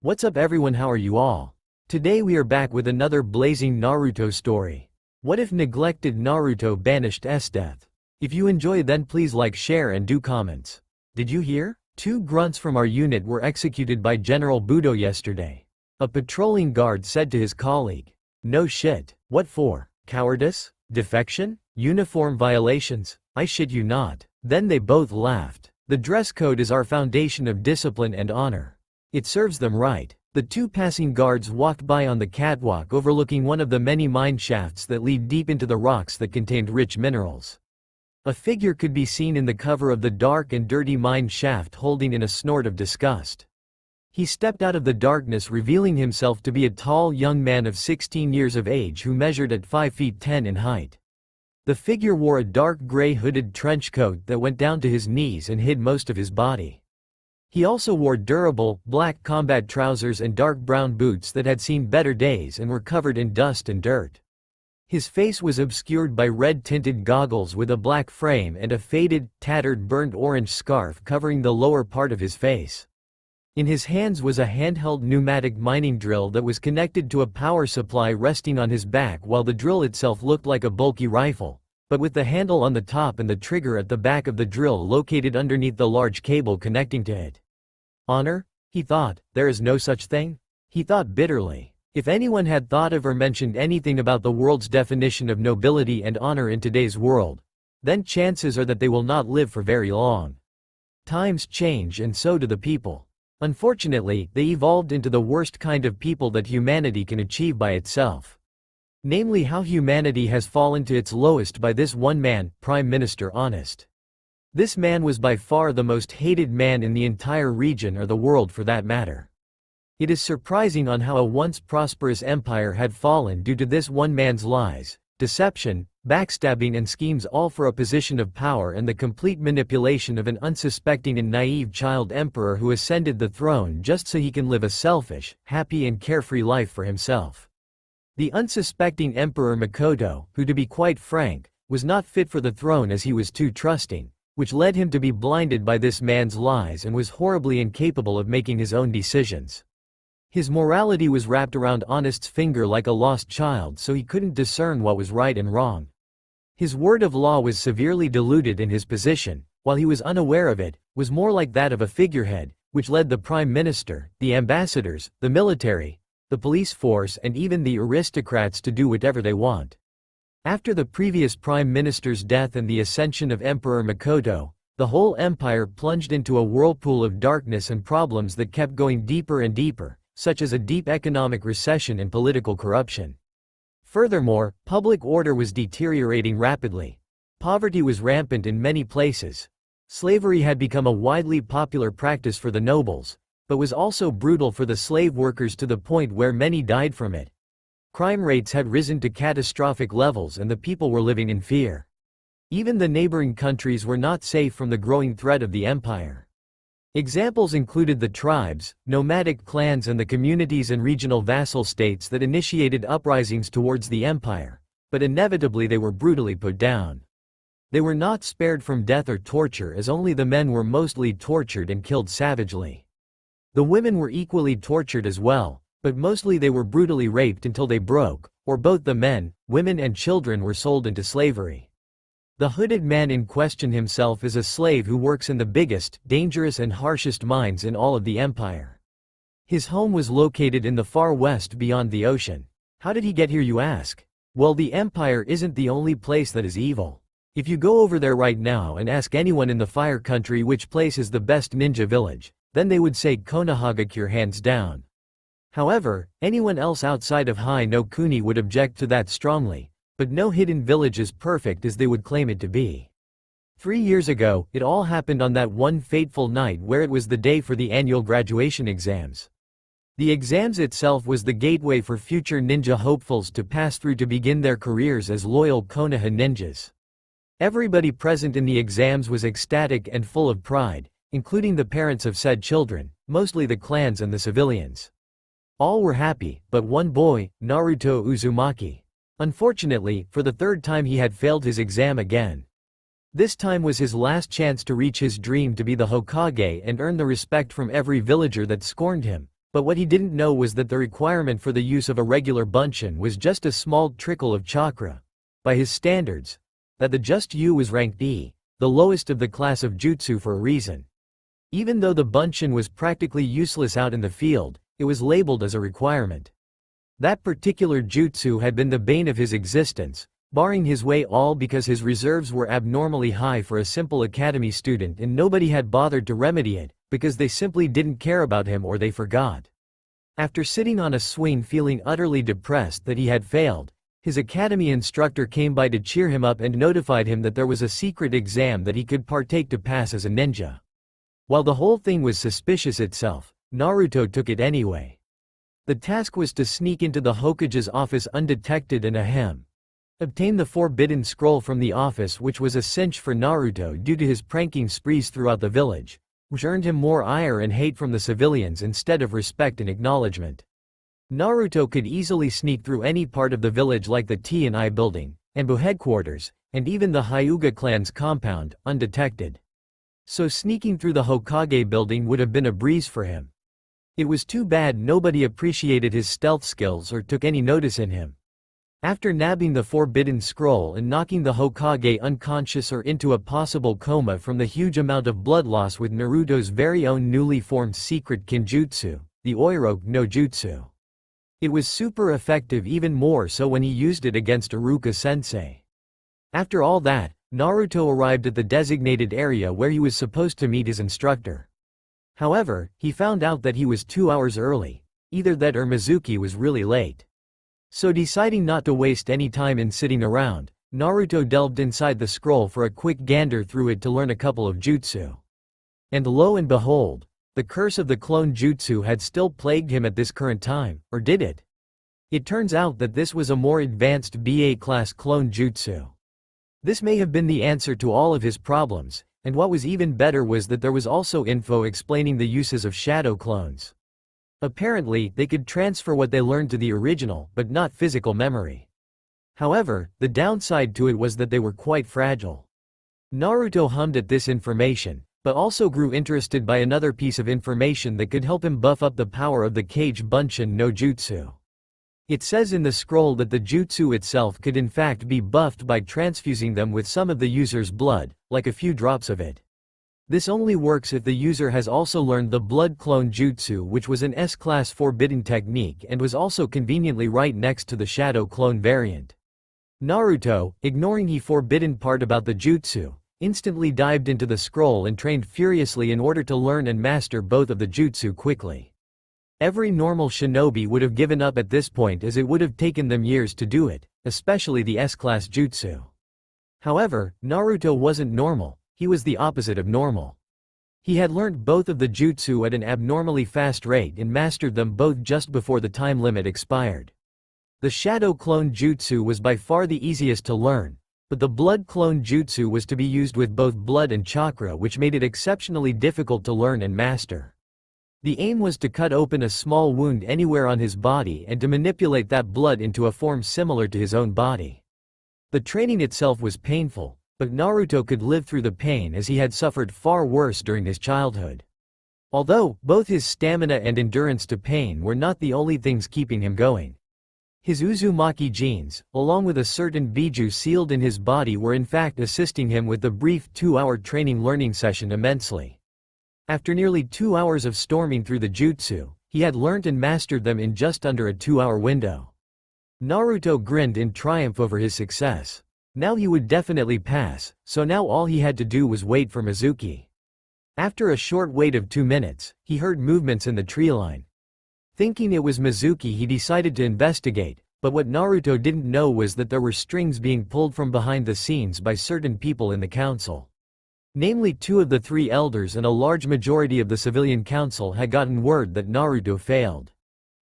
What's up everyone, how are you all? Today we are back with another blazing Naruto story. What if neglected Naruto Banished Esdeath? If you enjoy then please like, share and do comments. Did you hear? 2 grunts from our unit were executed by General Budo yesterday. A patrolling guard said to his colleague. No shit. What for? Cowardice? Defection? Uniform violations? I shit you not. Then they both laughed. The dress code is our foundation of discipline and honor. It serves them right. The 2 passing guards walked by on the catwalk overlooking one of the many mine shafts that lead deep into the rocks that contained rich minerals. A figure could be seen in the cover of the dark and dirty mine shaft holding in a snort of disgust. He stepped out of the darkness revealing himself to be a tall young man of 16 years of age who measured at 5 feet 10 in height. The figure wore a dark gray hooded trench coat that went down to his knees and hid most of his body. He also wore durable, black combat trousers and dark brown boots that had seen better days and were covered in dust and dirt. His face was obscured by red-tinted goggles with a black frame and a faded, tattered burnt orange scarf covering the lower part of his face. In his hands was a handheld pneumatic mining drill that was connected to a power supply resting on his back, while the drill itself looked like a bulky rifle, but with the handle on the top and the trigger at the back of the drill located underneath the large cable connecting to it. Honor? He thought. There is no such thing? He thought bitterly. If anyone had thought of or mentioned anything about the world's definition of nobility and honor in today's world, then chances are that they will not live for very long. Times change and so do the people. Unfortunately, they evolved into the worst kind of people that humanity can achieve by itself. Namely, how humanity has fallen to its lowest by this one man, Prime Minister Honest. This man was by far the most hated man in the entire region or the world for that matter. It is surprising on how a once prosperous empire had fallen due to this one man's lies, deception, backstabbing and schemes, all for a position of power and the complete manipulation of an unsuspecting and naive child emperor who ascended the throne just so he can live a selfish, happy and carefree life for himself. The unsuspecting Emperor Makoto, who to be quite frank, was not fit for the throne as he was too trusting, which led him to be blinded by this man's lies and was horribly incapable of making his own decisions. His morality was wrapped around Honest's finger like a lost child, so he couldn't discern what was right and wrong. His word of law was severely diluted, and his position, while he was unaware of it, was more like that of a figurehead, which led the prime minister, the ambassadors, the military, the police force and even the aristocrats to do whatever they want. After the previous prime minister's death and the ascension of Emperor Makoto, the whole empire plunged into a whirlpool of darkness and problems that kept going deeper and deeper, such as a deep economic recession and political corruption. Furthermore, public order was deteriorating rapidly. Poverty was rampant in many places. Slavery had become a widely popular practice for the nobles, but was also brutal for the slave workers to the point where many died from it. Crime rates had risen to catastrophic levels and the people were living in fear. Even the neighboring countries were not safe from the growing threat of the empire. Examples included the tribes, nomadic clans and the communities and regional vassal states that initiated uprisings towards the empire, but inevitably they were brutally put down. They were not spared from death or torture, as only the men were mostly tortured and killed savagely. The women were equally tortured as well, but mostly they were brutally raped until they broke, or both the men, women and children were sold into slavery. The hooded man in question himself is a slave who works in the biggest, dangerous and harshest mines in all of the empire. His home was located in the far west beyond the ocean. How did he get here, you ask? Well, the empire isn't the only place that is evil. If you go over there right now and ask anyone in the Fire Country which place is the best ninja village, then they would say Konohagakure hands down. However, anyone else outside of Hai no Kuni would object to that strongly. But no hidden village is perfect as they would claim it to be. 3 years ago, it all happened on that one fateful night where it was the day for the annual graduation exams. The exams itself was the gateway for future ninja hopefuls to pass through to begin their careers as loyal Konoha ninjas. Everybody present in the exams was ecstatic and full of pride, including the parents of said children, mostly the clans and the civilians. All were happy, but one boy, Naruto Uzumaki. Unfortunately, for the 3rd time he had failed his exam again. This time was his last chance to reach his dream to be the Hokage and earn the respect from every villager that scorned him, But what he didn't know was that the requirement for the use of a regular bunshin was just a small trickle of chakra. By his standards, that the just Yu was ranked E, the lowest of the class of jutsu for a reason. Even though the bunshin was practically useless out in the field, it was labeled as a requirement. That particular jutsu had been the bane of his existence, barring his way all because his reserves were abnormally high for a simple academy student, and nobody had bothered to remedy it, because they simply didn't care about him or they forgot. After sitting on a swing feeling utterly depressed that he had failed, his academy instructor came by to cheer him up and notified him that there was a secret exam that he could partake to pass as a ninja. While the whole thing was suspicious itself, Naruto took it anyway. The task was to sneak into the Hokage's office undetected and obtain the forbidden scroll from the office, which was a cinch for Naruto due to his pranking sprees throughout the village, which earned him more ire and hate from the civilians instead of respect and acknowledgement. Naruto could easily sneak through any part of the village like the T&I building, Anbu headquarters, and even the Hyuga clan's compound, undetected. So sneaking through the Hokage building would have been a breeze for him. It was too bad nobody appreciated his stealth skills or took any notice in him. After nabbing the forbidden scroll and knocking the Hokage unconscious or into a possible coma from the huge amount of blood loss with Naruto's very own newly formed secret kinjutsu, the Oiroke no Jutsu. It was super effective, even more so when he used it against Iruka-sensei. After all that, Naruto arrived at the designated area where he was supposed to meet his instructor. However, he found out that he was 2 hours early, either that or Mizuki was really late. So deciding not to waste any time in sitting around, Naruto delved inside the scroll for a quick gander through it to learn a couple of jutsu. And lo and behold, the curse of the clone jutsu had still plagued him at this current time, or did it? It turns out that this was a more advanced BA class clone jutsu. This may have been the answer to all of his problems, and what was even better was that there was also info explaining the uses of shadow clones. Apparently, they could transfer what they learned to the original, but not physical memory. However, the downside to it was that they were quite fragile. Naruto hummed at this information, but also grew interested by another piece of information that could help him buff up the power of the Kage Bunshin no Jutsu. It says in the scroll that the jutsu itself could in fact be buffed by transfusing them with some of the user's blood, like a few drops of it. This only works if the user has also learned the blood clone jutsu, which was an S-class forbidden technique and was also conveniently right next to the shadow clone variant. Naruto, ignoring the forbidden part about the jutsu, instantly dived into the scroll and trained furiously in order to learn and master both of the jutsu quickly. Every normal shinobi would have given up at this point, as it would have taken them years to do it, especially the S-class jutsu. However, Naruto wasn't normal, he was the opposite of normal. He had learned both of the jutsu at an abnormally fast rate and mastered them both just before the time limit expired. The shadow clone jutsu was by far the easiest to learn, but the blood clone jutsu was to be used with both blood and chakra, which made it exceptionally difficult to learn and master. The aim was to cut open a small wound anywhere on his body and to manipulate that blood into a form similar to his own body. The training itself was painful, but Naruto could live through the pain as he had suffered far worse during his childhood. Although, both his stamina and endurance to pain were not the only things keeping him going. His Uzumaki genes, along with a certain Biju sealed in his body, were in fact assisting him with the brief 2-hour training learning session immensely. After nearly 2 hours of storming through the jutsu, he had learnt and mastered them in just under a 2-hour window. Naruto grinned in triumph over his success. Now he would definitely pass, so now all he had to do was wait for Mizuki. After a short wait of 2 minutes, he heard movements in the tree line. Thinking it was Mizuki, he decided to investigate, but what Naruto didn't know was that there were strings being pulled from behind the scenes by certain people in the council. Namely, 2 of the 3 elders and a large majority of the civilian council had gotten word that Naruto failed.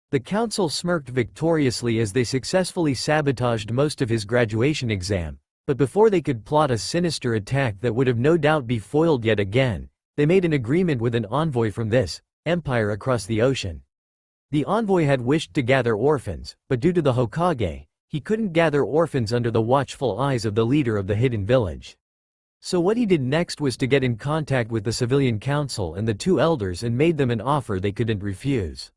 The council smirked victoriously as they successfully sabotaged most of his graduation exam, but before they could plot a sinister attack that would have no doubt be foiled yet again, they made an agreement with an envoy from this empire across the ocean. The envoy had wished to gather orphans, but due to the Hokage, he couldn't gather orphans under the watchful eyes of the leader of the hidden village. So what he did next was to get in contact with the civilian council and the 2 elders and made them an offer they couldn't refuse.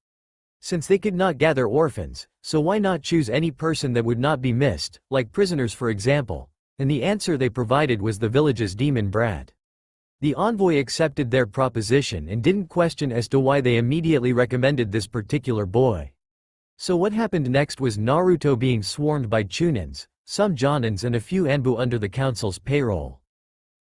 Since they could not gather orphans, so why not choose any person that would not be missed, like prisoners for example, and the answer they provided was the village's demon brat. The envoy accepted their proposition and didn't question as to why they immediately recommended this particular boy. So what happened next was Naruto being swarmed by chunins, some jonins and a few anbu under the council's payroll.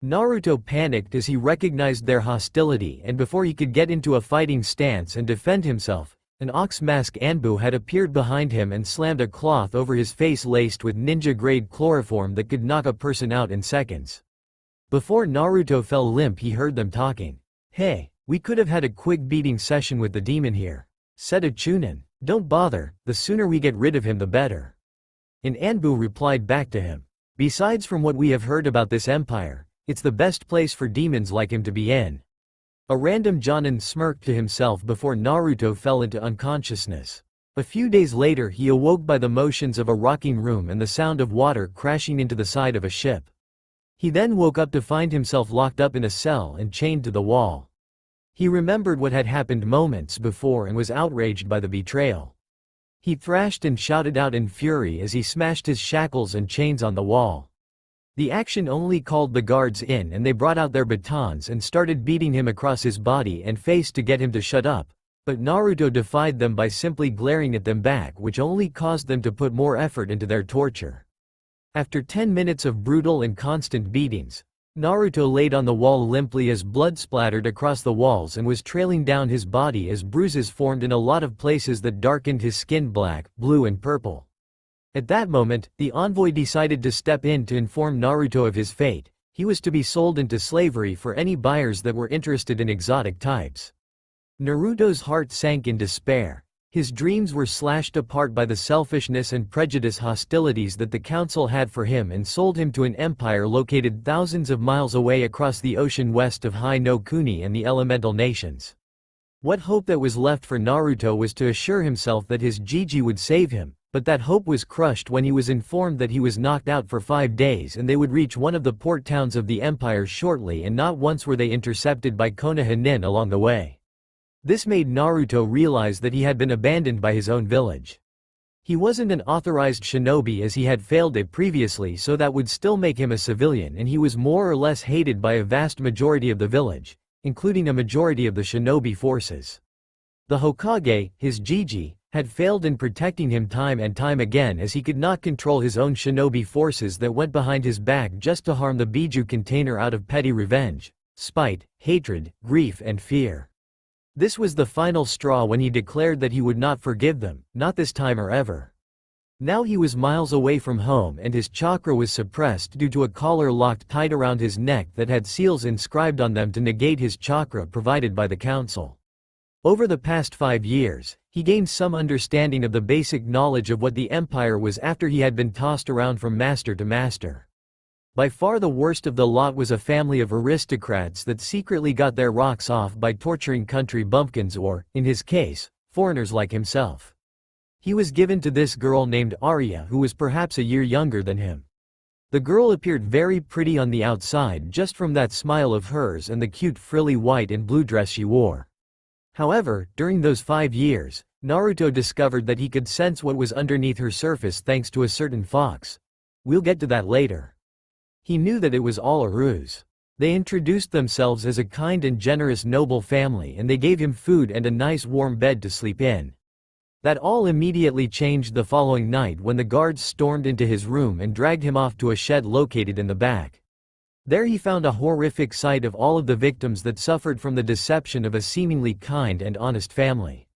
Naruto panicked as he recognized their hostility, and before he could get into a fighting stance and defend himself, an ox mask anbu had appeared behind him and slammed a cloth over his face laced with ninja-grade chloroform that could knock a person out in seconds. Before Naruto fell limp, he heard them talking. "Hey, we could have had a quick beating session with the demon here," said a chunin. "Don't bother, the sooner we get rid of him the better." An anbu replied back to him. "Besides, from what we have heard about this empire, it's the best place for demons like him to be in." A random jonin smirked to himself before Naruto fell into unconsciousness. A few days later he awoke by the motions of a rocking room and the sound of water crashing into the side of a ship. He then woke up to find himself locked up in a cell and chained to the wall. He remembered what had happened moments before and was outraged by the betrayal. He thrashed and shouted out in fury as he smashed his shackles and chains on the wall. The action only called the guards in, and they brought out their batons and started beating him across his body and face to get him to shut up, but Naruto defied them by simply glaring at them back, which only caused them to put more effort into their torture. After 10 minutes of brutal and constant beatings, Naruto laid on the wall limply as blood splattered across the walls and was trailing down his body as bruises formed in a lot of places that darkened his skin black, blue and purple. At that moment, the envoy decided to step in to inform Naruto of his fate. He was to be sold into slavery for any buyers that were interested in exotic types. Naruto's heart sank in despair. His dreams were slashed apart by the selfishness and prejudice hostilities that the council had for him and sold him to an empire located thousands of miles away across the ocean west of Hai no Kuni and the elemental nations. What hope that was left for Naruto was to assure himself that his Jiji would save him, but that hope was crushed when he was informed that he was knocked out for 5 days and they would reach one of the port towns of the empire shortly, and not once were they intercepted by Konoha-nin along the way. This made Naruto realize that he had been abandoned by his own village. He wasn't an authorized shinobi as he had failed it previously, so that would still make him a civilian, and he was more or less hated by a vast majority of the village, including a majority of the shinobi forces. The Hokage, his Jiji, had failed in protecting him time and time again, as he could not control his own shinobi forces that went behind his back just to harm the Biju container out of petty revenge, spite, hatred, grief and fear. This was the final straw when he declared that he would not forgive them, not this time or ever. Now he was miles away from home and his chakra was suppressed due to a collar locked tight around his neck that had seals inscribed on them to negate his chakra provided by the council. Over the past 5 years, he gained some understanding of the basic knowledge of what the empire was after he had been tossed around from master to master. By far the worst of the lot was a family of aristocrats that secretly got their rocks off by torturing country bumpkins or, in his case, foreigners like himself. He was given to this girl named Arya, who was perhaps a year younger than him. The girl appeared very pretty on the outside just from that smile of hers and the cute frilly white and blue dress she wore. However, during those 5 years, Naruto discovered that he could sense what was underneath her surface thanks to a certain fox. We'll get to that later. He knew that it was all a ruse. They introduced themselves as a kind and generous noble family, and they gave him food and a nice warm bed to sleep in. That all immediately changed the following night when the guards stormed into his room and dragged him off to a shed located in the back. There he found a horrific sight of all of the victims that suffered from the deception of a seemingly kind and honest family.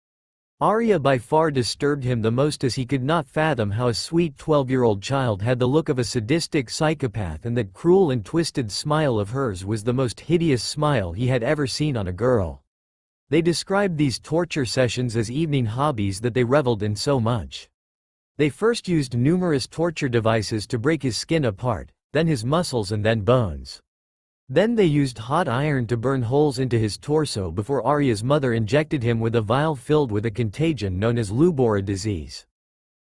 Arya by far disturbed him the most, as he could not fathom how a sweet 12-year-old child had the look of a sadistic psychopath, and that cruel and twisted smile of hers was the most hideous smile he had ever seen on a girl. They described these torture sessions as evening hobbies that they reveled in so much. They first used numerous torture devices to break his skin apart, then his muscles and then bones. Then they used hot iron to burn holes into his torso before Arya's mother injected him with a vial filled with a contagion known as Lubora disease.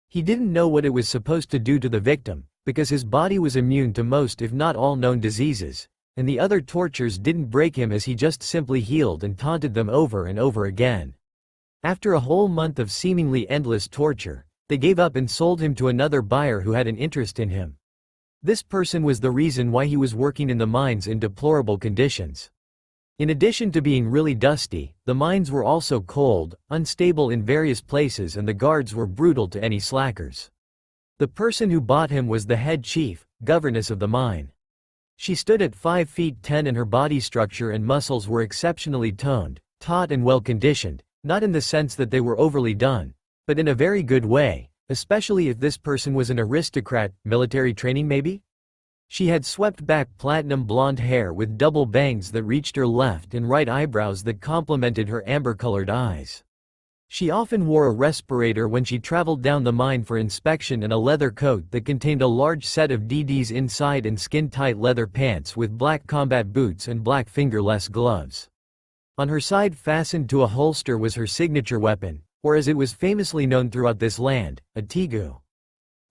He didn't know what it was supposed to do to the victim, because his body was immune to most if not all known diseases, and the other tortures didn't break him, as he just simply healed and taunted them over and over again. After a whole month of seemingly endless torture, they gave up and sold him to another buyer who had an interest in him. This person was the reason why he was working in the mines in deplorable conditions. In addition to being really dusty, the mines were also cold, unstable in various places, and the guards were brutal to any slackers. The person who bought him was the head chief, governess of the mine. She stood at 5 feet 10 and her body structure and muscles were exceptionally toned, taut and well-conditioned, not in the sense that they were overly done, but in a very good way, especially if this person was an aristocrat, military training maybe? She had swept back platinum blonde hair with double bangs that reached her left and right eyebrows that complemented her amber-colored eyes. She often wore a respirator when she traveled down the mine for inspection and a leather coat that contained a large set of DDs inside and skin-tight leather pants with black combat boots and black fingerless gloves. On her side fastened to a holster was her signature weapon, or as it was famously known throughout this land, a tegu.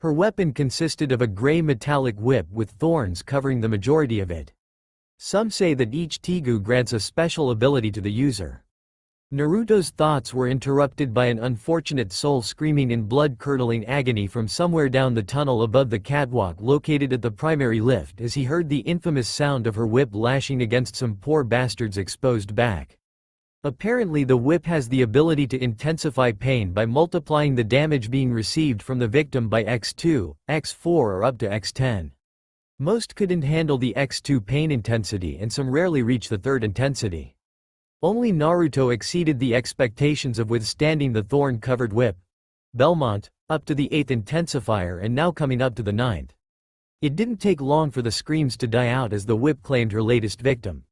Her weapon consisted of a gray metallic whip with thorns covering the majority of it. Some say that each tegu grants a special ability to the user. Naruto's thoughts were interrupted by an unfortunate soul screaming in blood-curdling agony from somewhere down the tunnel above the catwalk located at the primary lift as he heard the infamous sound of her whip lashing against some poor bastard's exposed back. Apparently the whip has the ability to intensify pain by multiplying the damage being received from the victim by x2, x4 or up to x10. Most couldn't handle the x2 pain intensity and some rarely reach the third intensity. Only Naruto exceeded the expectations of withstanding the thorn-covered whip. Belmont, up to the 8th intensifier and now coming up to the 9th. It didn't take long for the screams to die out as the whip claimed her latest victim.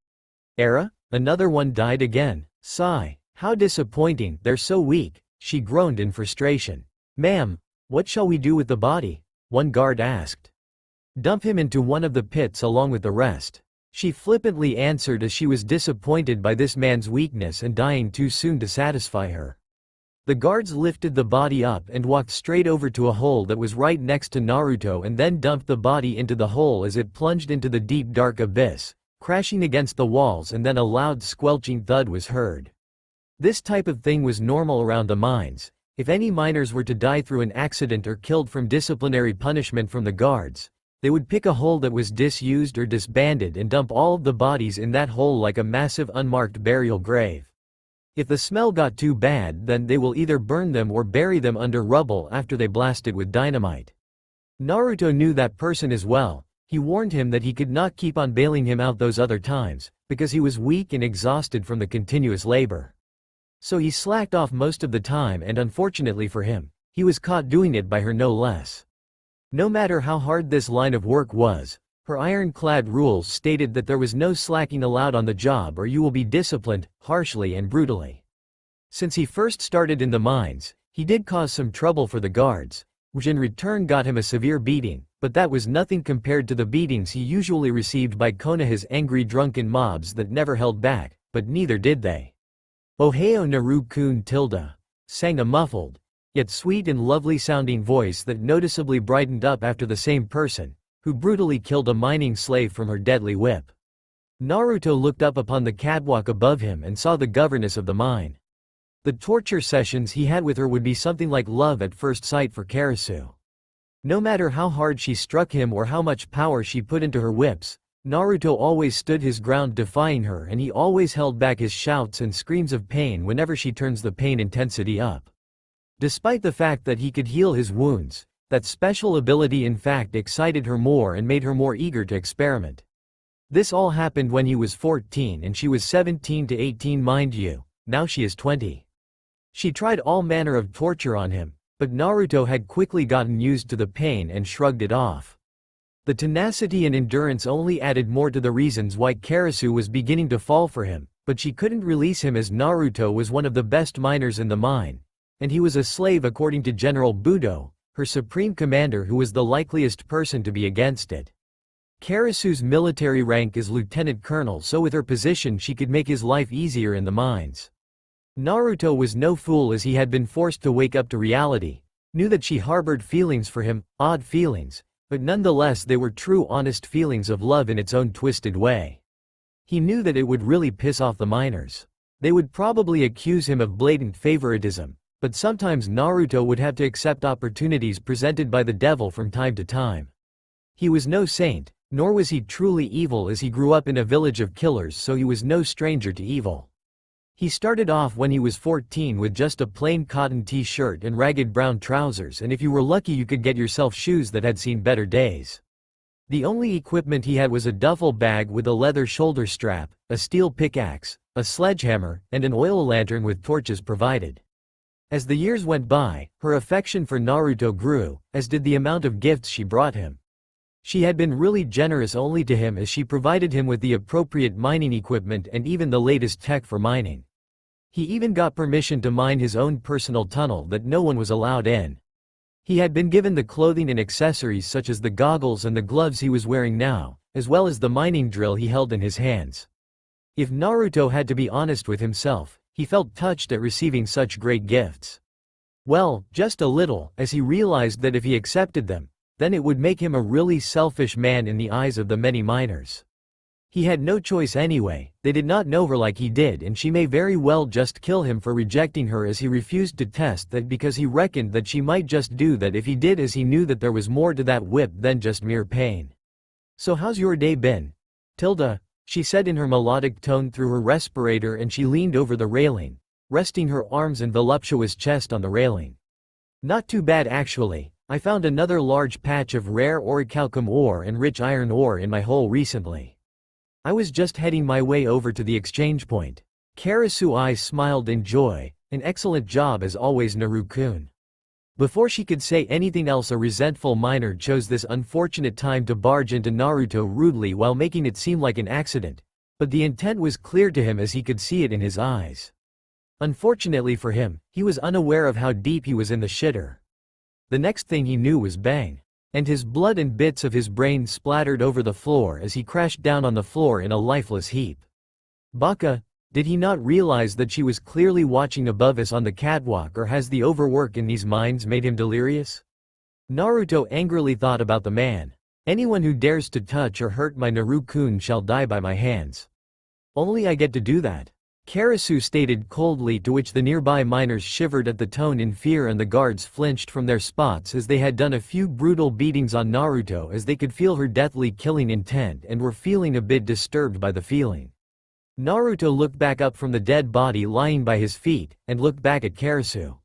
Era? Another one died again. Sigh. How disappointing, they're so weak, she groaned in frustration. Ma'am, what shall we do with the body? One guard asked. Dump him into one of the pits along with the rest. She flippantly answered as she was disappointed by this man's weakness and dying too soon to satisfy her. The guards lifted the body up and walked straight over to a hole that was right next to Naruto and then dumped the body into the hole as it plunged into the deep dark abyss, crashing against the walls, and then a loud squelching thud was heard. This type of thing was normal around the mines. If any miners were to die through an accident or killed from disciplinary punishment from the guards, they would pick a hole that was disused or disbanded and dump all of the bodies in that hole like a massive unmarked burial grave. If the smell got too bad, then they will either burn them or bury them under rubble after they blast it with dynamite. Naruto knew that person as well. He warned him that he could not keep on bailing him out those other times, because he was weak and exhausted from the continuous labor. So he slacked off most of the time, and unfortunately for him, he was caught doing it by her no less. No matter how hard this line of work was, her ironclad rules stated that there was no slacking allowed on the job or you will be disciplined, harshly and brutally. Since he first started in the mines, he did cause some trouble for the guards, which in return got him a severe beating, but that was nothing compared to the beatings he usually received by Konoha's angry drunken mobs that never held back, but neither did they. Ohio Naru-kun tilde, sang a muffled, yet sweet and lovely sounding voice that noticeably brightened up after the same person, who brutally killed a mining slave from her deadly whip. Naruto looked up upon the catwalk above him and saw the governess of the mine. The torture sessions he had with her would be something like love at first sight for Kerasu. No matter how hard she struck him or how much power she put into her whips, Naruto always stood his ground defying her, and he always held back his shouts and screams of pain whenever she turns the pain intensity up. Despite the fact that he could heal his wounds, that special ability in fact excited her more and made her more eager to experiment. This all happened when he was 14 and she was 17 to 18, mind you, now she is 20. She tried all manner of torture on him, but Naruto had quickly gotten used to the pain and shrugged it off. The tenacity and endurance only added more to the reasons why Kerasu was beginning to fall for him, but she couldn't release him as Naruto was one of the best miners in the mine, and he was a slave according to General Budo, her supreme commander, who was the likeliest person to be against it. Kerasu's military rank is lieutenant colonel, so with her position she could make his life easier in the mines. Naruto was no fool, as he had been forced to wake up to reality, knew that she harbored feelings for him, odd feelings, but nonetheless they were true honest feelings of love in its own twisted way. He knew that it would really piss off the miners. They would probably accuse him of blatant favoritism, but sometimes Naruto would have to accept opportunities presented by the devil from time to time. He was no saint, nor was he truly evil, as he grew up in a village of killers, so he was no stranger to evil. He started off when he was 14 with just a plain cotton t-shirt and ragged brown trousers, and if you were lucky you could get yourself shoes that had seen better days. The only equipment he had was a duffel bag with a leather shoulder strap, a steel pickaxe, a sledgehammer, and an oil lantern with torches provided. As the years went by, her affection for Naruto grew, as did the amount of gifts she brought him. She had been really generous only to him, as she provided him with the appropriate mining equipment and even the latest tech for mining. He even got permission to mine his own personal tunnel that no one was allowed in. He had been given the clothing and accessories such as the goggles and the gloves he was wearing now, as well as the mining drill he held in his hands. If Naruto had to be honest with himself, he felt touched at receiving such great gifts. Well, just a little, as he realized that if he accepted them, then it would make him a really selfish man in the eyes of the many miners. He had no choice anyway. They did not know her like he did, and she may very well just kill him for rejecting her, as he refused to test that because he reckoned that she might just do that if he did, as he knew that there was more to that whip than just mere pain. "So how's your day been, Tilda?" she said in her melodic tone through her respirator, and she leaned over the railing, resting her arms and voluptuous chest on the railing. "Not too bad actually. I found another large patch of rare orichalcum ore and rich iron ore in my hole recently. I was just heading my way over to the exchange point." Kerasu eyes smiled in joy. "An excellent job as always, Naru-kun." Before she could say anything else, a resentful miner chose this unfortunate time to barge into Naruto rudely while making it seem like an accident, but the intent was clear to him as he could see it in his eyes. Unfortunately for him, he was unaware of how deep he was in the shitter. The next thing he knew was bang, and his blood and bits of his brain splattered over the floor as he crashed down on the floor in a lifeless heap. Baka, did he not realize that she was clearly watching above us on the catwalk, or has the overwork in these mines made him delirious? Naruto angrily thought about the man. "Anyone who dares to touch or hurt my Naru-kun shall die by my hands. Only I get to do that," Kerasu stated coldly, to which the nearby miners shivered at the tone in fear, and the guards flinched from their spots as they had done a few brutal beatings on Naruto, as they could feel her deathly killing intent and were feeling a bit disturbed by the feeling. Naruto looked back up from the dead body lying by his feet, and looked back at Kerasu.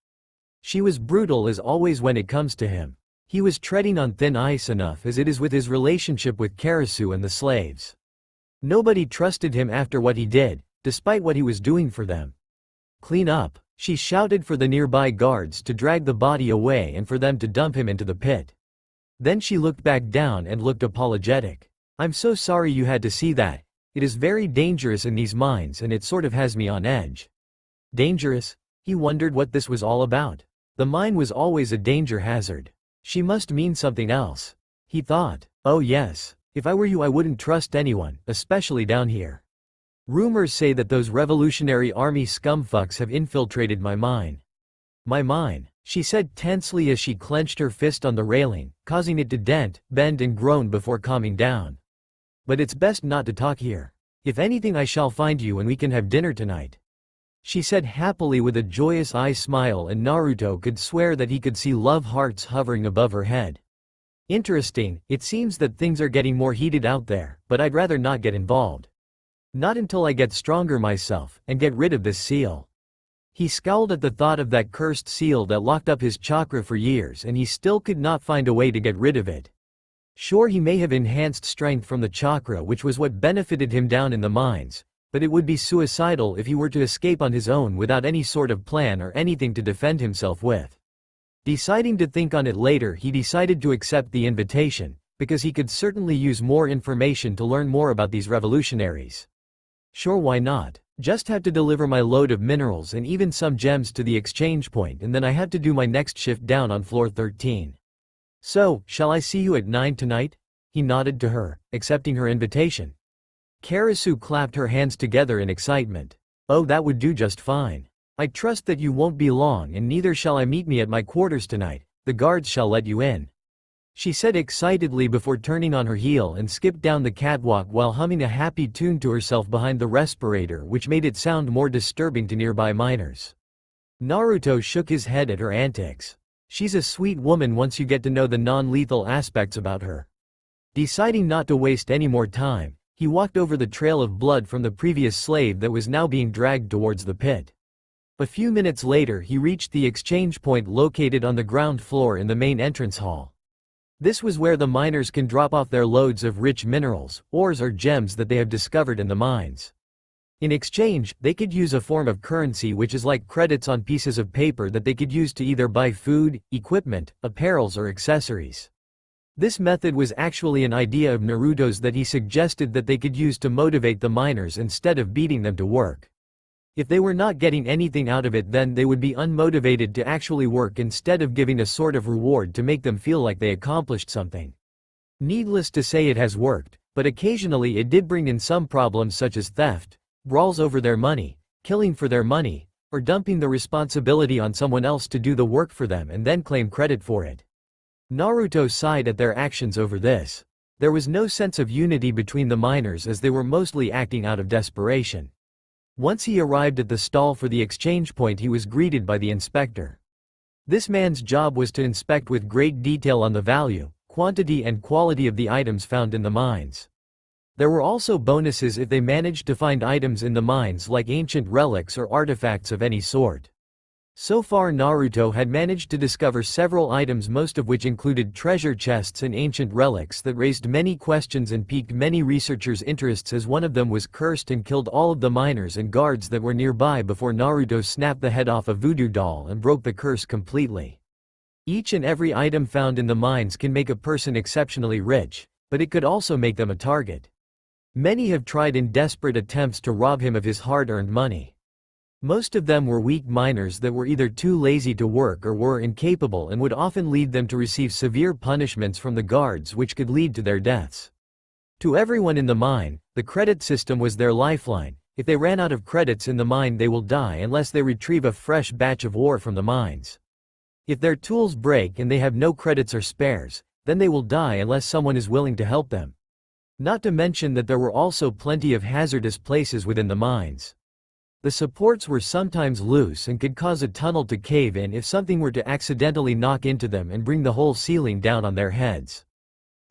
She was brutal as always when it comes to him. He was treading on thin ice enough as it is with his relationship with Kerasu and the slaves. Nobody trusted him after what he did, despite what he was doing for them. "Clean up," she shouted for the nearby guards to drag the body away and for them to dump him into the pit. Then she looked back down and looked apologetic. "I'm so sorry you had to see that. It is very dangerous in these mines, and it sort of has me on edge." Dangerous? He wondered what this was all about. The mine was always a danger hazard. She must mean something else. He thought, "Oh yes, if I were you I wouldn't trust anyone, especially down here. Rumors say that those Revolutionary Army scumfucks have infiltrated my mine." "My mine," she said tensely as she clenched her fist on the railing, causing it to dent, bend and groan before calming down. "But it's best not to talk here. If anything I shall find you and we can have dinner tonight," she said happily with a joyous eye smile, and Naruto could swear that he could see love hearts hovering above her head. "Interesting, it seems that things are getting more heated out there, but I'd rather not get involved. Not until I get stronger myself, and get rid of this seal." He scowled at the thought of that cursed seal that locked up his chakra for years, and he still could not find a way to get rid of it. Sure, he may have enhanced strength from the chakra, which was what benefited him down in the mines, but it would be suicidal if he were to escape on his own without any sort of plan or anything to defend himself with. Deciding to think on it later, he decided to accept the invitation, because he could certainly use more information to learn more about these revolutionaries. "Sure, why not? Just have to deliver my load of minerals and even some gems to the exchange point, and then I have to do my next shift down on floor 13. So, shall I see you at 9 tonight?" He nodded to her, accepting her invitation. Kerasu clapped her hands together in excitement. "Oh, that would do just fine. I trust that you won't be long, and neither shall I. Meet me at my quarters tonight. The guards shall let you in." she said excitedly before turning on her heel and skipped down the catwalk while humming a happy tune to herself behind the respirator, which made it sound more disturbing to nearby miners. Naruto shook his head at her antics. She's a sweet woman once you get to know the non-lethal aspects about her. Deciding not to waste any more time, he walked over the trail of blood from the previous slave that was now being dragged towards the pit. A few minutes later he reached the exchange point located on the ground floor in the main entrance hall. This was where the miners can drop off their loads of rich minerals, ores or gems that they have discovered in the mines. In exchange, they could use a form of currency which is like credits on pieces of paper that they could use to either buy food, equipment, apparels or accessories. This method was actually an idea of Naruto's that he suggested that they could use to motivate the miners instead of beating them to work. If they were not getting anything out of it, then they would be unmotivated to actually work instead of giving a sort of reward to make them feel like they accomplished something. Needless to say, it has worked, but occasionally it did bring in some problems such as theft, brawls over their money, killing for their money, or dumping the responsibility on someone else to do the work for them and then claim credit for it. Naruto sighed at their actions over this. There was no sense of unity between the miners as they were mostly acting out of desperation. Once he arrived at the stall for the exchange point, he was greeted by the inspector. This man's job was to inspect with great detail on the value, quantity and quality of the items found in the mines. There were also bonuses if they managed to find items in the mines like ancient relics or artifacts of any sort. So far Naruto had managed to discover several items, most of which included treasure chests and ancient relics that raised many questions and piqued many researchers' interests, as one of them was cursed and killed all of the miners and guards that were nearby before Naruto snapped the head off a voodoo doll and broke the curse completely. Each and every item found in the mines can make a person exceptionally rich, but it could also make them a target. Many have tried in desperate attempts to rob him of his hard-earned money. Most of them were weak miners that were either too lazy to work or were incapable and would often lead them to receive severe punishments from the guards, which could lead to their deaths. To everyone in the mine, the credit system was their lifeline. If they ran out of credits in the mine, they will die unless they retrieve a fresh batch of ore from the mines. If their tools break and they have no credits or spares, then they will die unless someone is willing to help them. Not to mention that there were also plenty of hazardous places within the mines. The supports were sometimes loose and could cause a tunnel to cave in if something were to accidentally knock into them and bring the whole ceiling down on their heads.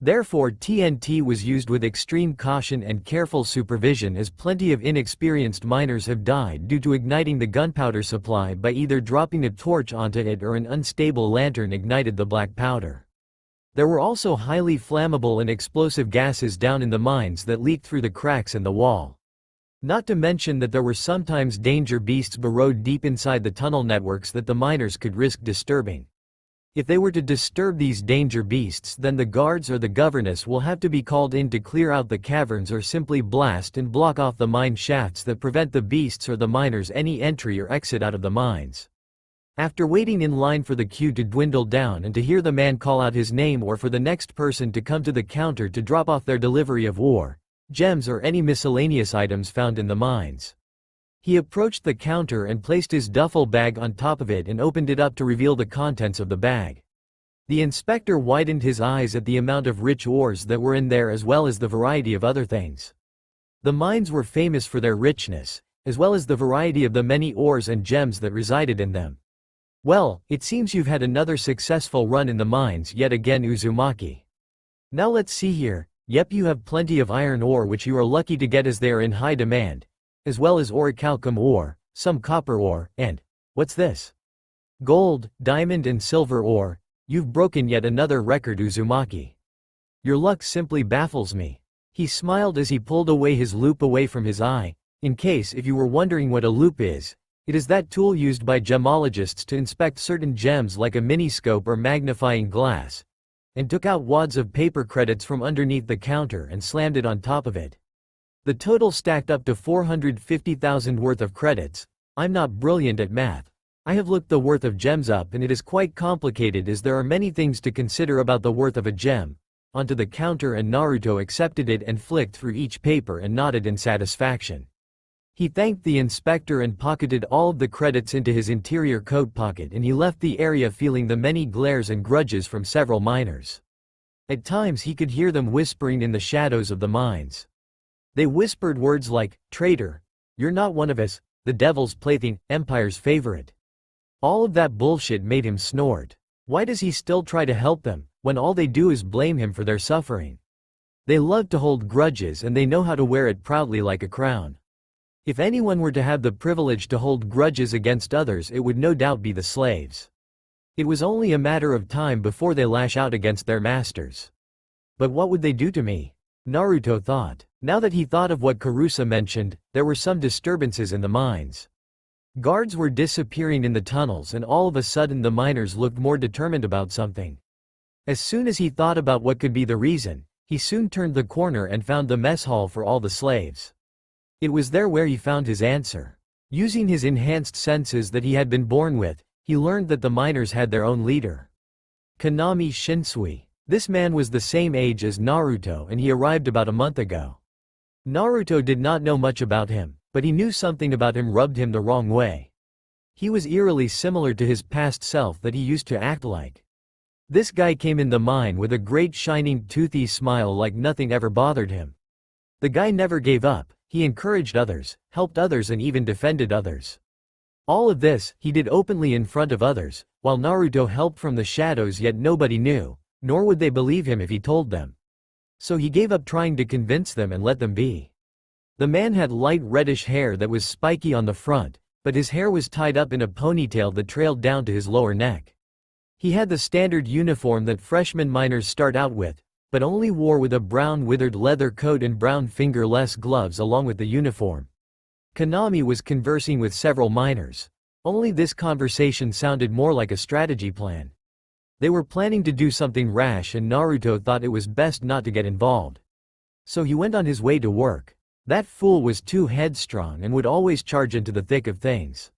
Therefore, TNT was used with extreme caution and careful supervision, as plenty of inexperienced miners have died due to igniting the gunpowder supply by either dropping a torch onto it or an unstable lantern ignited the black powder. There were also highly flammable and explosive gases down in the mines that leaked through the cracks in the wall. Not to mention that there were sometimes danger beasts burrowed deep inside the tunnel networks that the miners could risk disturbing. If they were to disturb these danger beasts, then the guards or the governess will have to be called in to clear out the caverns or simply blast and block off the mine shafts that prevent the beasts or the miners any entry or exit out of the mines. After waiting in line for the queue to dwindle down and to hear the man call out his name, or for the next person to come to the counter to drop off their delivery of ore, gems or any miscellaneous items found in the mines, he approached the counter and placed his duffel bag on top of it and opened it up to reveal the contents of the bag. The inspector widened his eyes at the amount of rich ores that were in there, as well as the variety of other things. The mines were famous for their richness, as well as the variety of the many ores and gems that resided in them. Well, it seems you've had another successful run in the mines yet again, Uzumaki. Now let's see here. Yep, you have plenty of iron ore, which you are lucky to get as they are in high demand, as well as orichalcum ore, some copper ore, and, what's this? Gold, diamond and silver ore. You've broken yet another record, Uzumaki. Your luck simply baffles me. He smiled as he pulled away his loupe away from his eye. In case if you were wondering what a loupe is, it is that tool used by gemologists to inspect certain gems like a miniscope or magnifying glass, and took out wads of paper credits from underneath the counter and slammed it on top of it. The total stacked up to 450,000 worth of credits. I'm not brilliant at math. I have looked the worth of gems up and it is quite complicated, as there are many things to consider about the worth of a gem. Onto the counter, and Naruto accepted it and flicked through each paper and nodded in satisfaction. He thanked the inspector and pocketed all of the credits into his interior coat pocket, and he left the area feeling the many glares and grudges from several miners. At times he could hear them whispering in the shadows of the mines. They whispered words like, "Traitor, you're not one of us, the devil's plaything, Empire's favorite." All of that bullshit made him snort. Why does he still try to help them, when all they do is blame him for their suffering? They love to hold grudges and they know how to wear it proudly like a crown. If anyone were to have the privilege to hold grudges against others, it would no doubt be the slaves. It was only a matter of time before they lash out against their masters. But what would they do to me? Naruto thought. Now that he thought of what Kerasu mentioned, there were some disturbances in the mines. Guards were disappearing in the tunnels and all of a sudden the miners looked more determined about something. As soon as he thought about what could be the reason, he soon turned the corner and found the mess hall for all the slaves. It was there where he found his answer. Using his enhanced senses that he had been born with, he learned that the miners had their own leader. Kanami Shinsui. This man was the same age as Naruto and he arrived about a month ago. Naruto did not know much about him, but he knew something about him rubbed him the wrong way. He was eerily similar to his past self that he used to act like. This guy came in the mine with a great shining toothy smile like nothing ever bothered him. The guy never gave up, he encouraged others, helped others and even defended others. All of this, he did openly in front of others, while Naruto helped from the shadows yet nobody knew, nor would they believe him if he told them. So he gave up trying to convince them and let them be. The man had light reddish hair that was spiky on the front, but his hair was tied up in a ponytail that trailed down to his lower neck. He had the standard uniform that freshman miners start out with, but only wore with a brown withered leather coat and brown fingerless gloves along with the uniform. Kanami was conversing with several miners. Only this conversation sounded more like a strategy plan. They were planning to do something rash and Naruto thought it was best not to get involved. So he went on his way to work. That fool was too headstrong and would always charge into the thick of things.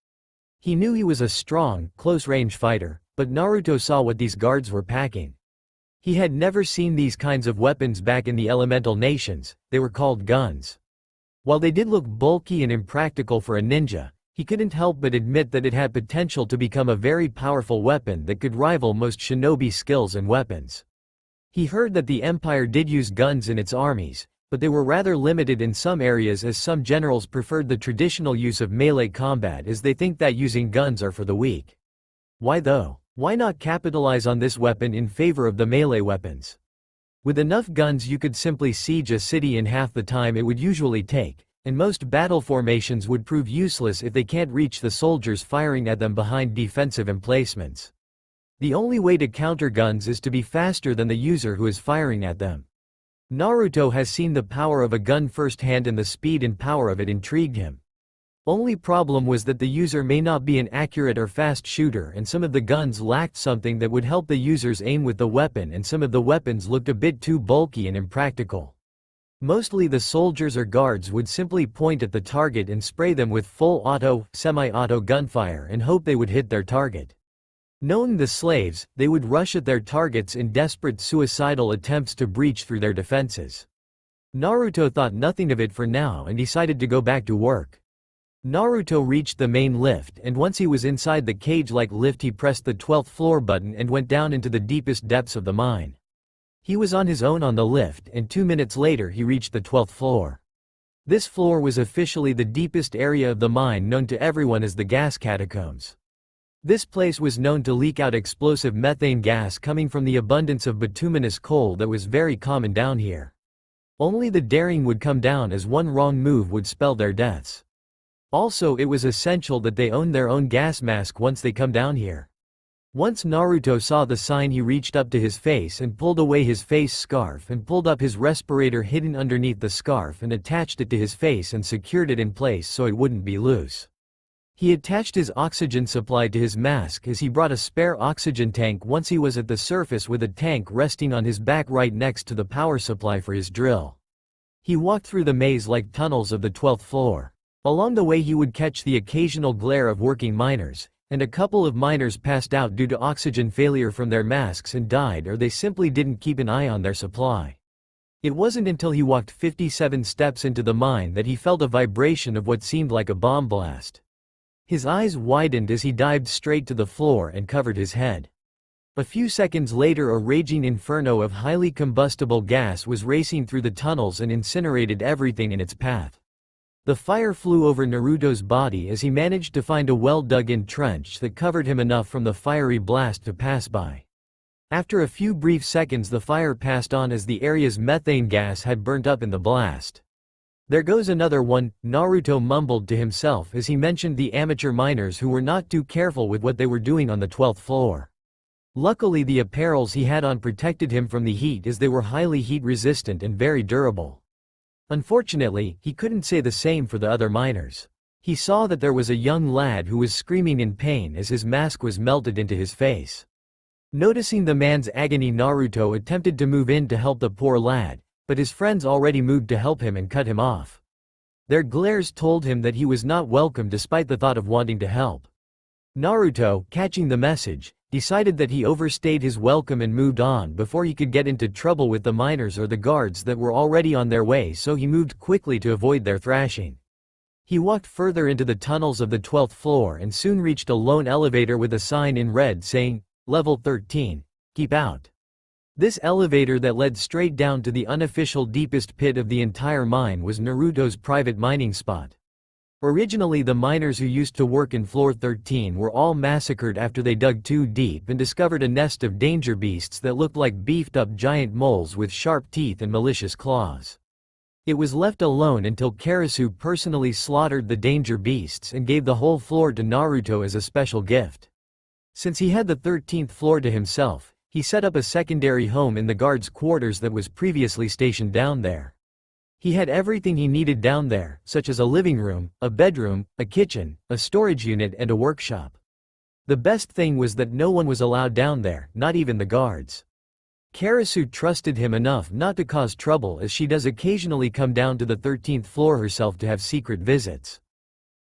He knew he was a strong, close-range fighter, but Naruto saw what these guards were packing. He had never seen these kinds of weapons back in the elemental nations, they were called guns. While they did look bulky and impractical for a ninja, he couldn't help but admit that it had potential to become a very powerful weapon that could rival most shinobi skills and weapons. He heard that the Empire did use guns in its armies, but they were rather limited in some areas as some generals preferred the traditional use of melee combat as they think that using guns are for the weak. Why though? Why not capitalize on this weapon in favor of the melee weapons? With enough guns you could simply siege a city in half the time it would usually take, and most battle formations would prove useless if they can't reach the soldiers firing at them behind defensive emplacements. The only way to counter guns is to be faster than the user who is firing at them. Naruto has seen the power of a gun firsthand and the speed and power of it intrigued him. Only problem was that the user may not be an accurate or fast shooter and some of the guns lacked something that would help the users aim with the weapon and some of the weapons looked a bit too bulky and impractical. Mostly the soldiers or guards would simply point at the target and spray them with full auto, semi-auto gunfire and hope they would hit their target. Knowing the slaves, they would rush at their targets in desperate suicidal attempts to breach through their defenses. Naruto thought nothing of it for now and decided to go back to work. Naruto reached the main lift and once he was inside the cage-like lift he pressed the 12th floor button and went down into the deepest depths of the mine. He was on his own on the lift and 2 minutes later he reached the 12th floor. This floor was officially the deepest area of the mine known to everyone as the gas catacombs. This place was known to leak out explosive methane gas coming from the abundance of bituminous coal that was very common down here. Only the daring would come down as one wrong move would spell their deaths. Also it was essential that they own their own gas mask once they come down here. Once Naruto saw the sign he reached up to his face and pulled away his face scarf and pulled up his respirator hidden underneath the scarf and attached it to his face and secured it in place so it wouldn't be loose. He attached his oxygen supply to his mask as he brought a spare oxygen tank once he was at the surface with a tank resting on his back right next to the power supply for his drill. He walked through the maze-like tunnels of the 12th floor. Along the way he would catch the occasional glare of working miners, and a couple of miners passed out due to oxygen failure from their masks and died or they simply didn't keep an eye on their supply. It wasn't until he walked 57 steps into the mine that he felt a vibration of what seemed like a bomb blast. His eyes widened as he dived straight to the floor and covered his head. A few seconds later, a raging inferno of highly combustible gas was racing through the tunnels and incinerated everything in its path. The fire flew over Naruto's body as he managed to find a well-dug-in trench that covered him enough from the fiery blast to pass by. After a few brief seconds, the fire passed on as the area's methane gas had burnt up in the blast. "There goes another one," Naruto mumbled to himself as he mentioned the amateur miners who were not too careful with what they were doing on the 12th floor. Luckily, the apparels he had on protected him from the heat as they were highly heat-resistant and very durable. Unfortunately, he couldn't say the same for the other miners. He saw that there was a young lad who was screaming in pain as his mask was melted into his face. Noticing the man's agony, Naruto attempted to move in to help the poor lad, but his friends already moved to help him and cut him off. Their glares told him that he was not welcome despite the thought of wanting to help. Naruto, catching the message, decided that he overstayed his welcome and moved on before he could get into trouble with the miners or the guards that were already on their way, so he moved quickly to avoid their thrashing. He walked further into the tunnels of the 12th floor and soon reached a lone elevator with a sign in red saying, "Level 13, keep out." This elevator that led straight down to the unofficial deepest pit of the entire mine was Naruto's private mining spot. Originally, the miners who used to work in floor 13 were all massacred after they dug too deep and discovered a nest of danger beasts that looked like beefed-up giant moles with sharp teeth and malicious claws. It was left alone until Kerasu personally slaughtered the danger beasts and gave the whole floor to Naruto as a special gift. Since he had the 13th floor to himself, he set up a secondary home in the guards' quarters that was previously stationed down there. He had everything he needed down there, such as a living room, a bedroom, a kitchen, a storage unit and a workshop. The best thing was that no one was allowed down there, not even the guards. Kerasu trusted him enough not to cause trouble, as she does occasionally come down to the 13th floor herself to have secret visits.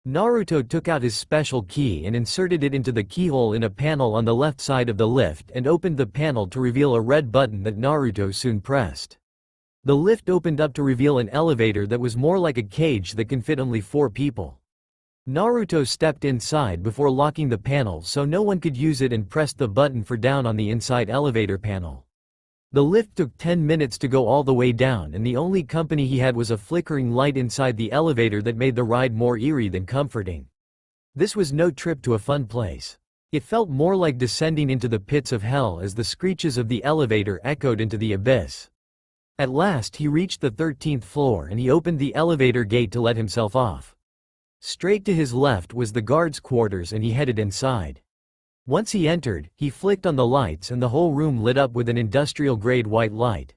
Naruto took out his special key and inserted it into the keyhole in a panel on the left side of the lift and opened the panel to reveal a red button that Naruto soon pressed. The lift opened up to reveal an elevator that was more like a cage that can fit only 4 people. Naruto stepped inside before locking the panel so no one could use it and pressed the button for down on the inside elevator panel. The lift took 10 minutes to go all the way down, and the only company he had was a flickering light inside the elevator that made the ride more eerie than comforting. This was no trip to a fun place. It felt more like descending into the pits of hell as the screeches of the elevator echoed into the abyss. At last he reached the 13th floor and he opened the elevator gate to let himself off. Straight to his left was the guards' quarters and he headed inside. Once he entered, he flicked on the lights and the whole room lit up with an industrial-grade white light.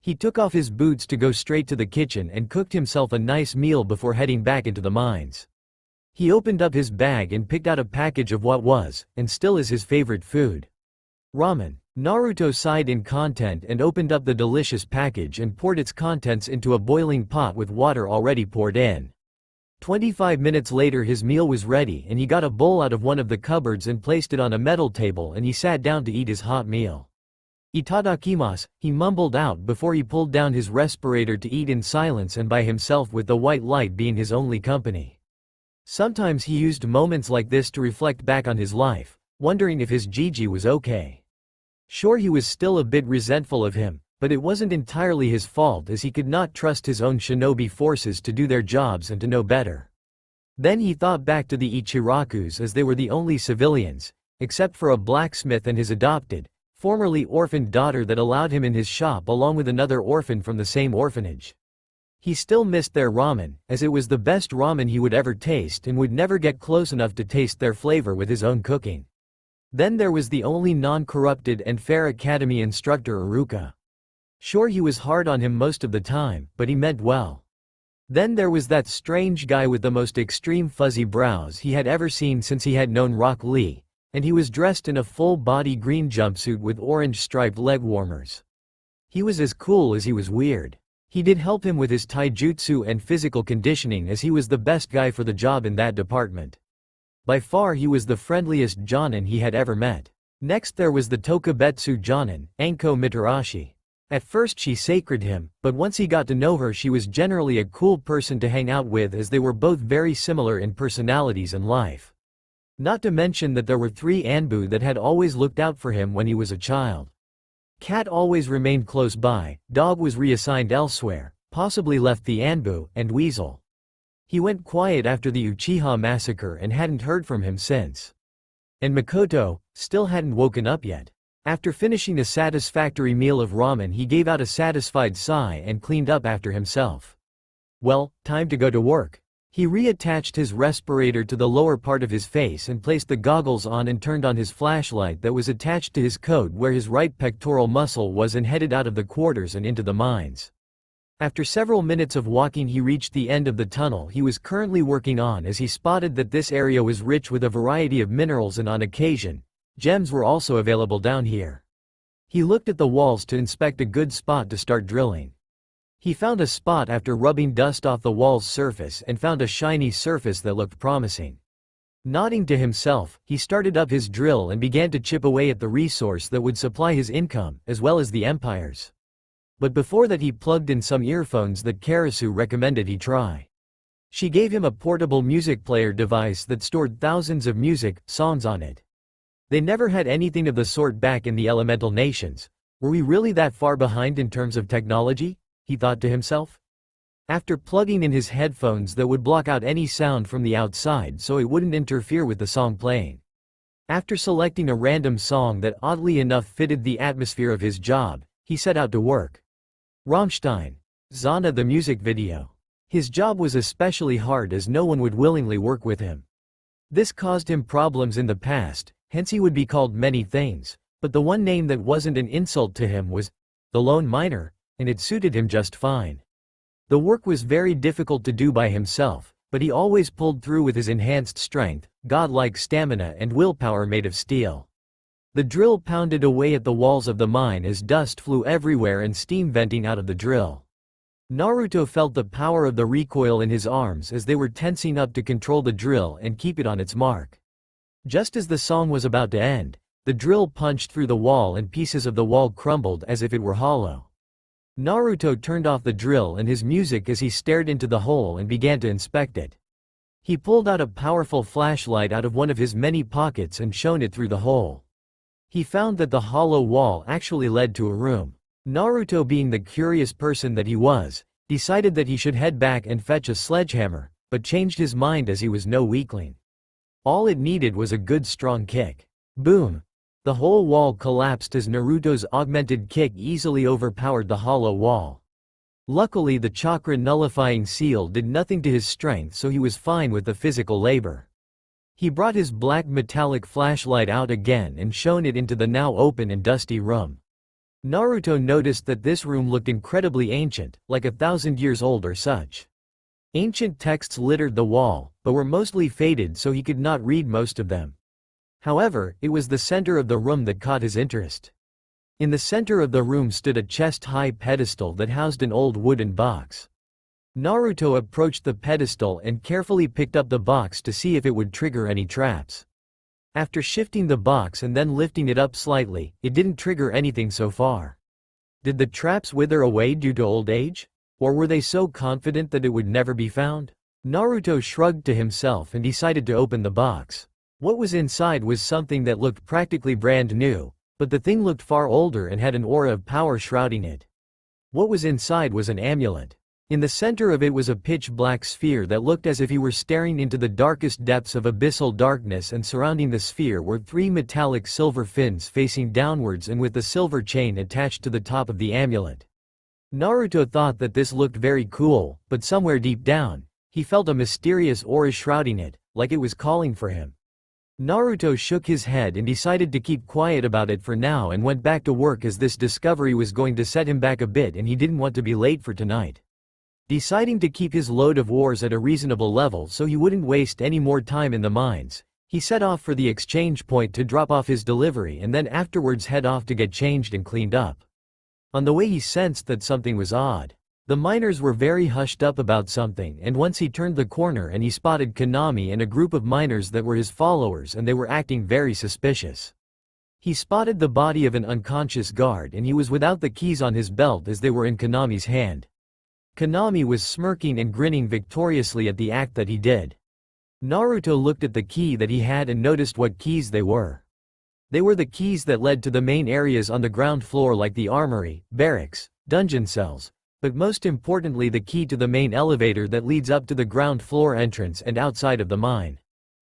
He took off his boots to go straight to the kitchen and cooked himself a nice meal before heading back into the mines. He opened up his bag and picked out a package of what was, and still is, his favorite food: ramen. Naruto sighed in content and opened up the delicious package and poured its contents into a boiling pot with water already poured in. 25 minutes later his meal was ready and he got a bowl out of one of the cupboards and placed it on a metal table and he sat down to eat his hot meal. "Itadakimasu," he mumbled out before he pulled down his respirator to eat in silence and by himself, with the white light being his only company. Sometimes he used moments like this to reflect back on his life, wondering if his Gigi was okay. Sure, he was still a bit resentful of him, but it wasn't entirely his fault, as he could not trust his own shinobi forces to do their jobs and to know better. Then he thought back to the Ichirakus, as they were the only civilians, except for a blacksmith and his adopted, formerly orphaned daughter that allowed him in his shop along with another orphan from the same orphanage. He still missed their ramen, as it was the best ramen he would ever taste and would never get close enough to taste their flavor with his own cooking. Then there was the only non-corrupted and fair academy instructor, Iruka. Sure, he was hard on him most of the time, but he meant well. Then there was that strange guy with the most extreme fuzzy brows he had ever seen since he had known Rock Lee, and he was dressed in a full-body green jumpsuit with orange-striped leg warmers. He was as cool as he was weird. He did help him with his taijutsu and physical conditioning, as he was the best guy for the job in that department. By far he was the friendliest jonin he had ever met. Next there was the Tokubetsu jonin, Anko Mitarashi. At first she sacred him, but once he got to know her she was generally a cool person to hang out with, as they were both very similar in personalities and life. Not to mention that there were 3 Anbu that had always looked out for him when he was a child. Cat always remained close by, Dog was reassigned elsewhere, possibly left the Anbu, and Weasel. He went quiet after the Uchiha massacre and hadn't heard from him since. And Makoto still hadn't woken up yet. After finishing a satisfactory meal of ramen, he gave out a satisfied sigh and cleaned up after himself. Well, time to go to work. He reattached his respirator to the lower part of his face and placed the goggles on and turned on his flashlight that was attached to his coat where his right pectoral muscle was, and headed out of the quarters and into the mines. After several minutes of walking, he reached the end of the tunnel he was currently working on, as he spotted that this area was rich with a variety of minerals and on occasion, gems were also available down here. He looked at the walls to inspect a good spot to start drilling. He found a spot after rubbing dust off the wall's surface and found a shiny surface that looked promising. Nodding to himself, he started up his drill and began to chip away at the resource that would supply his income, as well as the Empire's. But before that, he plugged in some earphones that Kerasu recommended he try. She gave him a portable music player device that stored thousands of music songs on it. They never had anything of the sort back in the elemental nations. Were we really that far behind in terms of technology? He thought to himself. After plugging in his headphones that would block out any sound from the outside so it wouldn't interfere with the song playing. After selecting a random song that oddly enough fitted the atmosphere of his job, he set out to work. Rammstein. Zana, the music video. His job was especially hard as no one would willingly work with him. This caused him problems in the past, hence he would be called many things, but the one name that wasn't an insult to him was the Lone Miner, and it suited him just fine. The work was very difficult to do by himself, but he always pulled through with his enhanced strength, godlike stamina and willpower made of steel. The drill pounded away at the walls of the mine as dust flew everywhere and steam venting out of the drill. Naruto felt the power of the recoil in his arms as they were tensing up to control the drill and keep it on its mark. Just as the song was about to end, the drill punched through the wall and pieces of the wall crumbled as if it were hollow. Naruto turned off the drill and his music as he stared into the hole and began to inspect it. He pulled out a powerful flashlight out of one of his many pockets and shone it through the hole. He found that the hollow wall actually led to a room. Naruto, being the curious person that he was, decided that he should head back and fetch a sledgehammer, but changed his mind as he was no weakling. All it needed was a good strong kick. Boom! The whole wall collapsed as Naruto's augmented kick easily overpowered the hollow wall. Luckily, the chakra nullifying seal did nothing to his strength, so he was fine with the physical labor. He brought his black metallic flashlight out again and shone it into the now open and dusty room. Naruto noticed that this room looked incredibly ancient, like 1,000 years old or such. Ancient texts littered the wall, but were mostly faded so he could not read most of them. However, it was the center of the room that caught his interest. In the center of the room stood a chest-high pedestal that housed an old wooden box. Naruto approached the pedestal and carefully picked up the box to see if it would trigger any traps. After shifting the box and then lifting it up slightly, it didn't trigger anything so far. Did the traps wither away due to old age? Or were they so confident that it would never be found? Naruto shrugged to himself and decided to open the box. What was inside was something that looked practically brand new, but the thing looked far older and had an aura of power shrouding it. What was inside was an amulet. In the center of it was a pitch-black sphere that looked as if he were staring into the darkest depths of abyssal darkness, and surrounding the sphere were 3 metallic silver fins facing downwards and with the silver chain attached to the top of the amulet. Naruto thought that this looked very cool, but somewhere deep down, he felt a mysterious aura shrouding it, like it was calling for him. Naruto shook his head and decided to keep quiet about it for now and went back to work, as this discovery was going to set him back a bit and he didn't want to be late for tonight. Deciding to keep his load of ores at a reasonable level so he wouldn't waste any more time in the mines, he set off for the exchange point to drop off his delivery and then afterwards head off to get changed and cleaned up. On the way, he sensed that something was odd. The miners were very hushed up about something, and once he turned the corner and he spotted Konami and a group of miners that were his followers, and they were acting very suspicious. He spotted the body of an unconscious guard and he was without the keys on his belt as they were in Konami's hand. Konami was smirking and grinning victoriously at the act that he did. Naruto looked at the key that he had and noticed what keys they were. They were the keys that led to the main areas on the ground floor like the armory, barracks, dungeon cells, but most importantly the key to the main elevator that leads up to the ground floor entrance and outside of the mine.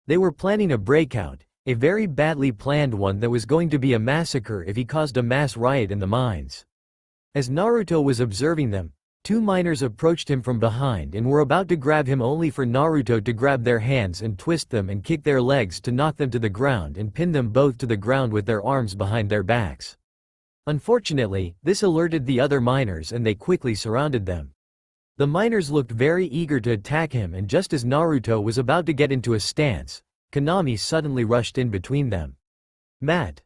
They were planning a breakout, a very badly planned one that was going to be a massacre if he caused a mass riot in the mines. As Naruto was observing them, two miners approached him from behind and were about to grab him only for Naruto to grab their hands and twist them and kick their legs to knock them to the ground and pin them both to the ground with their arms behind their backs. Unfortunately, this alerted the other miners and they quickly surrounded them. The miners looked very eager to attack him, and just as Naruto was about to get into a stance, Konami suddenly rushed in between them. Matt,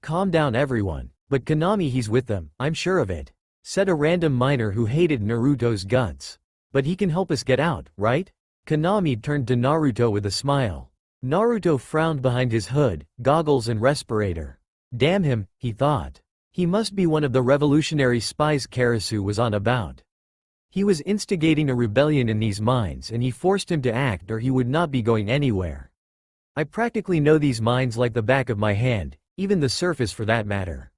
calm down everyone. But Konami, he's with them, I'm sure of it," said a random miner who hated Naruto's guts. "But he can help us get out, right?" Konami turned to Naruto with a smile. Naruto frowned behind his hood, goggles and respirator. Damn him, he thought. He must be one of the revolutionary spies Kerasu was on about. He was instigating a rebellion in these mines and he forced him to act or he would not be going anywhere. "I practically know these mines like the back of my hand, even the surface for that matter,"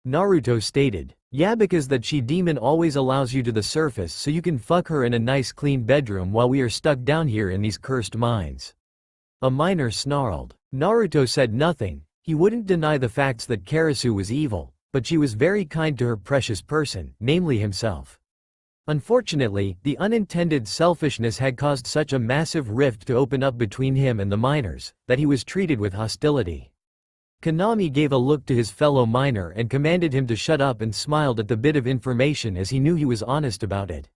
Naruto stated. "Yeah, because that she-demon always allows you to the surface so you can fuck her in a nice clean bedroom while we are stuck down here in these cursed mines." A miner snarled. Naruto said nothing. He wouldn't deny the facts that Kerasu was evil, but she was very kind to her precious person, namely himself. Unfortunately, the unintended selfishness had caused such a massive rift to open up between him and the miners, that he was treated with hostility. Konami gave a look to his fellow miner and commanded him to shut up and smiled at the bit of information as he knew he was honest about it.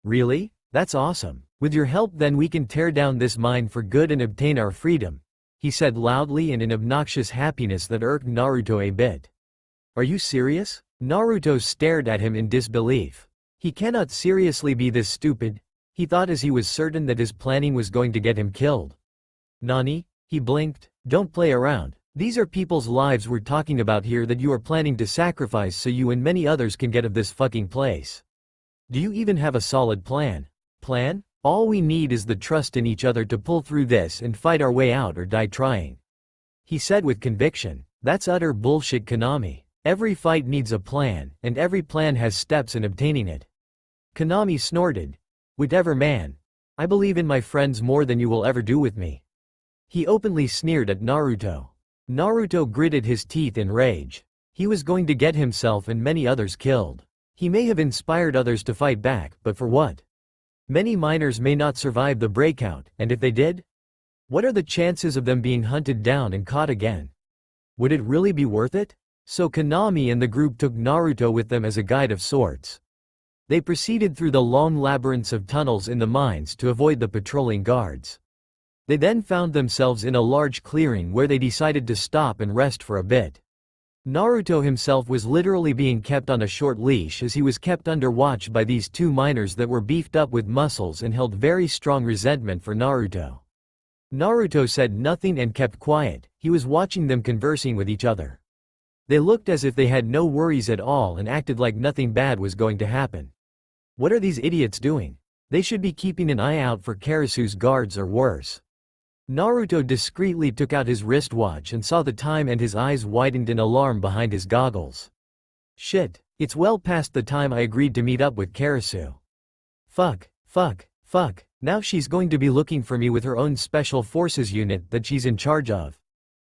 "Really? That's awesome. With your help then we can tear down this mine for good and obtain our freedom," he said loudly and in obnoxious happiness that irked Naruto a bit. "Are you serious?" Naruto stared at him in disbelief. He cannot seriously be this stupid, he thought as he was certain that his planning was going to get him killed. "Nani?" He blinked. "Don't play around. These are people's lives we're talking about here that you are planning to sacrifice so you and many others can get of this fucking place. Do you even have a solid plan?" "Plan? All we need is the trust in each other to pull through this and fight our way out or die trying," he said with conviction. "That's utter bullshit, Konami. Every fight needs a plan, and every plan has steps in obtaining it." Konami snorted. "Whatever, man. I believe in my friends more than you will ever do with me." He openly sneered at Naruto. Naruto gritted his teeth in rage. He was going to get himself and many others killed. He may have inspired others to fight back, but for what? Many miners may not survive the breakout, and if they did? What are the chances of them being hunted down and caught again? Would it really be worth it? So Konami and the group took Naruto with them as a guide of sorts. They proceeded through the long labyrinths of tunnels in the mines to avoid the patrolling guards. They then found themselves in a large clearing where they decided to stop and rest for a bit. Naruto himself was literally being kept on a short leash as he was kept under watch by these two miners that were beefed up with muscles and held very strong resentment for Naruto. Naruto said nothing and kept quiet, he was watching them conversing with each other. They looked as if they had no worries at all and acted like nothing bad was going to happen. What are these idiots doing? They should be keeping an eye out for Kerasu's guards or worse. Naruto discreetly took out his wristwatch and saw the time and his eyes widened in alarm behind his goggles. Shit, it's well past the time I agreed to meet up with Kerasu. Fuck, now she's going to be looking for me with her own special forces unit that she's in charge of.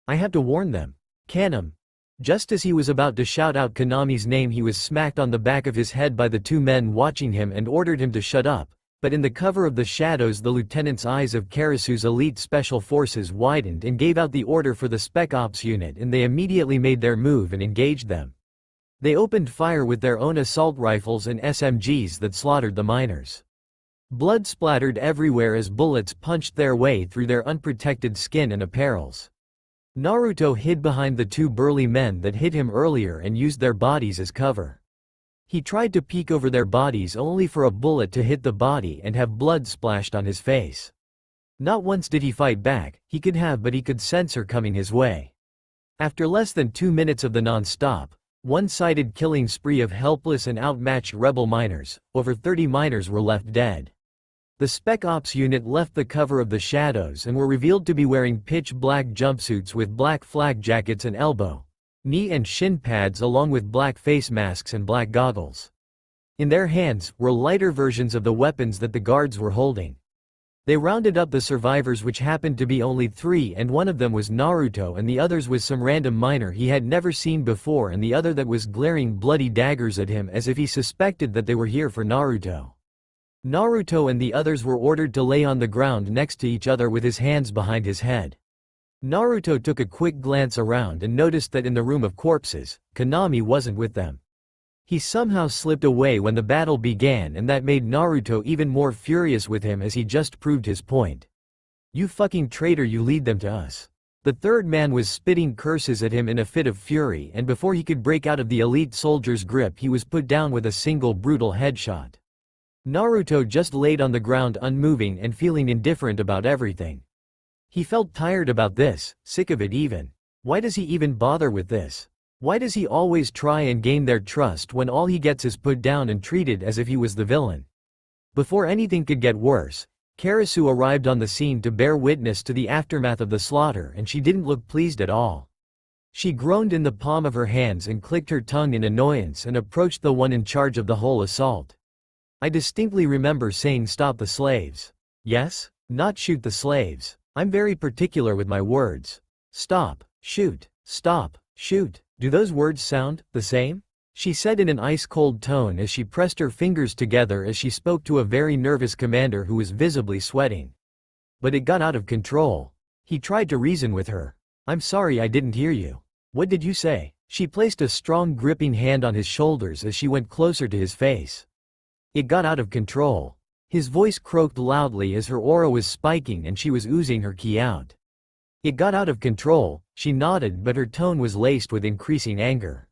I have to warn them. Can him. Just as he was about to shout out Konami's name, he was smacked on the back of his head by the two men watching him and ordered him to shut up. But in the cover of the shadows the lieutenant's eyes of Kerasu's elite special forces widened and gave out the order for the Spec Ops unit, and they immediately made their move and engaged them. They opened fire with their own assault rifles and SMGs that slaughtered the miners. Blood splattered everywhere as bullets punched their way through their unprotected skin and apparels. Naruto hid behind the two burly men that hit him earlier and used their bodies as cover. He tried to peek over their bodies only for a bullet to hit the body and have blood splashed on his face. Not once did he fight back, he could have, but he could sense her coming his way. After less than 2 minutes of the non-stop, one-sided killing spree of helpless and outmatched rebel miners, over 30 miners were left dead. The Spec Ops unit left the cover of the shadows and were revealed to be wearing pitch-black jumpsuits with black flak jackets and elbow, knee and shin pads along with black face masks and black goggles. In their hands were lighter versions of the weapons that the guards were holding. They rounded up the survivors, which happened to be only 3, and one of them was Naruto and the others was some random miner he had never seen before, and the other that was glaring bloody daggers at him as if he suspected that they were here for Naruto. Naruto and the others were ordered to lay on the ground next to each other with his hands behind his head. Naruto took a quick glance around and noticed that in the room of corpses, Konami wasn't with them. He somehow slipped away when the battle began, and that made Naruto even more furious with him as he just proved his point. "You fucking traitor, you lead them to us." The third man was spitting curses at him in a fit of fury, and before he could break out of the elite soldier's grip he was put down with a single brutal headshot. Naruto just laid on the ground unmoving and feeling indifferent about everything. He felt tired about this, sick of it even. Why does he even bother with this? Why does he always try and gain their trust when all he gets is put down and treated as if he was the villain? Before anything could get worse, Kerasu arrived on the scene to bear witness to the aftermath of the slaughter, and she didn't look pleased at all. She groaned in the palm of her hands and clicked her tongue in annoyance and approached the one in charge of the whole assault. "I distinctly remember saying stop the slaves. Yes? Not shoot the slaves. I'm very particular with my words. Stop, shoot, stop, shoot. Do those words sound the same?" she said in an ice-cold tone as she pressed her fingers together as she spoke to a very nervous commander who was visibly sweating. But it got out of control. He tried to reason with her. "I'm sorry, I didn't hear you. What did you say?" She placed a strong gripping hand on his shoulders as she went closer to his face. It got out of control. His voice croaked loudly as her aura was spiking and she was oozing her ki out. "It got out of control," she nodded, but her tone was laced with increasing anger.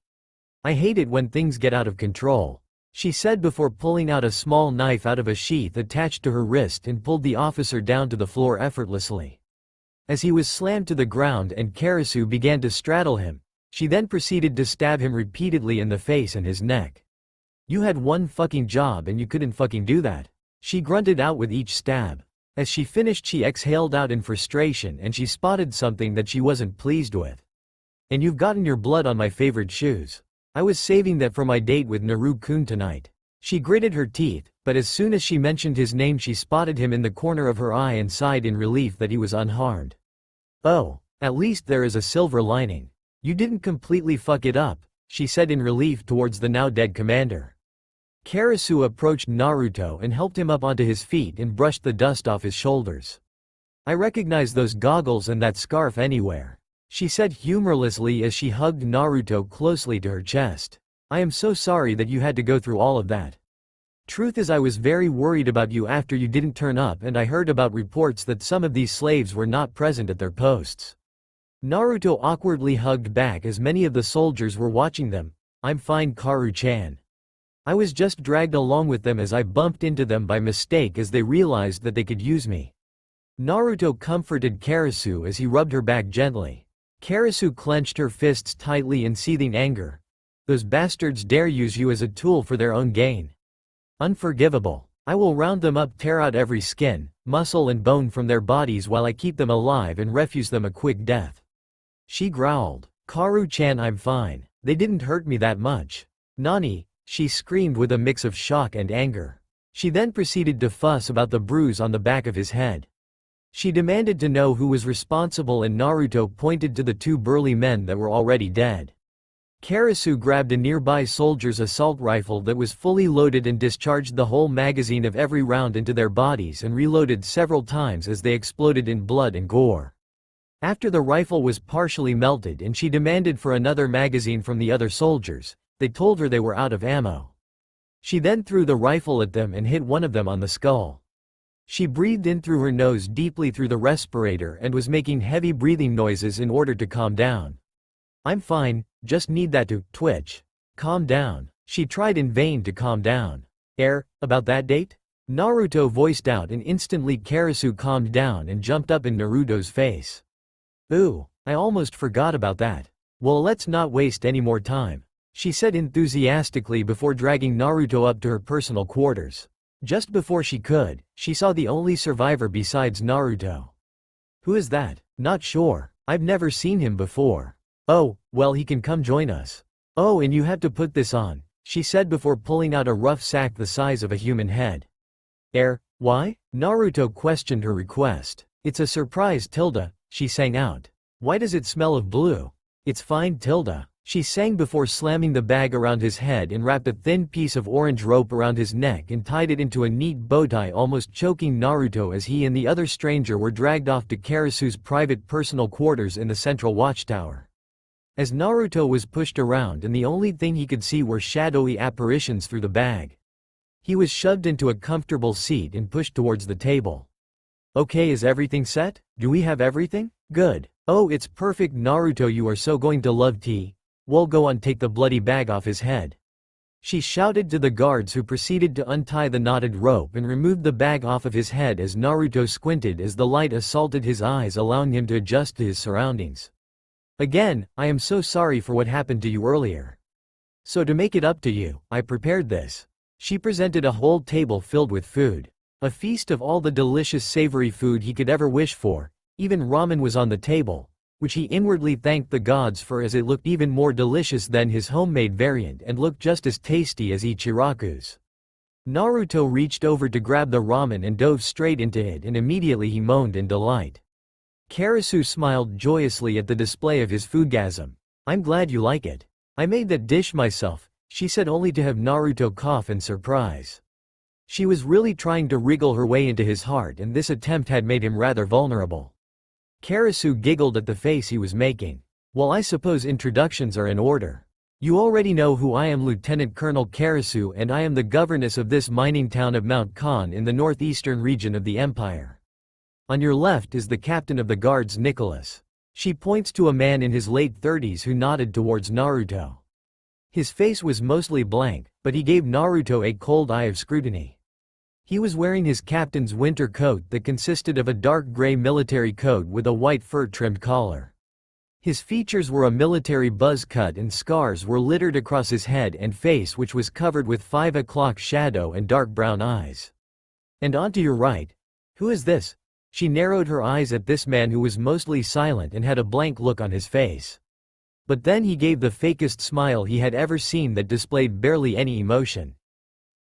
"I hate it when things get out of control," she said before pulling out a small knife out of a sheath attached to her wrist and pulled the officer down to the floor effortlessly. As he was slammed to the ground and Kerasu began to straddle him, she then proceeded to stab him repeatedly in the face and his neck. "You had one fucking job and you couldn't fucking do that," she grunted out with each stab. As she finished she exhaled out in frustration and she spotted something that she wasn't pleased with. "And you've gotten your blood on my favorite shoes. I was saving that for my date with Naru-kun tonight." She gritted her teeth, but as soon as she mentioned his name she spotted him in the corner of her eye and sighed in relief that he was unharmed. "Oh, at least there is a silver lining. You didn't completely fuck it up," she said in relief towards the now dead commander. Kerasu approached Naruto and helped him up onto his feet and brushed the dust off his shoulders. "I recognize those goggles and that scarf anywhere," she said humorlessly as she hugged Naruto closely to her chest. "I am so sorry that you had to go through all of that. Truth is, I was very worried about you after you didn't turn up, and I heard about reports that some of these slaves were not present at their posts." Naruto awkwardly hugged back as many of the soldiers were watching them. "I'm fine, Karu-chan. I was just dragged along with them as I bumped into them by mistake as they realized that they could use me." Naruto comforted Kerasu as he rubbed her back gently. Kerasu clenched her fists tightly in seething anger. "Those bastards dare use you as a tool for their own gain. Unforgivable. I will round them up, tear out every skin, muscle and bone from their bodies while I keep them alive and refuse them a quick death." She growled. "Karu-chan, I'm fine. They didn't hurt me that much." "Nani?" she screamed with a mix of shock and anger. She then proceeded to fuss about the bruise on the back of his head. She demanded to know who was responsible, and Naruto pointed to the 2 burly men that were already dead. Kerasu grabbed a nearby soldier's assault rifle that was fully loaded and discharged the whole magazine of every round into their bodies and reloaded several times as they exploded in blood and gore. After the rifle was partially melted and she demanded for another magazine from the other soldiers, they told her they were out of ammo. She then threw the rifle at them and hit one of them on the skull. She breathed in through her nose deeply through the respirator and was making heavy breathing noises in order to calm down. "I'm fine, just need that to twitch. Calm down." She tried in vain to calm down. About that date?" Naruto voiced out, and instantly Kerasu calmed down and jumped up in Naruto's face. "Ooh, I almost forgot about that. Well, let's not waste any more time," she said enthusiastically before dragging Naruto up to her personal quarters. Just before she could, she saw the only survivor besides Naruto. Who is that? Not sure. I've never seen him before. Oh, well, he can come join us. Oh, and you have to put this on, she said before pulling out a rough sack the size of a human head. Why? Naruto questioned her request. It's a surprise, Tilda, she sang out. Why does it smell of blue? It's fine, Tilda, she sang before slamming the bag around his head and wrapped a thin piece of orange rope around his neck and tied it into a neat bow tie, almost choking Naruto as he and the other stranger were dragged off to Kerasu's private personal quarters in the central watchtower. As Naruto was pushed around and the only thing he could see were shadowy apparitions through the bag. He was shoved into a comfortable seat and pushed towards the table. Okay, is everything set? Do we have everything? Good. Oh, it's perfect, Naruto, you are so going to love tea. Well, go on, take the bloody bag off his head. She shouted to the guards, who proceeded to untie the knotted rope and removed the bag off of his head as Naruto squinted as the light assaulted his eyes, allowing him to adjust to his surroundings. Again, I am so sorry for what happened to you earlier. So to make it up to you, I prepared this. She presented a whole table filled with food. A feast of all the delicious savory food he could ever wish for. Even ramen was on the table, which he inwardly thanked the gods for, as it looked even more delicious than his homemade variant and looked just as tasty as Ichiraku's. Naruto reached over to grab the ramen and dove straight into it, and immediately he moaned in delight. Kerasu smiled joyously at the display of his foodgasm. I'm glad you like it. I made that dish myself, she said, only to have Naruto cough in surprise. She was really trying to wriggle her way into his heart, and this attempt had made him rather vulnerable. Kerasu giggled at the face he was making. Well, I suppose introductions are in order. You already know who I am, Lieutenant Colonel Kerasu, and I am the governess of this mining town of Mount Khan in the northeastern region of the empire. On your left is the captain of the guards, Nicholas. She points to a man in his late 30s who nodded towards Naruto. His face was mostly blank, but he gave Naruto a cold eye of scrutiny. He was wearing his captain's winter coat that consisted of a dark gray military coat with a white fur-trimmed collar. His features were a military buzz cut, and scars were littered across his head and face, which was covered with 5 o'clock shadow and dark brown eyes. And on to your right. Who is this? She narrowed her eyes at this man, who was mostly silent and had a blank look on his face. But then he gave the fakest smile he had ever seen that displayed barely any emotion.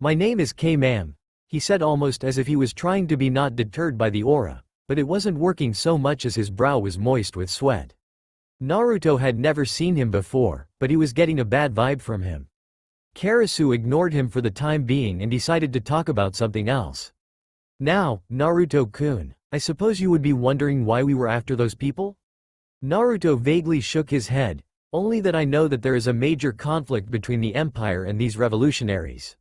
My name is K, ma'am, he said, almost as if he was trying to be not deterred by the aura, but it wasn't working so much as his brow was moist with sweat. Naruto had never seen him before, but he was getting a bad vibe from him. Kerasu ignored him for the time being and decided to talk about something else. Now, Naruto-kun, I suppose you would be wondering why we were after those people? Naruto vaguely shook his head. Only that I know that there is a major conflict between the Empire and these revolutionaries.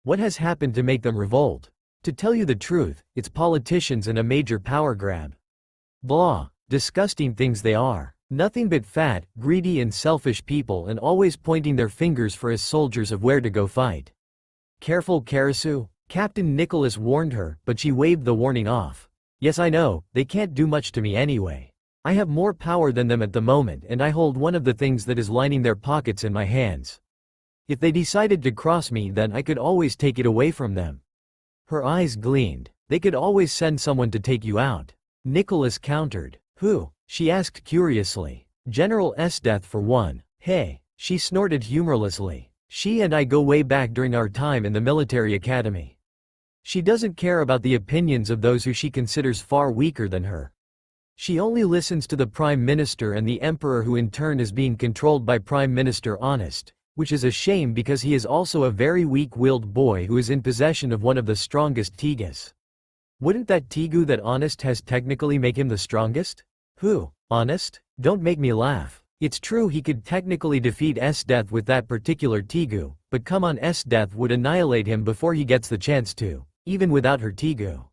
What has happened to make them revolt? To tell you the truth, it's politicians and a major power grab. Blah, disgusting things they are. Nothing but fat, greedy and selfish people, and always pointing their fingers for us soldiers of where to go fight. Careful, Kerasu, Captain Nicholas warned her, but she waved the warning off. Yes, I know, they can't do much to me anyway. I have more power than them at the moment, and I hold one of the things that is lining their pockets in my hands. If they decided to cross me, then I could always take it away from them. Her eyes gleamed. They could always send someone to take you out. Nicholas countered. Who? She asked curiously. General Esdeath for one. Hey, she snorted humorlessly. She and I go way back during our time in the military academy. She doesn't care about the opinions of those who she considers far weaker than her. She only listens to the Prime Minister and the Emperor, who in turn is being controlled by Prime Minister Honest, which is a shame because he is also a very weak-willed boy who is in possession of one of the strongest Tigas. Wouldn't that Tigu that Honest has technically make him the strongest? Who? Honest? Don't make me laugh. It's true he could technically defeat Esdeath with that particular Tigu, but come on, Esdeath would annihilate him before he gets the chance to, even without her Tigu.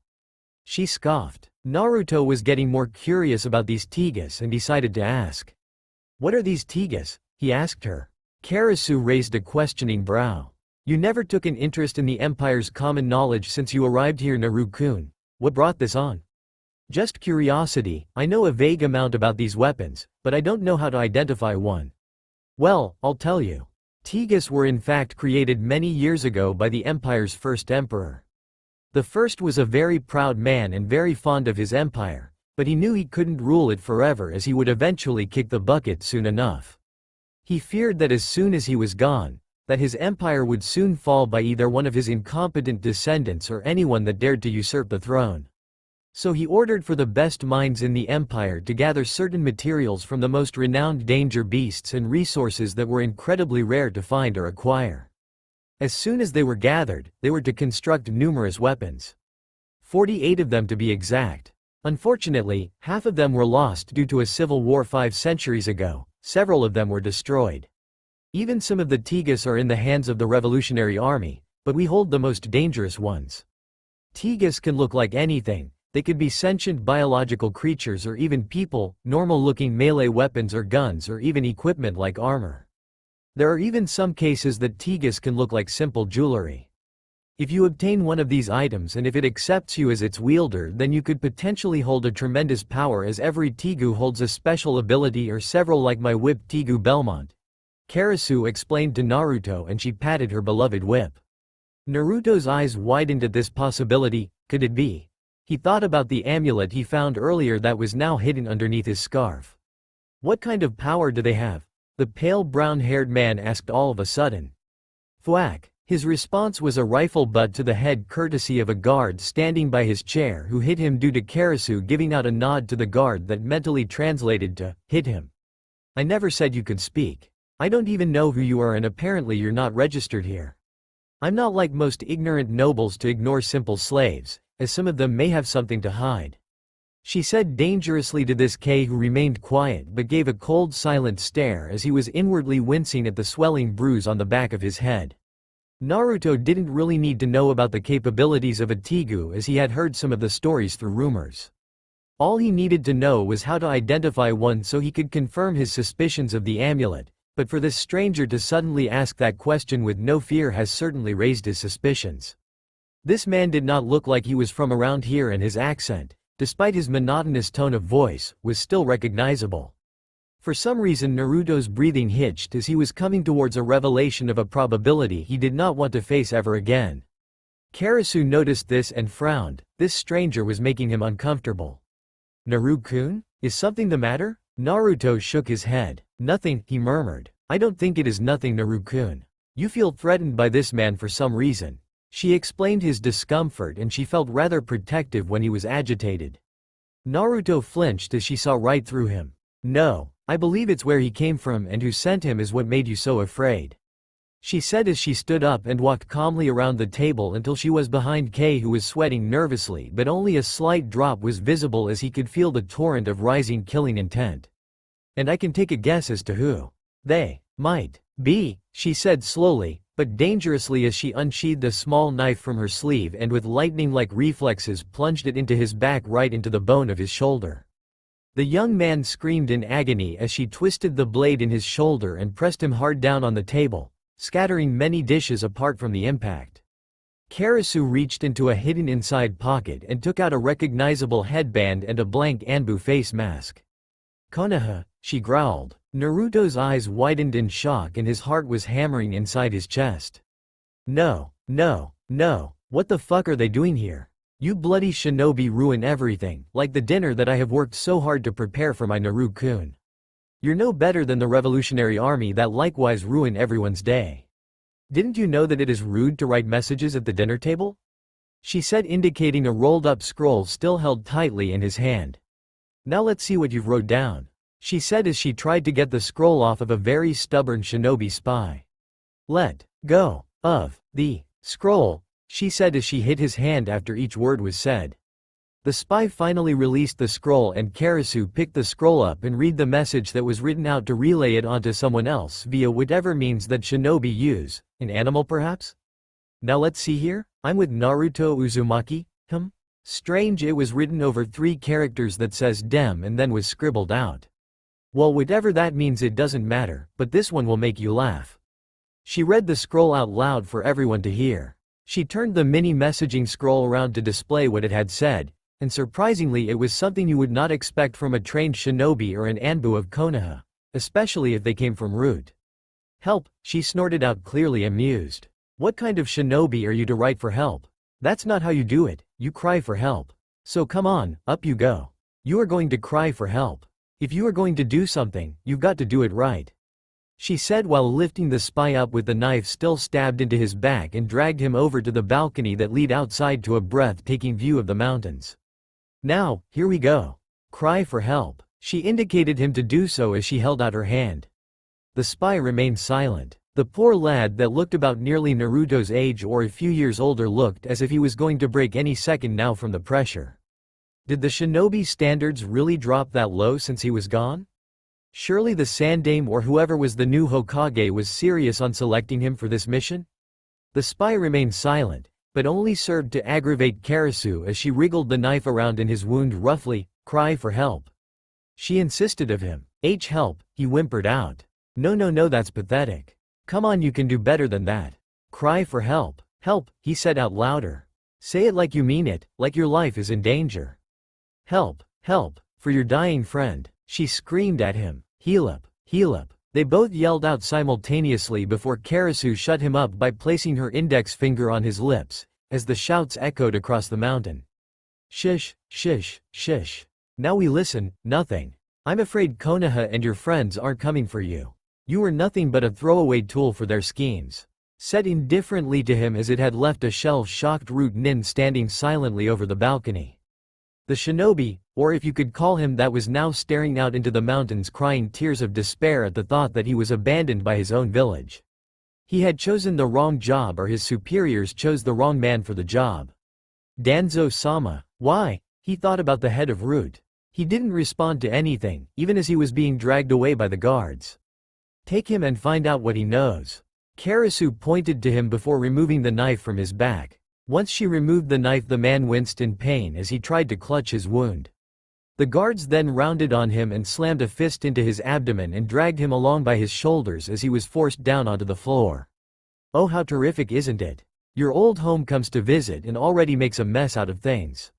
She scoffed. Naruto was getting more curious about these Tigas and decided to ask. What are these Tigas? He asked her. Kerasu raised a questioning brow. You never took an interest in the Empire's common knowledge since you arrived here, Naruto-kun. What brought this on? Just curiosity. I know a vague amount about these weapons, but I don't know how to identify one. Well, I'll tell you. Tigas were in fact created many years ago by the Empire's first emperor. The first was a very proud man and very fond of his empire, but he knew he couldn't rule it forever as he would eventually kick the bucket soon enough. He feared that as soon as he was gone, that his empire would soon fall by either one of his incompetent descendants or anyone that dared to usurp the throne. So he ordered for the best minds in the empire to gather certain materials from the most renowned danger beasts and resources that were incredibly rare to find or acquire. As soon as they were gathered, they were to construct numerous weapons. 48 of them to be exact. Unfortunately, half of them were lost due to a civil war 5 centuries ago, several of them were destroyed. Even some of the Tegus are in the hands of the Revolutionary Army, but we hold the most dangerous ones. Tegus can look like anything. They could be sentient biological creatures or even people, normal-looking melee weapons or guns or even equipment like armor. There are even some cases that Tegus can look like simple jewelry. If you obtain one of these items and if it accepts you as its wielder, then you could potentially hold a tremendous power, as every Tegu holds a special ability or several, like my whip Tegu Belmont. Kerasu explained to Naruto, and she patted her beloved whip. Naruto's eyes widened at this possibility. Could it be? He thought about the amulet he found earlier that was now hidden underneath his scarf. What kind of power do they have? The pale brown-haired man asked all of a sudden. Thwack! His response was a rifle butt to the head, courtesy of a guard standing by his chair who hit him, due to Kerasu giving out a nod to the guard that mentally translated to, hit him. I never said you could speak. I don't even know who you are, and apparently you're not registered here. I'm not like most ignorant nobles to ignore simple slaves, as some of them may have something to hide. She said dangerously to this K, who remained quiet but gave a cold, silent stare as he was inwardly wincing at the swelling bruise on the back of his head. Naruto didn't really need to know about the capabilities of a Tegu, as he had heard some of the stories through rumors. All he needed to know was how to identify one so he could confirm his suspicions of the amulet, but for this stranger to suddenly ask that question with no fear has certainly raised his suspicions. This man did not look like he was from around here, and his accent, despite his monotonous tone of voice, was still recognizable. For some reason Naruto's breathing hitched as he was coming towards a revelation of a probability he did not want to face ever again. Kerasu noticed this and frowned. This stranger was making him uncomfortable. Naru-kun? Is something the matter? Naruto shook his head. Nothing, he murmured. I don't think it is nothing, Naru-kun. You feel threatened by this man for some reason. She explained his discomfort, and she felt rather protective when he was agitated. Naruto flinched as she saw right through him. No, I believe it's where he came from and who sent him is what made you so afraid, she said as she stood up and walked calmly around the table until she was behind Kei, who was sweating nervously, but only a slight drop was visible as he could feel the torrent of rising killing intent. And I can take a guess as to who they might be, she said slowly, but dangerously, as she unsheathed a small knife from her sleeve and with lightning-like reflexes plunged it into his back, right into the bone of his shoulder. The young man screamed in agony as she twisted the blade in his shoulder and pressed him hard down on the table, scattering many dishes apart from the impact. Kerasu reached into a hidden inside pocket and took out a recognizable headband and a blank Anbu face mask. Konoha, she growled. Naruto's eyes widened in shock and his heart was hammering inside his chest. No, no, no, what the fuck are they doing here? You bloody shinobi ruin everything, like the dinner that I have worked so hard to prepare for my Naru-kun. You're no better than the Revolutionary Army that likewise ruin everyone's day. Didn't you know that it is rude to write messages at the dinner table? She said, indicating a rolled-up scroll still held tightly in his hand. Now let's see what you've wrote down, she said as she tried to get the scroll off of a very stubborn shinobi spy. Let go of the scroll, she said as she hit his hand after each word was said. The spy finally released the scroll and Kerasu picked the scroll up and read the message that was written out to relay it onto someone else via whatever means that shinobi use, an animal perhaps? Now let's see here, I'm with Naruto Uzumaki, Strange, it was written over 3 characters that says dem and then was scribbled out. Well, whatever that means, it doesn't matter, but this one will make you laugh. She read the scroll out loud for everyone to hear. She turned the mini messaging scroll around to display what it had said, and surprisingly it was something you would not expect from a trained shinobi or an Anbu of Konoha, especially if they came from Root. Help, she snorted out, clearly amused. What kind of shinobi are you to write for help? That's not how you do it, you cry for help. So come on, up you go. You are going to cry for help. If you are going to do something, you've got to do it right. She said while lifting the spy up with the knife still stabbed into his back and dragged him over to the balcony that led outside to a breathtaking view of the mountains. Now, here we go. Cry for help. She indicated him to do so as she held out her hand. The spy remained silent. The poor lad that looked about nearly Naruto's age or a few years older looked as if he was going to break any second now from the pressure. Did the shinobi standards really drop that low since he was gone? Surely the Sandaime or whoever was the new Hokage was serious on selecting him for this mission? The spy remained silent, but only served to aggravate Kerasu as she wriggled the knife around in his wound roughly. Cry for help. She insisted of him. Help, he whimpered out. No, that's pathetic. Come on, you can do better than that. Cry for help. Help, he said out louder. Say it like you mean it, like your life is in danger. Help, for your dying friend, she screamed at him. Heal up. They both yelled out simultaneously before Kerasu shut him up by placing her index finger on his lips, as the shouts echoed across the mountain. Shish. Now we listen, nothing. I'm afraid Konoha and your friends aren't coming for you. You were nothing but a throwaway tool for their schemes. Said indifferently to him as it had left a shell-shocked Root Nin standing silently over the balcony. The shinobi, or if you could call him that, was now staring out into the mountains crying tears of despair at the thought that he was abandoned by his own village. He had chosen the wrong job, or his superiors chose the wrong man for the job. Danzo-sama, why? He thought about the head of Root. He didn't respond to anything, even as he was being dragged away by the guards. Take him and find out what he knows. Kerasu pointed to him before removing the knife from his back. Once she removed the knife, the man winced in pain as he tried to clutch his wound. The guards then rounded on him and slammed a fist into his abdomen and dragged him along by his shoulders as he was forced down onto the floor. Oh, how terrific, isn't it? Your old home comes to visit and already makes a mess out of things.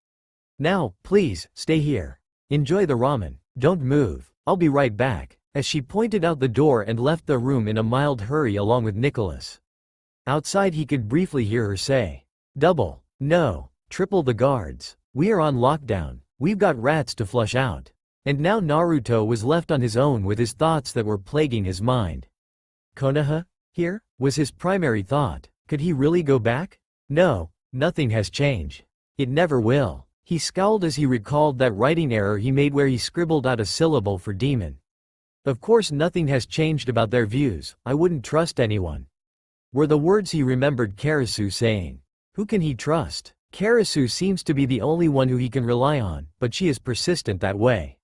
Now, please, stay here. Enjoy the ramen. Don't move. I'll be right back, as she pointed out the door and left the room in a mild hurry along with Nicholas. Outside he could briefly hear her say, "Double, no, triple the guards. We are on lockdown. We've got rats to flush out." And now Naruto was left on his own with his thoughts that were plaguing his mind. Konoha? Here? Was his primary thought. Could he really go back? No, nothing has changed. It never will. He scowled as he recalled that writing error he made where he scribbled out a syllable for demon. Of course nothing has changed about their views. I wouldn't trust anyone, were the words he remembered Kerasu saying. Who can he trust? Kerasu seems to be the only one who he can rely on, but she is persistent that way.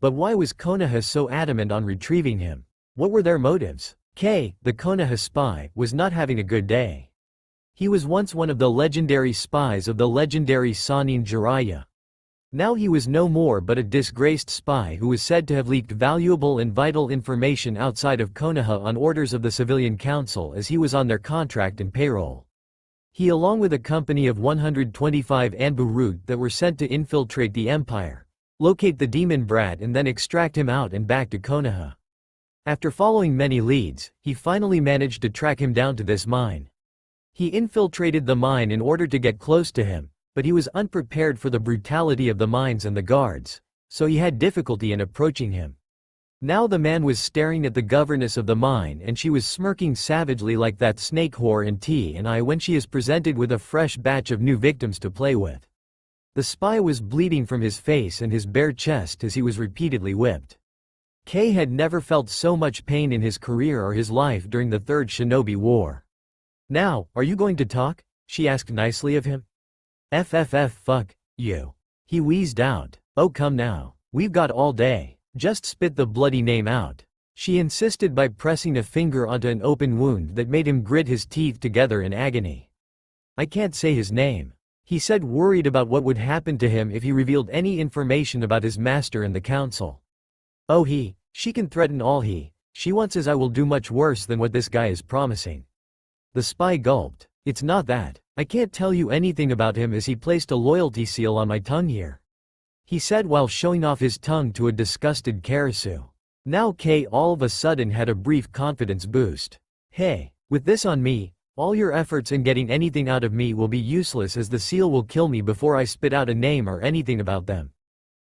But why was Konoha so adamant on retrieving him? What were their motives? The Konoha spy, was not having a good day. He was once one of the legendary spies of the legendary Sannin Jiraiya. Now he was no more but a disgraced spy who was said to have leaked valuable and vital information outside of Konoha on orders of the civilian council as he was on their contract and payroll. He, along with a company of 125 Anbu Root that were sent to infiltrate the empire, locate the demon brat and then extract him out and back to Konoha. After following many leads, he finally managed to track him down to this mine. He infiltrated the mine in order to get close to him, but he was unprepared for the brutality of the mines and the guards, so he had difficulty in approaching him. Now the man was staring at the governess of the mine and she was smirking savagely like that snake whore in T&I when she is presented with a fresh batch of new victims to play with. The spy was bleeding from his face and his bare chest as he was repeatedly whipped. K had never felt so much pain in his career or his life during the Third Shinobi War. Now, are you going to talk? She asked nicely of him. Fuck you. He wheezed out. Oh come now. We've got all day. Just spit the bloody name out. She insisted by pressing a finger onto an open wound that made him grit his teeth together in agony. I can't say his name, he said, worried about what would happen to him if he revealed any information about his master and the council. Oh she can threaten all she wants, as I will do much worse than what this guy is promising. The spy gulped. It's not that. I can't tell you anything about him as he placed a loyalty seal on my tongue here, he said while showing off his tongue to a disgusted Kerasu. Now K all of a sudden had a brief confidence boost. Hey, with this on me, All your efforts in getting anything out of me will be useless, as the seal will kill me before I spit out a name or anything about them."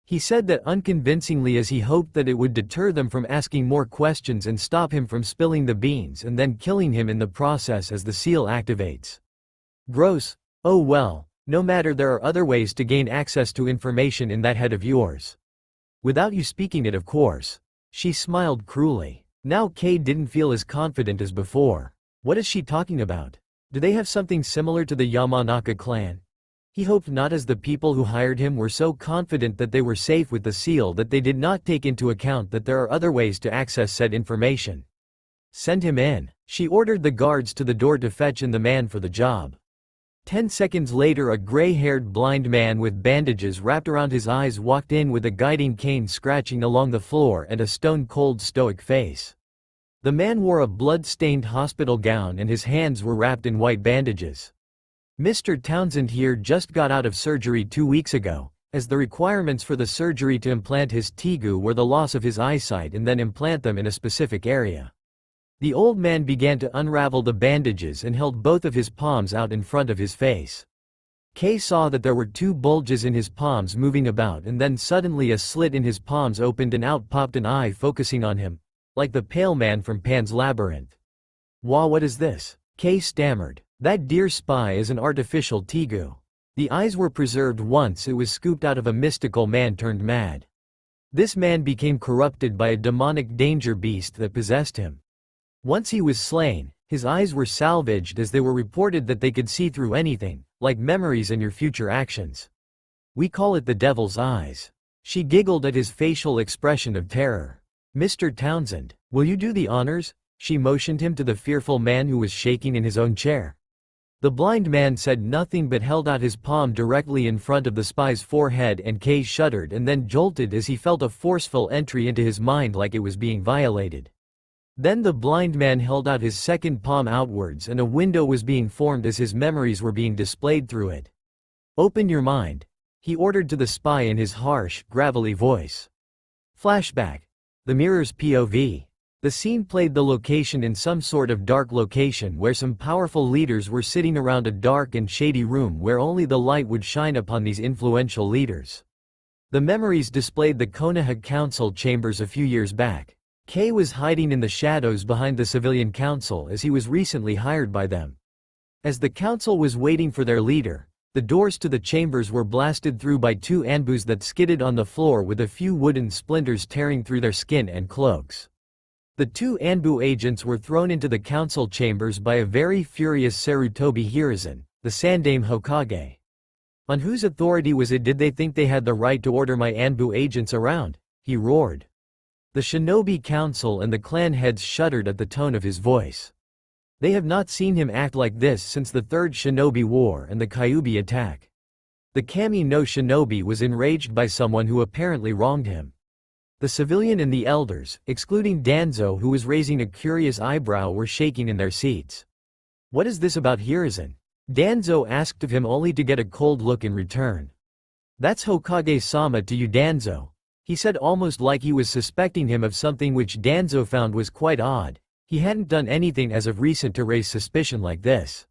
He said that unconvincingly, as he hoped that it would deter them from asking more questions and stop him from spilling the beans and then killing him in the process as the seal activates. Gross. Oh well, no matter, there are other ways to gain access to information in that head of yours. Without you speaking it, of course. She smiled cruelly. Now Kay didn't feel as confident as before. What is she talking about? Do they have something similar to the Yamanaka clan? He hoped not, as the people who hired him were so confident that they were safe with the seal that they did not take into account that there are other ways to access said information. Send him in. She ordered the guards to the door to fetch in the man for the job. 10 seconds later, a gray-haired blind man with bandages wrapped around his eyes walked in with a guiding cane scratching along the floor and a stone-cold stoic face. The man wore a blood-stained hospital gown and his hands were wrapped in white bandages. "Mr. Townsend here just got out of surgery 2 weeks ago, as the requirements for the surgery to implant his tegu were the loss of his eyesight and then implant them in a specific area." The old man began to unravel the bandages and held both of his palms out in front of his face. Kay saw that there were 2 bulges in his palms moving about, and then suddenly a slit in his palms opened and out popped an eye focusing on him, like the pale man from Pan's Labyrinth. "Wah, what is this?" Kay stammered. "That dear spy is an artificial tegu. The eyes were preserved once it was scooped out of a mystical man turned mad. This man became corrupted by a demonic danger beast that possessed him. Once he was slain, his eyes were salvaged, as they were reported that they could see through anything, like memories and your future actions. We call it the devil's eyes." She giggled at his facial expression of terror. "Mr. Townsend, will you do the honors?" She motioned him to the fearful man who was shaking in his own chair. The blind man said nothing but held out his palm directly in front of the spy's forehead, and Kay shuddered and then jolted as he felt a forceful entry into his mind, like it was being violated. Then the blind man held out his second palm outwards and a window was being formed as his memories were being displayed through it. "Open your mind," he ordered to the spy in his harsh, gravelly voice. Flashback. The mirror's POV. The scene played the location in some sort of dark location where some powerful leaders were sitting around a dark and shady room where only the light would shine upon these influential leaders. The memories displayed the Konoha Council chambers a few years back. Kay was hiding in the shadows behind the civilian council as he was recently hired by them. As the council was waiting for their leader, the doors to the chambers were blasted through by 2 anbus that skidded on the floor with a few wooden splinters tearing through their skin and cloaks. The 2 anbu agents were thrown into the council chambers by a very furious Sarutobi Hiruzen, the Sandaime Hokage. On whose authority was it did they think they had the right to order my anbu agents around? He roared. The shinobi council and the clan heads shuddered at the tone of his voice. They have not seen him act like this since the 3rd Shinobi War and the Kyuubi attack. The Kami no Shinobi was enraged by someone who apparently wronged him. The civilian and the elders, excluding Danzo who was raising a curious eyebrow, were shaking in their seats. "What is this about Hiruzen?" Danzo asked of him, only to get a cold look in return. "That's Hokage-sama to you, Danzo," he said, almost like he was suspecting him of something, which Danzo found was quite odd. He hadn't done anything as of recent to raise suspicion like this.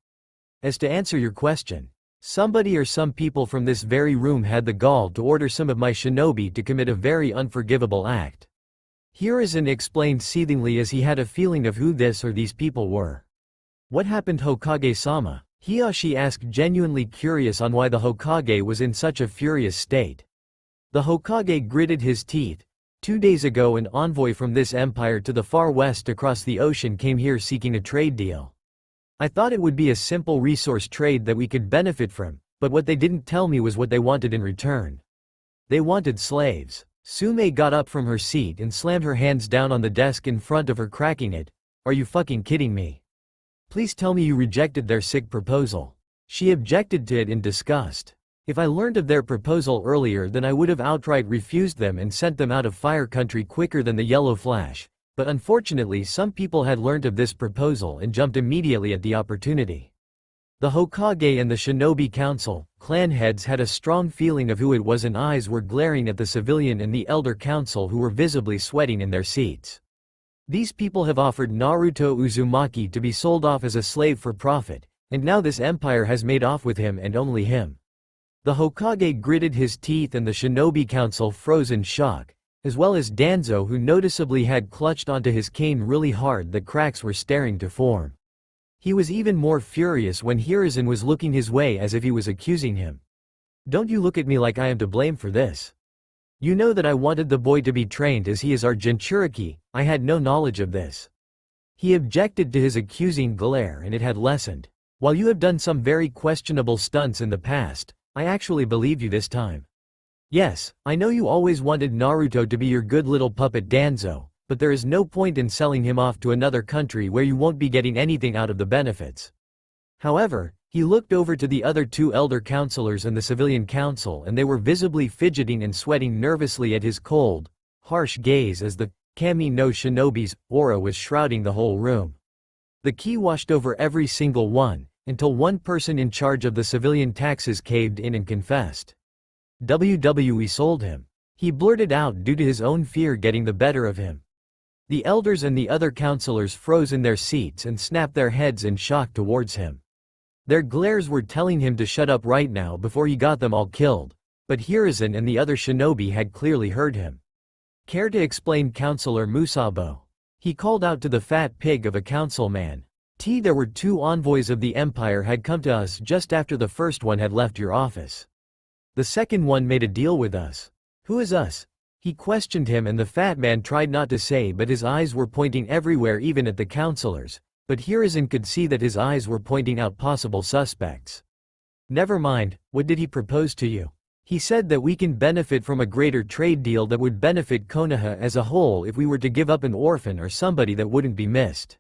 "As to answer your question, somebody or some people from this very room had the gall to order some of my shinobi to commit a very unforgivable act." Hiruzen explained seethingly, as he had a feeling of who this or these people were. "What happened, Hokage-sama?" Hiyashi asked, genuinely curious on why the Hokage was in such a furious state. The Hokage gritted his teeth. 2 days ago, an envoy from this empire to the far west across the ocean came here seeking a trade deal. I thought it would be a simple resource trade that we could benefit from, but what they didn't tell me was what they wanted in return. They wanted slaves. Sume got up from her seat and slammed her hands down on the desk in front of her, cracking it. "Are you fucking kidding me? Please tell me you rejected their sick proposal." She objected to it in disgust. "If I learned of their proposal earlier, then I would have outright refused them and sent them out of Fire Country quicker than the Yellow Flash, but unfortunately some people had learned of this proposal and jumped immediately at the opportunity." The Hokage and the Shinobi Council, clan heads, had a strong feeling of who it was, and eyes were glaring at the civilian and the Elder Council, who were visibly sweating in their seats. These people have offered Naruto Uzumaki to be sold off as a slave for profit, and now this empire has made off with him and only him. The Hokage gritted his teeth and the Shinobi Council froze in shock, as well as Danzo, who noticeably had clutched onto his cane really hard that cracks were starting to form. He was even more furious when Hiruzen was looking his way as if he was accusing him. "Don't you look at me like I am to blame for this. You know that I wanted the boy to be trained as he is our Jinchuriki. I had no knowledge of this." He objected to his accusing glare and it had lessened. "While you have done some very questionable stunts in the past, I actually believe you this time. Yes, I know you always wanted Naruto to be your good little puppet Danzo, but there is no point in selling him off to another country where you won't be getting anything out of the benefits." However, he looked over to the other two elder counselors and the civilian council and they were visibly fidgeting and sweating nervously at his cold, harsh gaze as the Kami no Shinobi's aura was shrouding the whole room. The ki washed over every single one, until one person in charge of the civilian taxes caved in and confessed. WWE sold him. He blurted out due to his own fear getting the better of him. The elders and the other counselors froze in their seats and snapped their heads in shock towards him. Their glares were telling him to shut up right now before he got them all killed, but Hiruzen and the other shinobi had clearly heard him. "Care to explain, Counselor Musabo?" He called out to the fat pig of a councilman. There were two envoys of the Empire had come to us just after the first one had left your office. The second one made a deal with us." "Who is us?" He questioned him and the fat man tried not to say but his eyes were pointing everywhere even at the counselors, but Hiruzen could see that his eyes were pointing out possible suspects. "Never mind, what did he propose to you?" "He said that we can benefit from a greater trade deal that would benefit Konoha as a whole if we were to give up an orphan or somebody that wouldn't be missed."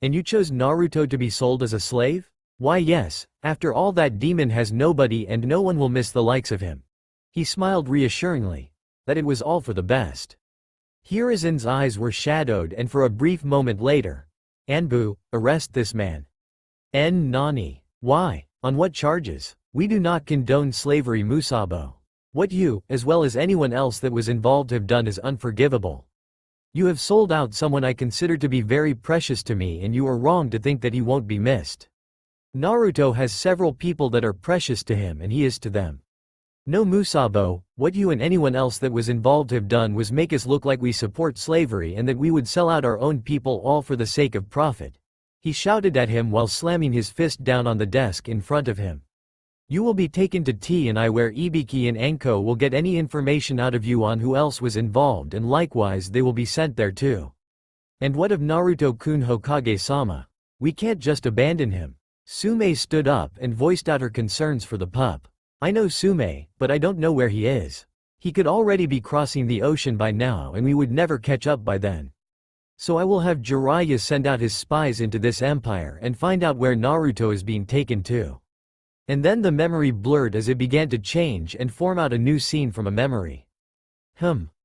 "And you chose Naruto to be sold as a slave?" "Why yes, after all that demon has nobody and no one will miss the likes of him." He smiled reassuringly. That it was all for the best. Hiruzen's eyes were shadowed and for a brief moment later. "Anbu, arrest this man." Nani? Why? On what charges? We do not condone slavery, Musabo. What you, as well as anyone else that was involved, have done is unforgivable. You have sold out someone I consider to be very precious to me and you are wrong to think that he won't be missed. Naruto has several people that are precious to him and he is to them. No, Musabo, what you and anyone else that was involved have done was make us look like we support slavery and that we would sell out our own people all for the sake of profit. He shouted at him while slamming his fist down on the desk in front of him. You will be taken to T and I where Ibiki and Anko will get any information out of you on who else was involved and likewise they will be sent there too. And what of Naruto-kun Hokage-sama? We can't just abandon him. Sume stood up and voiced out her concerns for the pup. I know Sume, but I don't know where he is. He could already be crossing the ocean by now and we would never catch up by then. So I will have Jiraiya send out his spies into this empire and find out where Naruto is being taken to. And then the memory blurred as it began to change and form out a new scene from a memory.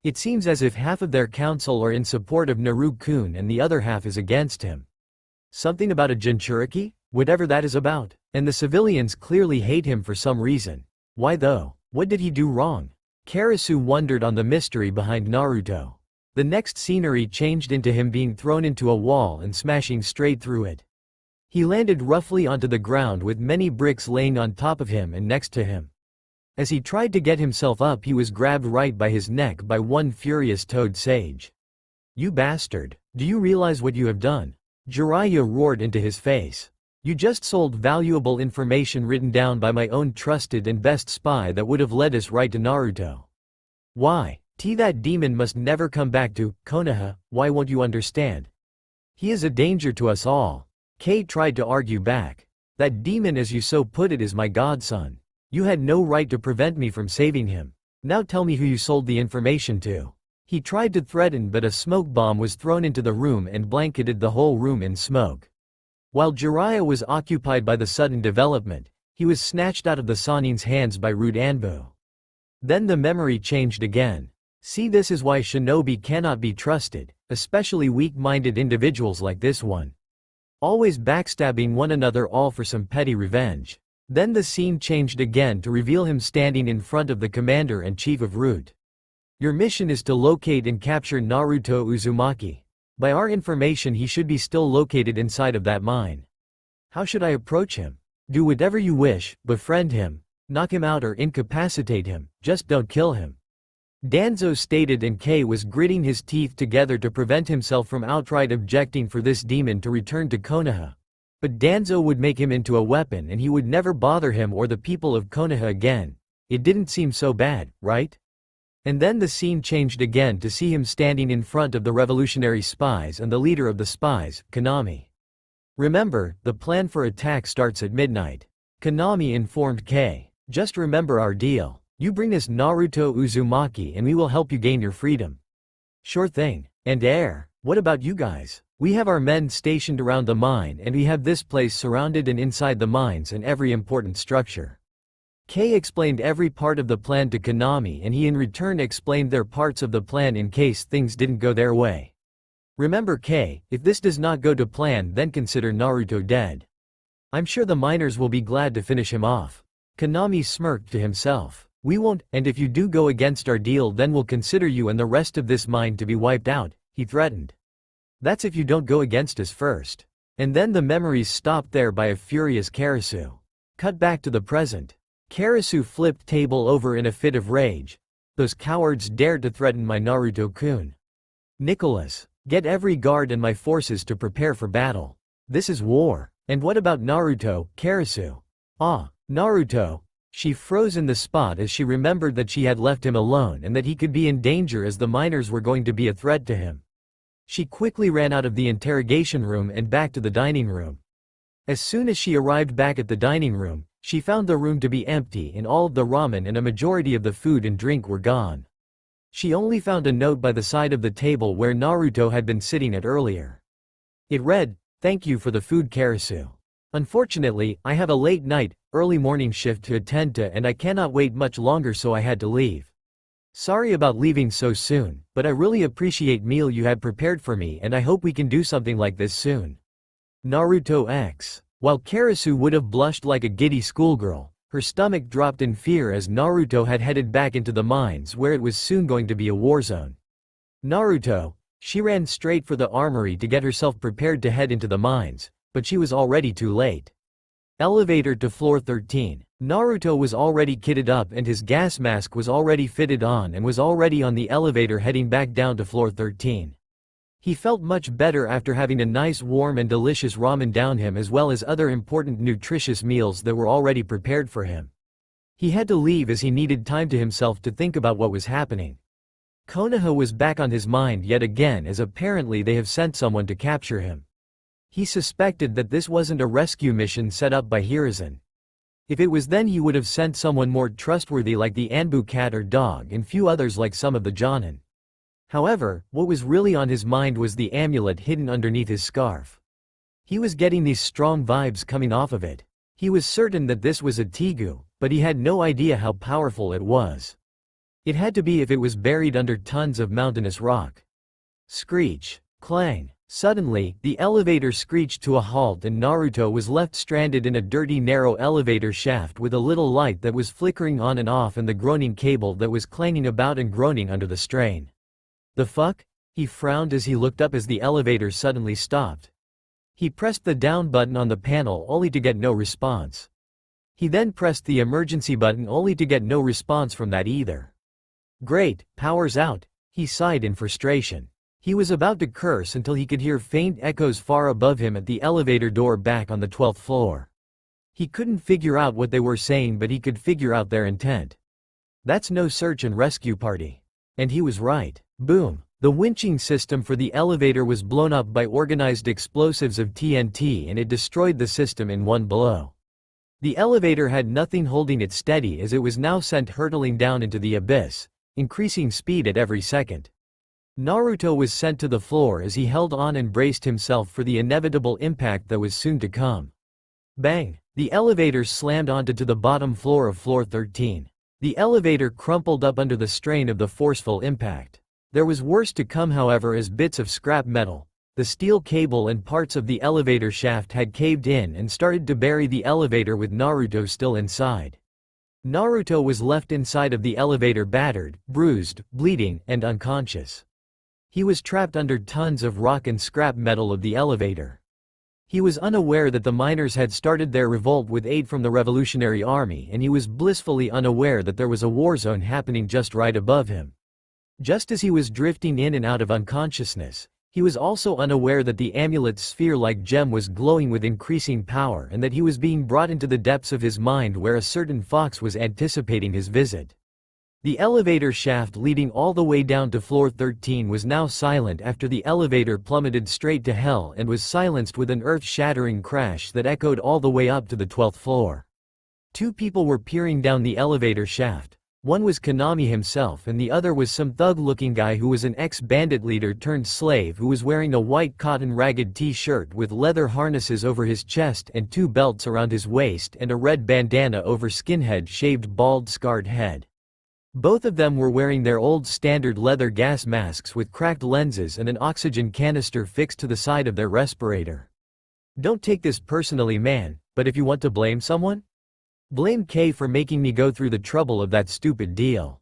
It seems as if half of their council are in support of Naruto-kun and the other half is against him. Something about a Jinchuriki? Whatever that is about. And the civilians clearly hate him for some reason. Why though? What did he do wrong? Kerasu wondered on the mystery behind Naruto. The next scenery changed into him being thrown into a wall and smashing straight through it. He landed roughly onto the ground with many bricks laying on top of him and next to him. As he tried to get himself up he was grabbed right by his neck by one furious toad sage. You bastard, do you realize what you have done? Jiraiya roared into his face. You just sold valuable information written down by my own trusted and best spy that would have led us right to Naruto. Why? That demon must never come back to Konoha, why won't you understand? He is a danger to us all. Kei tried to argue back. That demon as you so put it is my godson. You had no right to prevent me from saving him. Now tell me who you sold the information to. He tried to threaten but a smoke bomb was thrown into the room and blanketed the whole room in smoke. While Jiraiya was occupied by the sudden development, he was snatched out of the Sanin's hands by rude Anbu. Then the memory changed again. See, this is why shinobi cannot be trusted, especially weak-minded individuals like this one. Always backstabbing one another all for some petty revenge. Then the scene changed again to reveal him standing in front of the commander and chief of Root. Your mission is to locate and capture Naruto Uzumaki. By our information he should be still located inside of that mine. How should I approach him? Do whatever you wish, befriend him, knock him out or incapacitate him, just don't kill him. Danzo stated, and Kay was gritting his teeth together to prevent himself from outright objecting for this demon to return to Konoha. But Danzo would make him into a weapon and he would never bother him or the people of Konoha again. It didn't seem so bad, right? And then the scene changed again to see him standing in front of the revolutionary spies and the leader of the spies, Konami. Remember, the plan for attack starts at midnight. Konami informed Kay, just remember our deal. You bring us Naruto Uzumaki and we will help you gain your freedom. Sure thing. And what about you guys? We have our men stationed around the mine and we have this place surrounded and inside the mines and every important structure. Kay explained every part of the plan to Konami and he in return explained their parts of the plan in case things didn't go their way. Remember Kay, if this does not go to plan then consider Naruto dead. I'm sure the miners will be glad to finish him off. Konami smirked to himself. We won't, and if you do go against our deal then we'll consider you and the rest of this mine to be wiped out, he threatened. That's if you don't go against us first. And then the memories stopped there by a furious Kerasu. Cut back to the present. Kerasu flipped table over in a fit of rage. Those cowards dared to threaten my Naruto-kun. Nicholas, get every guard and my forces to prepare for battle. This is war. And what about Naruto, Kerasu? Ah, Naruto. She froze in the spot as she remembered that she had left him alone and that he could be in danger as the miners were going to be a threat to him. She quickly ran out of the interrogation room and back to the dining room. As soon as she arrived back at the dining room, she found the room to be empty and all of the ramen and a majority of the food and drink were gone. She only found a note by the side of the table where Naruto had been sitting at earlier. It read, "Thank you for the food, Kerasu. Unfortunately, I have a late night, early morning shift to attend to and I cannot wait much longer so I had to leave. Sorry about leaving so soon, but I really appreciate meal you had prepared for me and I hope we can do something like this soon. Naruto X." While Kerasu would have blushed like a giddy schoolgirl, her stomach dropped in fear as Naruto had headed back into the mines where it was soon going to be a war zone. Naruto, she ran straight for the armory to get herself prepared to head into the mines, but she was already too late. Elevator to floor 13. Naruto was already kitted up and his gas mask was already fitted on and was already on the elevator heading back down to floor 13. He felt much better after having a nice warm and delicious ramen down him as well as other important nutritious meals that were already prepared for him. He had to leave as he needed time to himself to think about what was happening. Konoha was back on his mind yet again as apparently they have sent someone to capture him. He suspected that this wasn't a rescue mission set up by Hiruzen. If it was then he would have sent someone more trustworthy like the Anbu cat or dog and few others like some of the Jonin. However, what was really on his mind was the amulet hidden underneath his scarf. He was getting these strong vibes coming off of it. He was certain that this was a Tegu, but he had no idea how powerful it was. It had to be if it was buried under tons of mountainous rock. Screech. Clang. Suddenly, the elevator screeched to a halt and Naruto was left stranded in a dirty narrow elevator shaft with a little light that was flickering on and off and the groaning cable that was clanging about and groaning under the strain. The fuck? He frowned as he looked up as the elevator suddenly stopped. He pressed the down button on the panel only to get no response. He then pressed the emergency button only to get no response from that either. Great, power's out, he sighed in frustration. He was about to curse until he could hear faint echoes far above him at the elevator door back on the 12th floor. He couldn't figure out what they were saying but he could figure out their intent. That's no search and rescue party. And he was right. Boom. The winching system for the elevator was blown up by organized explosives of TNT and it destroyed the system in one blow. The elevator had nothing holding it steady as it was now sent hurtling down into the abyss, increasing speed at every second. Naruto was sent to the floor as he held on and braced himself for the inevitable impact that was soon to come. Bang! The elevator slammed onto the bottom floor of floor 13. The elevator crumpled up under the strain of the forceful impact. There was worse to come however as bits of scrap metal, the steel cable and parts of the elevator shaft had caved in and started to bury the elevator with Naruto still inside. Naruto was left inside of the elevator battered, bruised, bleeding, and unconscious. He was trapped under tons of rock and scrap metal of the elevator. He was unaware that the miners had started their revolt with aid from the Revolutionary Army, and he was blissfully unaware that there was a war zone happening just right above him. Just as he was drifting in and out of unconsciousness, he was also unaware that the amulet's sphere-like gem was glowing with increasing power and that he was being brought into the depths of his mind where a certain fox was anticipating his visit. The elevator shaft leading all the way down to floor 13 was now silent after the elevator plummeted straight to hell and was silenced with an earth-shattering crash that echoed all the way up to the 12th floor. Two people were peering down the elevator shaft. One was Konami himself and the other was some thug-looking guy who was an ex-bandit leader turned slave who was wearing a white cotton ragged t-shirt with leather harnesses over his chest and two belts around his waist and a red bandana over skinhead-shaved bald scarred head. Both of them were wearing their old standard leather gas masks with cracked lenses and an oxygen canister fixed to the side of their respirator. Don't take this personally, man, but if you want to blame someone, blame K for making me go through the trouble of that stupid deal.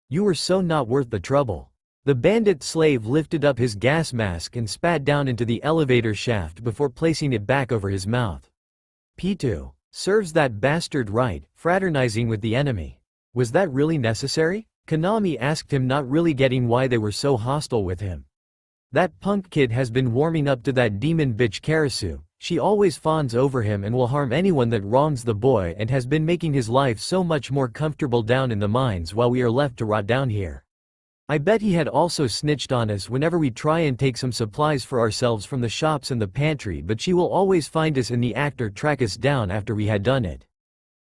You were so not worth the trouble. The bandit slave lifted up his gas mask and spat down into the elevator shaft before placing it back over his mouth. P2. Serves that bastard right, fraternizing with the enemy. Was that really necessary? Konami asked him, not really getting why they were so hostile with him. That punk kid has been warming up to that demon bitch Kerasu. She always fawns over him and will harm anyone that wrongs the boy and has been making his life so much more comfortable down in the mines while we are left to rot down here. I bet he had also snitched on us whenever we try and take some supplies for ourselves from the shops and the pantry, but she will always find us in the act or track us down after we had done it.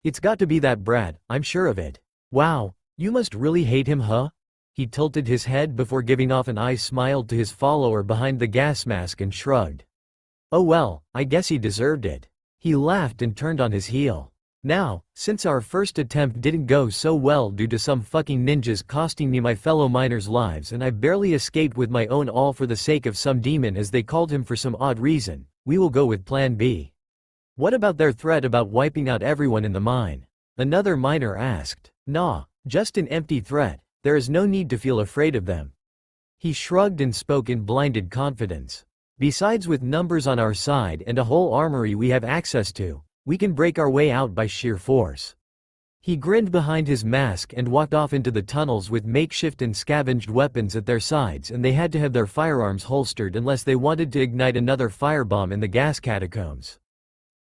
It's got to be that brat, I'm sure of it. Wow, you must really hate him, huh? He tilted his head before giving off an eye smile to his follower behind the gas mask and shrugged. Oh well, I guess he deserved it. He laughed and turned on his heel. Now, since our first attempt didn't go so well due to some fucking ninjas costing me my fellow miners' lives and I barely escaped with my own all for the sake of some demon as they called him for some odd reason, we will go with plan B. What about their threat about wiping out everyone in the mine? Another miner asked. Nah, just an empty threat, there is no need to feel afraid of them. He shrugged and spoke in blinded confidence. Besides, with numbers on our side and a whole armory we have access to, we can break our way out by sheer force. He grinned behind his mask and walked off into the tunnels with makeshift and scavenged weapons at their sides, and they had to have their firearms holstered unless they wanted to ignite another firebomb in the gas catacombs.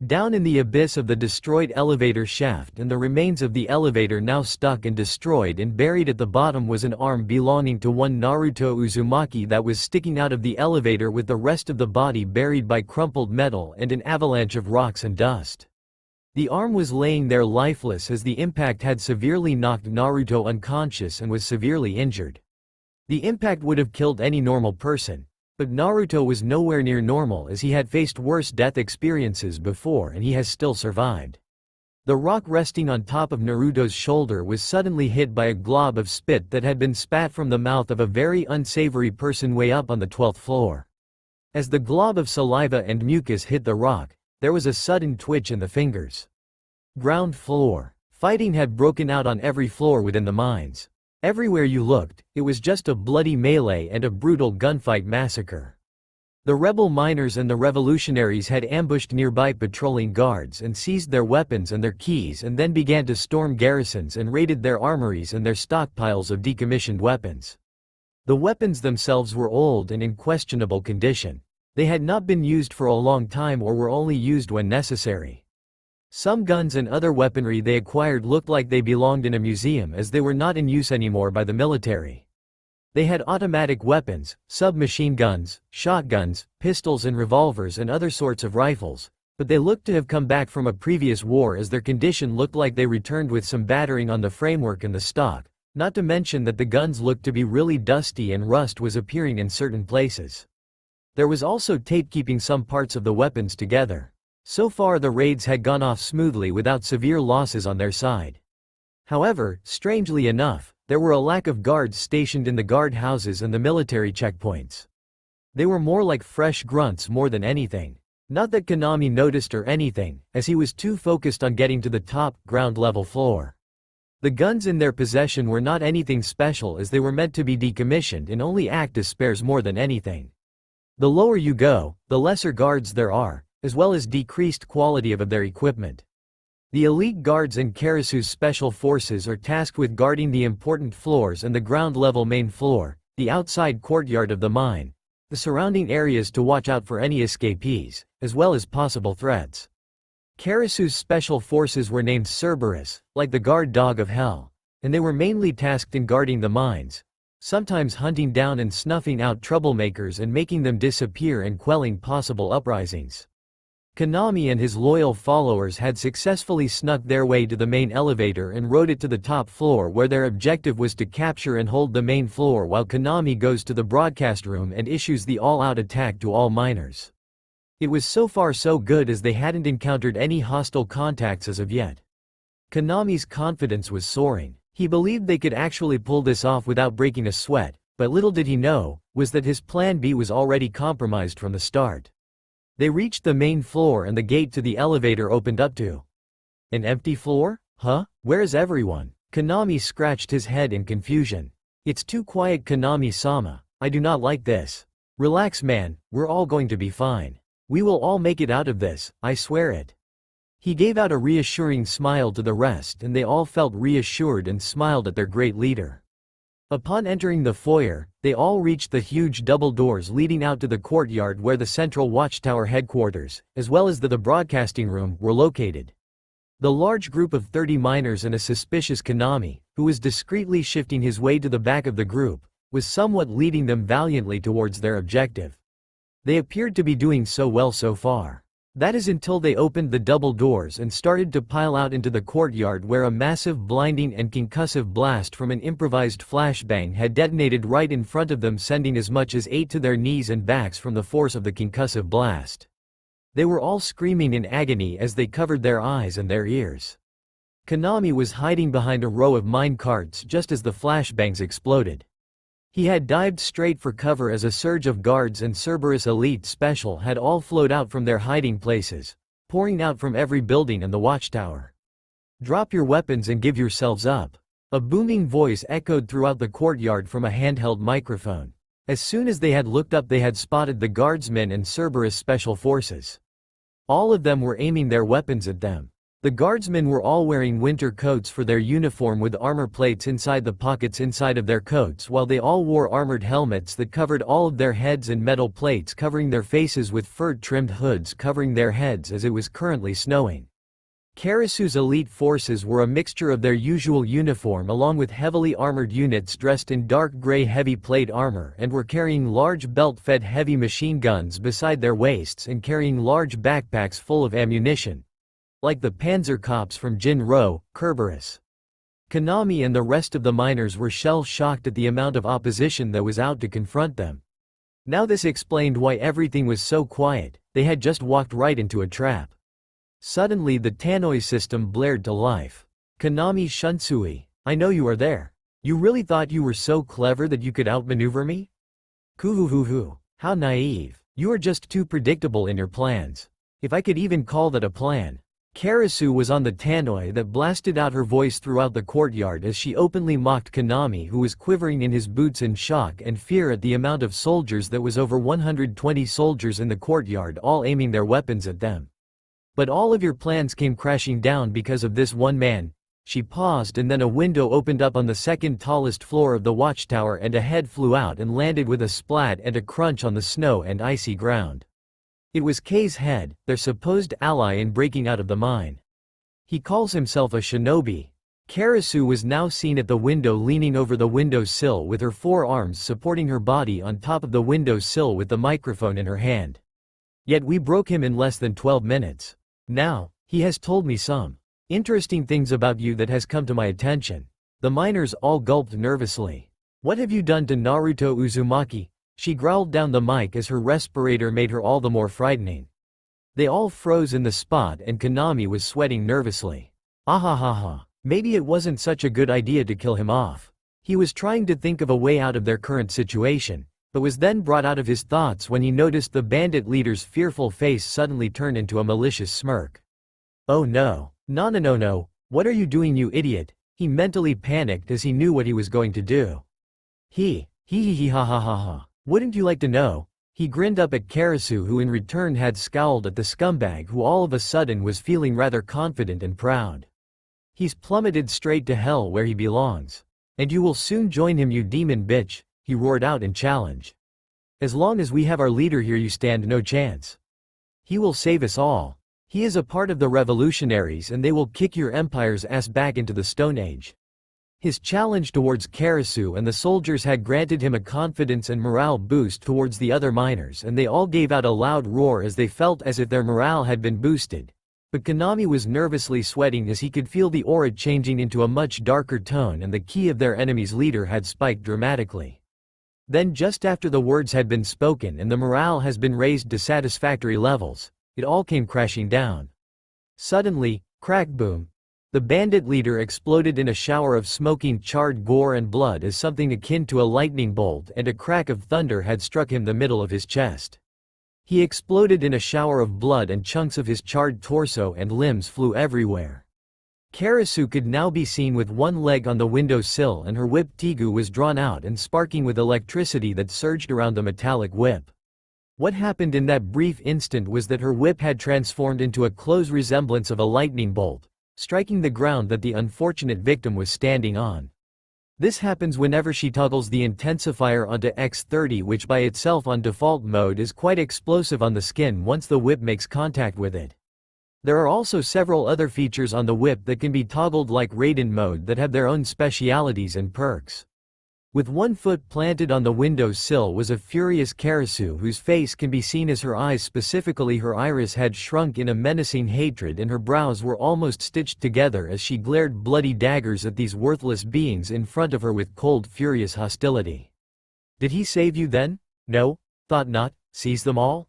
Down in the abyss of the destroyed elevator shaft and the remains of the elevator now stuck and destroyed and buried at the bottom was an arm belonging to one Naruto Uzumaki that was sticking out of the elevator with the rest of the body buried by crumpled metal and an avalanche of rocks and dust. The arm was laying there lifeless as the impact had severely knocked Naruto unconscious and was severely injured. The impact would have killed any normal person. But Naruto was nowhere near normal as he had faced worse death experiences before and he has still survived. The rock resting on top of Naruto's shoulder was suddenly hit by a glob of spit that had been spat from the mouth of a very unsavory person way up on the 12th floor. As the glob of saliva and mucus hit the rock, there was a sudden twitch in the fingers. Ground floor. Fighting had broken out on every floor within the mines. Everywhere you looked, it was just a bloody melee and a brutal gunfight massacre. The rebel miners and the revolutionaries had ambushed nearby patrolling guards and seized their weapons and their keys and then began to storm garrisons and raided their armories and their stockpiles of decommissioned weapons. The weapons themselves were old and in questionable condition. They had not been used for a long time or were only used when necessary. Some guns and other weaponry they acquired looked like they belonged in a museum as they were not in use anymore by the military. They had automatic weapons, submachine guns, shotguns, pistols and revolvers and other sorts of rifles, but they looked to have come back from a previous war as their condition looked like they returned with some battering on the framework and the stock, not to mention that the guns looked to be really dusty and rust was appearing in certain places. There was also tape keeping some parts of the weapons together. So far the raids had gone off smoothly without severe losses on their side. However, strangely enough, there were a lack of guards stationed in the guard houses and the military checkpoints. They were more like fresh grunts more than anything. Not that Konami noticed or anything, as he was too focused on getting to the top, ground level floor. The guns in their possession were not anything special as they were meant to be decommissioned and only act as spares more than anything. The lower you go, the lesser guards there are, as well as decreased quality of their equipment. The elite guards and Kerasu's special forces are tasked with guarding the important floors and the ground-level main floor, the outside courtyard of the mine, the surrounding areas to watch out for any escapees, as well as possible threats. Kerasu's special forces were named Cerberus, like the guard dog of hell, and they were mainly tasked in guarding the mines, sometimes hunting down and snuffing out troublemakers and making them disappear and quelling possible uprisings. Konami and his loyal followers had successfully snuck their way to the main elevator and rode it to the top floor where their objective was to capture and hold the main floor while Konami goes to the broadcast room and issues the all-out attack to all miners. It was so far so good as they hadn't encountered any hostile contacts as of yet. Konami's confidence was soaring. He believed they could actually pull this off without breaking a sweat, but little did he know, was that his plan B was already compromised from the start. They reached the main floor and the gate to the elevator opened up to an empty floor? Huh? Where is everyone? Konami scratched his head in confusion. It's too quiet, Konami-sama. I do not like this. Relax, man, we're all going to be fine. We will all make it out of this, I swear it. He gave out a reassuring smile to the rest and they all felt reassured and smiled at their great leader. Upon entering the foyer, they all reached the huge double doors leading out to the courtyard where the central watchtower headquarters, as well as the broadcasting room, were located. The large group of 30 miners and a suspicious Konami, who was discreetly shifting his way to the back of the group, was somewhat leading them valiantly towards their objective. They appeared to be doing so well so far. That is until they opened the double doors and started to pile out into the courtyard where a massive blinding and concussive blast from an improvised flashbang had detonated right in front of them, sending as much as 8 to their knees and backs from the force of the concussive blast. They were all screaming in agony as they covered their eyes and their ears. Konami was hiding behind a row of mine carts just as the flashbangs exploded. He had dived straight for cover as a surge of guards and Cerberus Elite Special had all flowed out from their hiding places, pouring out from every building and the watchtower. Drop your weapons and give yourselves up. A booming voice echoed throughout the courtyard from a handheld microphone. As soon as they had looked up, they had spotted the guardsmen and Cerberus Special Forces. All of them were aiming their weapons at them. The guardsmen were all wearing winter coats for their uniform with armor plates inside the pockets inside of their coats, while they all wore armored helmets that covered all of their heads and metal plates covering their faces with fur-trimmed hoods covering their heads as it was currently snowing. Kerasu's elite forces were a mixture of their usual uniform along with heavily armored units dressed in dark gray heavy plate armor and were carrying large belt-fed heavy machine guns beside their waists and carrying large backpacks full of ammunition, like the Panzer Cops from Jin-Ro, Kerberos. Konami and the rest of the miners were shell-shocked at the amount of opposition that was out to confront them. Now this explained why everything was so quiet. They had just walked right into a trap. Suddenly the tannoy system blared to life. Konami Shunsui, I know you are there. You really thought you were so clever that you could outmaneuver me? Kuhuhuhu, how naive. You are just too predictable in your plans. If I could even call that a plan. Kerasu was on the tannoy that blasted out her voice throughout the courtyard as she openly mocked Konami, who was quivering in his boots in shock and fear at the amount of soldiers that was over 120 soldiers in the courtyard, all aiming their weapons at them. But all of your plans came crashing down because of this one man. She paused and then a window opened up on the second tallest floor of the watchtower and a head flew out and landed with a splat and a crunch on the snow and icy ground. It was Kei's head, their supposed ally in breaking out of the mine. He calls himself a shinobi. Kerasu was now seen at the window leaning over the window sill with her forearms supporting her body on top of the window sill with the microphone in her hand. Yet we broke him in less than 12 minutes. Now, he has told me some interesting things about you that has come to my attention. The miners all gulped nervously. What have you done to Naruto Uzumaki? She growled down the mic as her respirator made her all the more frightening. They all froze in the spot and Konami was sweating nervously. Ahahaha. Maybe it wasn't such a good idea to kill him off. He was trying to think of a way out of their current situation, but was then brought out of his thoughts when he noticed the bandit leader's fearful face suddenly turn into a malicious smirk. Oh no. No, what are you doing, you idiot? He mentally panicked as he knew what he was going to do. He ha ha ha ha. Wouldn't you like to know? He grinned up at Kerasu, who in return had scowled at the scumbag, who all of a sudden was feeling rather confident and proud. He's plummeted straight to hell where he belongs. And you will soon join him, you demon bitch, he roared out in challenge. As long as we have our leader here, you stand no chance. He will save us all. He is a part of the revolutionaries and they will kick your empire's ass back into the Stone Age. His challenge towards Kerasu and the soldiers had granted him a confidence and morale boost towards the other miners, and they all gave out a loud roar as they felt as if their morale had been boosted. But Konami was nervously sweating as he could feel the aura changing into a much darker tone and the key of their enemy's leader had spiked dramatically. Then just after the words had been spoken and the morale has been raised to satisfactory levels, it all came crashing down. Suddenly, crack boom. The bandit leader exploded in a shower of smoking charred gore and blood as something akin to a lightning bolt and a crack of thunder had struck him the middle of his chest. He exploded in a shower of blood and chunks of his charred torso and limbs flew everywhere. Kerasu could now be seen with one leg on the windowsill and her whip Tigu was drawn out and sparking with electricity that surged around the metallic whip. What happened in that brief instant was that her whip had transformed into a close resemblance of a lightning bolt, striking the ground that the unfortunate victim was standing on. This happens whenever she toggles the intensifier onto X30, which by itself on default mode is quite explosive on the skin once the whip makes contact with it. There are also several other features on the whip that can be toggled like Raiden mode that have their own specialities and perks. With one foot planted on the window's sill was a furious Kerasu whose face can be seen as her eyes, specifically her iris, had shrunk in a menacing hatred and her brows were almost stitched together as she glared bloody daggers at these worthless beings in front of her with cold, furious hostility. Did he save you then? No, thought not. Seize them all?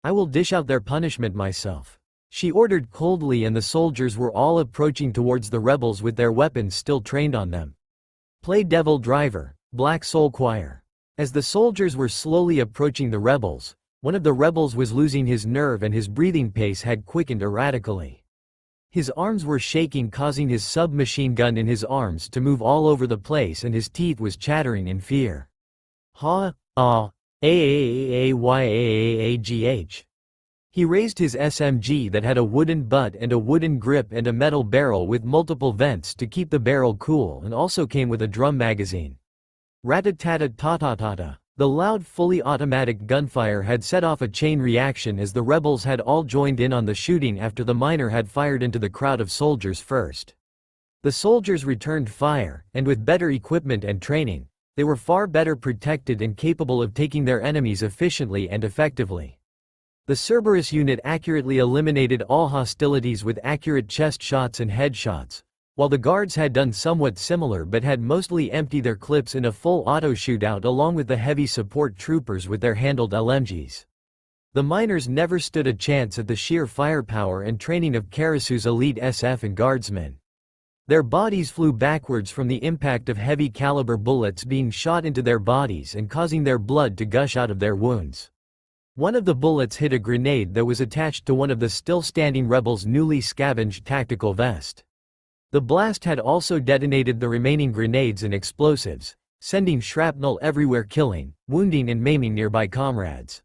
I will dish out their punishment myself. She ordered coldly, and the soldiers were all approaching towards the rebels with their weapons still trained on them. Play Devil Driver, Black Soul Choir. As the soldiers were slowly approaching the rebels, one of the rebels was losing his nerve and his breathing pace had quickened erratically. His arms were shaking, causing his submachine gun in his arms to move all over the place, and his teeth was chattering in fear. Ha, ah, aayagh. He raised his SMG that had a wooden butt and a wooden grip and a metal barrel with multiple vents to keep the barrel cool, and also came with a drum magazine. Rat-a-tat-a-ta-ta-ta-ta. The loud fully automatic gunfire had set off a chain reaction as the rebels had all joined in on the shooting after the miner had fired into the crowd of soldiers first. The soldiers returned fire, and with better equipment and training, they were far better protected and capable of taking their enemies efficiently and effectively. The Cerberus unit accurately eliminated all hostilities with accurate chest shots and headshots, while the guards had done somewhat similar but had mostly emptied their clips in a full auto shootout along with the heavy support troopers with their handled LMGs. The miners never stood a chance at the sheer firepower and training of Kerasu's elite SF and guardsmen. Their bodies flew backwards from the impact of heavy caliber bullets being shot into their bodies and causing their blood to gush out of their wounds. One of the bullets hit a grenade that was attached to one of the still-standing rebels' newly scavenged tactical vest. The blast had also detonated the remaining grenades and explosives, sending shrapnel everywhere, killing, wounding and maiming nearby comrades.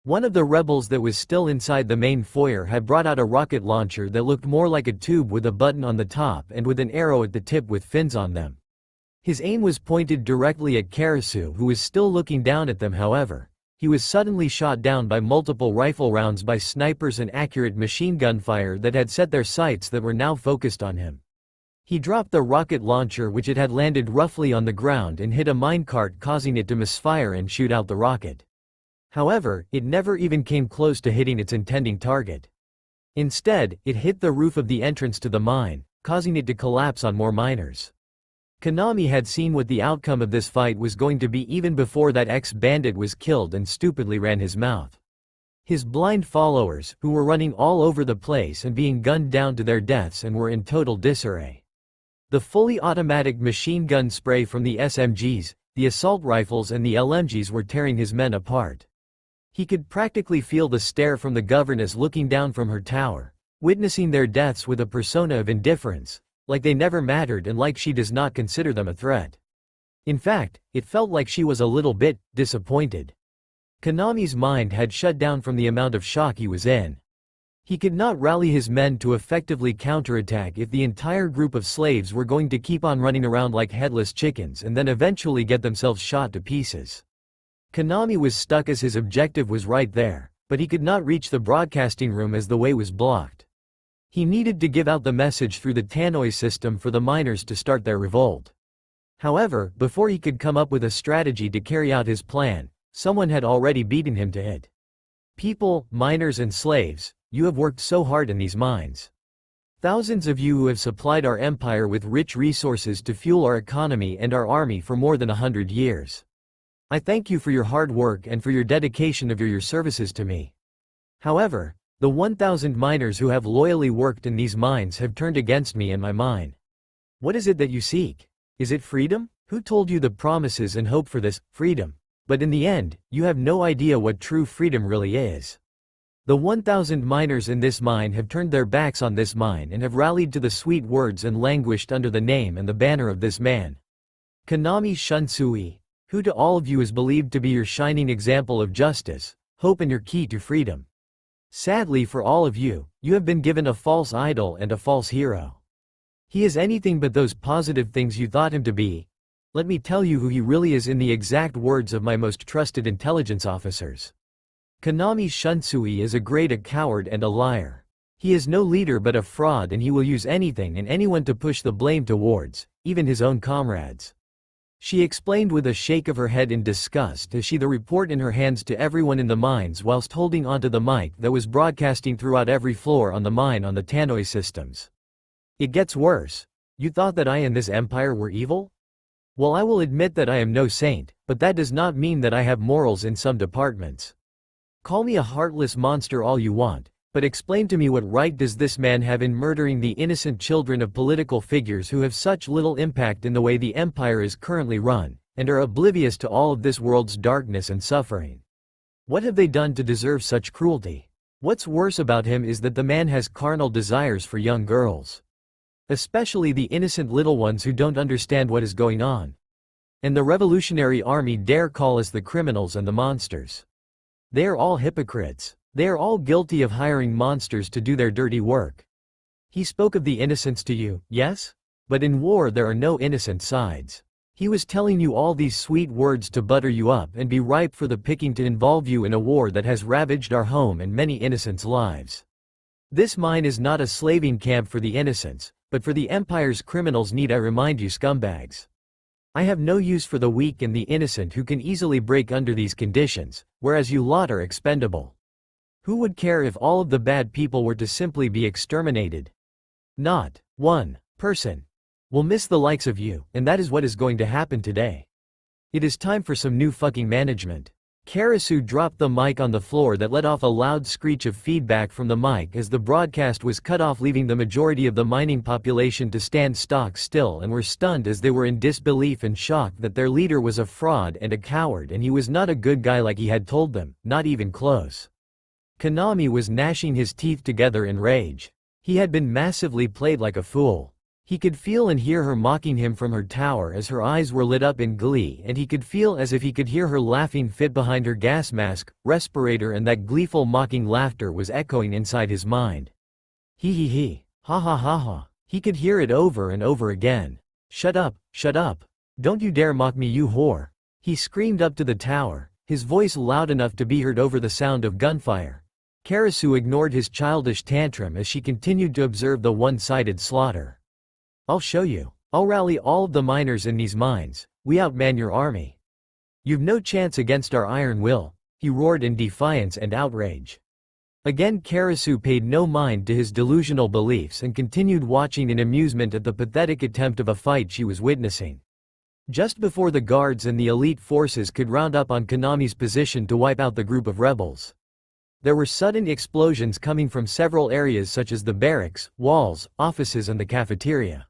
One of the rebels that was still inside the main foyer had brought out a rocket launcher that looked more like a tube with a button on the top and with an arrow at the tip with fins on them. His aim was pointed directly at Kerasu, who was still looking down at them. However, he was suddenly shot down by multiple rifle rounds by snipers and accurate machine gun fire that had set their sights that were now focused on him. He dropped the rocket launcher, which it had landed roughly on the ground, and hit a minecart, causing it to misfire and shoot out the rocket. However, it never even came close to hitting its intending target. Instead, it hit the roof of the entrance to the mine, causing it to collapse on more miners. Konami had seen what the outcome of this fight was going to be even before that ex-bandit was killed and stupidly ran his mouth. His blind followers, who were running all over the place and being gunned down to their deaths and were in total disarray. The fully automatic machine gun spray from the SMGs, the assault rifles and the LMGs were tearing his men apart. He could practically feel the stare from the governess looking down from her tower, witnessing their deaths with a persona of indifference, like they never mattered and like she does not consider them a threat. In fact, it felt like she was a little bit disappointed. Konami's mind had shut down from the amount of shock he was in. He could not rally his men to effectively counterattack if the entire group of slaves were going to keep on running around like headless chickens and then eventually get themselves shot to pieces. Konami was stuck as his objective was right there, but he could not reach the broadcasting room as the way was blocked. He needed to give out the message through the tannoy system for the miners to start their revolt. However, before he could come up with a strategy to carry out his plan, someone had already beaten him to it. People, miners and slaves, you have worked so hard in these mines. Thousands of you who have supplied our empire with rich resources to fuel our economy and our army for more than 100 years. I thank you for your hard work and for your dedication of your services to me. However, the 1,000 miners who have loyally worked in these mines have turned against me and my mine. What is it that you seek? Is it freedom? Who told you the promises and hope for this freedom? But in the end, you have no idea what true freedom really is. The 1,000 miners in this mine have turned their backs on this mine and have rallied to the sweet words and languished under the name and the banner of this man, Konami Shunsui, who to all of you is believed to be your shining example of justice, hope and your key to freedom. Sadly for all of you, you have been given a false idol and a false hero. He is anything but those positive things you thought him to be. Let me tell you who he really is in the exact words of my most trusted intelligence officers. Konami Shunsui is a coward and a liar. He is no leader but a fraud, and he will use anything and anyone to push the blame towards, even his own comrades. She explained with a shake of her head in disgust as she the report in her hands to everyone in the mines whilst holding onto the mic that was broadcasting throughout every floor on the mine on the tannoy systems. It gets worse. You thought that I and this empire were evil? Well, I will admit that I am no saint, but that does not mean that I have morals in some departments. Call me a heartless monster all you want, but explain to me what right does this man have in murdering the innocent children of political figures who have such little impact in the way the empire is currently run, and are oblivious to all of this world's darkness and suffering? What have they done to deserve such cruelty? What's worse about him is that the man has carnal desires for young girls. Especially the innocent little ones who don't understand what is going on. And the Revolutionary Army dare call us the criminals and the monsters. They are all hypocrites. They are all guilty of hiring monsters to do their dirty work. He spoke of the innocents to you, yes? But in war there are no innocent sides. He was telling you all these sweet words to butter you up and be ripe for the picking to involve you in a war that has ravaged our home and many innocents' lives. This mine is not a slaving camp for the innocents, but for the empire's criminals, need I remind you, scumbags. I have no use for the weak and the innocent who can easily break under these conditions, whereas you lot are expendable. Who would care if all of the bad people were to simply be exterminated? Not one person will miss the likes of you, and that is what is going to happen today. It is time for some new fucking management. Kerasu dropped the mic on the floor that let off a loud screech of feedback from the mic as the broadcast was cut off, leaving the majority of the mining population to stand stock still and were stunned as they were in disbelief and shock that their leader was a fraud and a coward, and he was not a good guy like he had told them, not even close. Konami was gnashing his teeth together in rage. He had been massively played like a fool. He could feel and hear her mocking him from her tower as her eyes were lit up in glee, and he could feel as if he could hear her laughing fit behind her gas mask, respirator, and that gleeful mocking laughter was echoing inside his mind. He, ha ha ha ha. He could hear it over and over again. Shut up, don't you dare mock me, you whore. He screamed up to the tower, his voice loud enough to be heard over the sound of gunfire. Kerasu ignored his childish tantrum as she continued to observe the one-sided slaughter. I'll show you. I'll rally all of the miners in these mines. We outman your army. You've no chance against our iron will, he roared in defiance and outrage. Again Kerasu paid no mind to his delusional beliefs and continued watching in amusement at the pathetic attempt of a fight she was witnessing. Just before the guards and the elite forces could round up on Konami's position to wipe out the group of rebels, there were sudden explosions coming from several areas such as the barracks, walls, offices, and the cafeteria.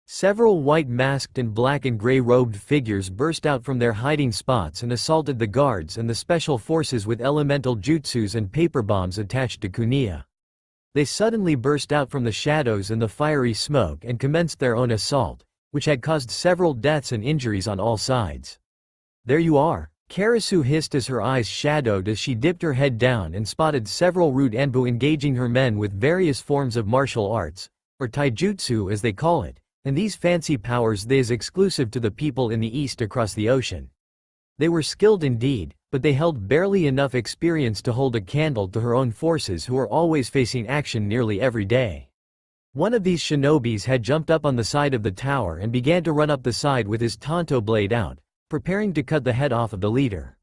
Several white masked and black and gray robed figures burst out from their hiding spots and assaulted the guards and the special forces with elemental jutsus and paper bombs attached to kunai. They suddenly burst out from the shadows and the fiery smoke and commenced their own assault, which had caused several deaths and injuries on all sides. "There you are," Kerasu hissed as her eyes shadowed as she dipped her head down and spotted several root Anbu engaging her men with various forms of martial arts, or taijutsu as they call it, and these fancy powers they is exclusive to the people in the east across the ocean. They were skilled indeed, but they held barely enough experience to hold a candle to her own forces who were always facing action nearly every day. One of these shinobis had jumped up on the side of the tower and began to run up the side with his tanto blade out, preparing to cut the head off of the leader.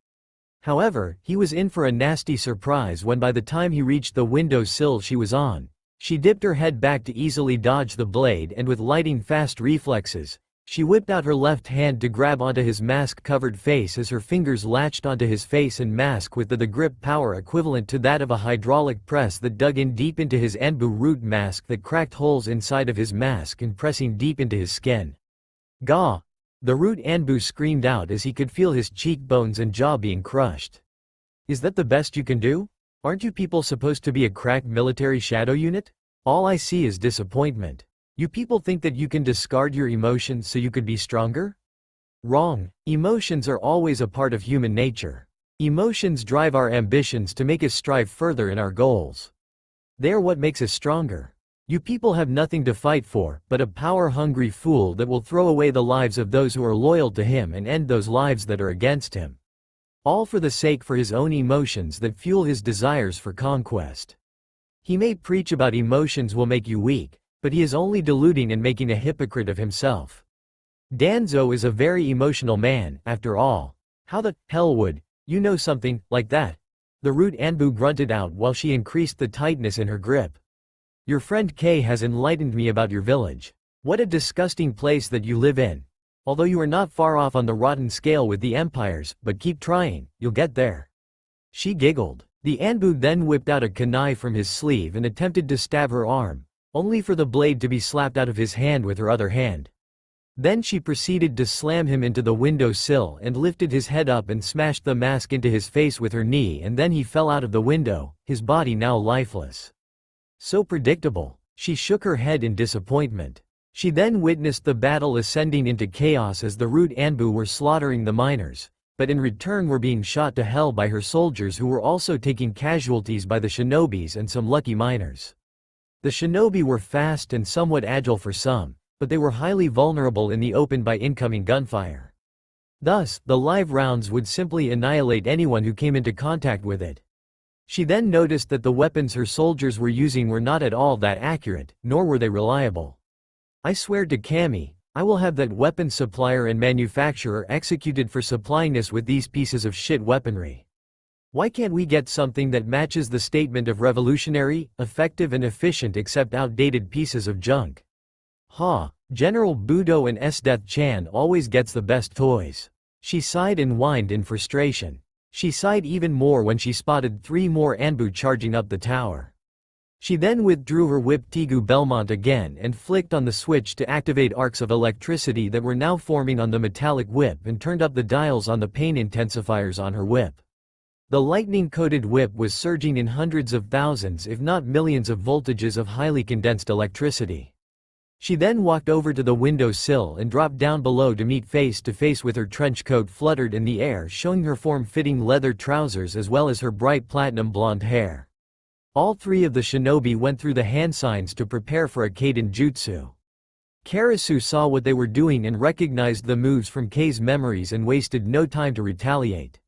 However, he was in for a nasty surprise when by the time he reached the window sill she was on, she dipped her head back to easily dodge the blade and with lightning fast reflexes, she whipped out her left hand to grab onto his mask-covered face as her fingers latched onto his face and mask with the grip power equivalent to that of a hydraulic press that dug in deep into his Anbu root mask that cracked holes inside of his mask and pressing deep into his skin. Gah! The root Anbu screamed out as he could feel his cheekbones and jaw being crushed. "Is that the best you can do? Aren't you people supposed to be a crack military shadow unit? All I see is disappointment. You people think that you can discard your emotions so you could be stronger? Wrong. Emotions are always a part of human nature. Emotions drive our ambitions to make us strive further in our goals. They are what makes us stronger. You people have nothing to fight for, but a power-hungry fool that will throw away the lives of those who are loyal to him and end those lives that are against him. All for the sake for his own emotions that fuel his desires for conquest. He may preach about emotions will make you weak, but he is only deluding and making a hypocrite of himself. Danzo is a very emotional man, after all. How the hell would you know something like that?" The root Anbu grunted out while she increased the tightness in her grip. "Your friend K has enlightened me about your village. What a disgusting place that you live in. Although you are not far off on the rotten scale with the empires, but keep trying, you'll get there." She giggled. The Anbu then whipped out a kunai from his sleeve and attempted to stab her arm, only for the blade to be slapped out of his hand with her other hand. Then she proceeded to slam him into the window sill and lifted his head up and smashed the mask into his face with her knee, and then he fell out of the window, his body now lifeless. So predictable. She shook her head in disappointment. She then witnessed the battle ascending into chaos as the root Anbu were slaughtering the miners, but in return were being shot to hell by her soldiers who were also taking casualties by the shinobis and some lucky miners. The shinobi were fast and somewhat agile for some, but they were highly vulnerable in the open by incoming gunfire. Thus, the live rounds would simply annihilate anyone who came into contact with it. She then noticed that the weapons her soldiers were using were not at all that accurate, nor were they reliable. "I swear to Kami, I will have that weapon supplier and manufacturer executed for supplying us with these pieces of shit weaponry. Why can't we get something that matches the statement of revolutionary, effective and efficient except outdated pieces of junk? Ha, General Budo and Esdeath Chan always gets the best toys." She sighed and whined in frustration. She sighed even more when she spotted 3 more Anbu charging up the tower. She then withdrew her whip Tigu Belmont again and flicked on the switch to activate arcs of electricity that were now forming on the metallic whip and turned up the dials on the pain intensifiers on her whip. The lightning-coated whip was surging in hundreds of thousands if not millions of voltages of highly condensed electricity. She then walked over to the window sill and dropped down below to meet face to face with her trench coat fluttered in the air, showing her form-fitting leather trousers as well as her bright platinum blonde hair. All 3 of the shinobi went through the hand signs to prepare for a Kaiden jutsu. Kerasu saw what they were doing and recognized the moves from K's memories and wasted no time to retaliate.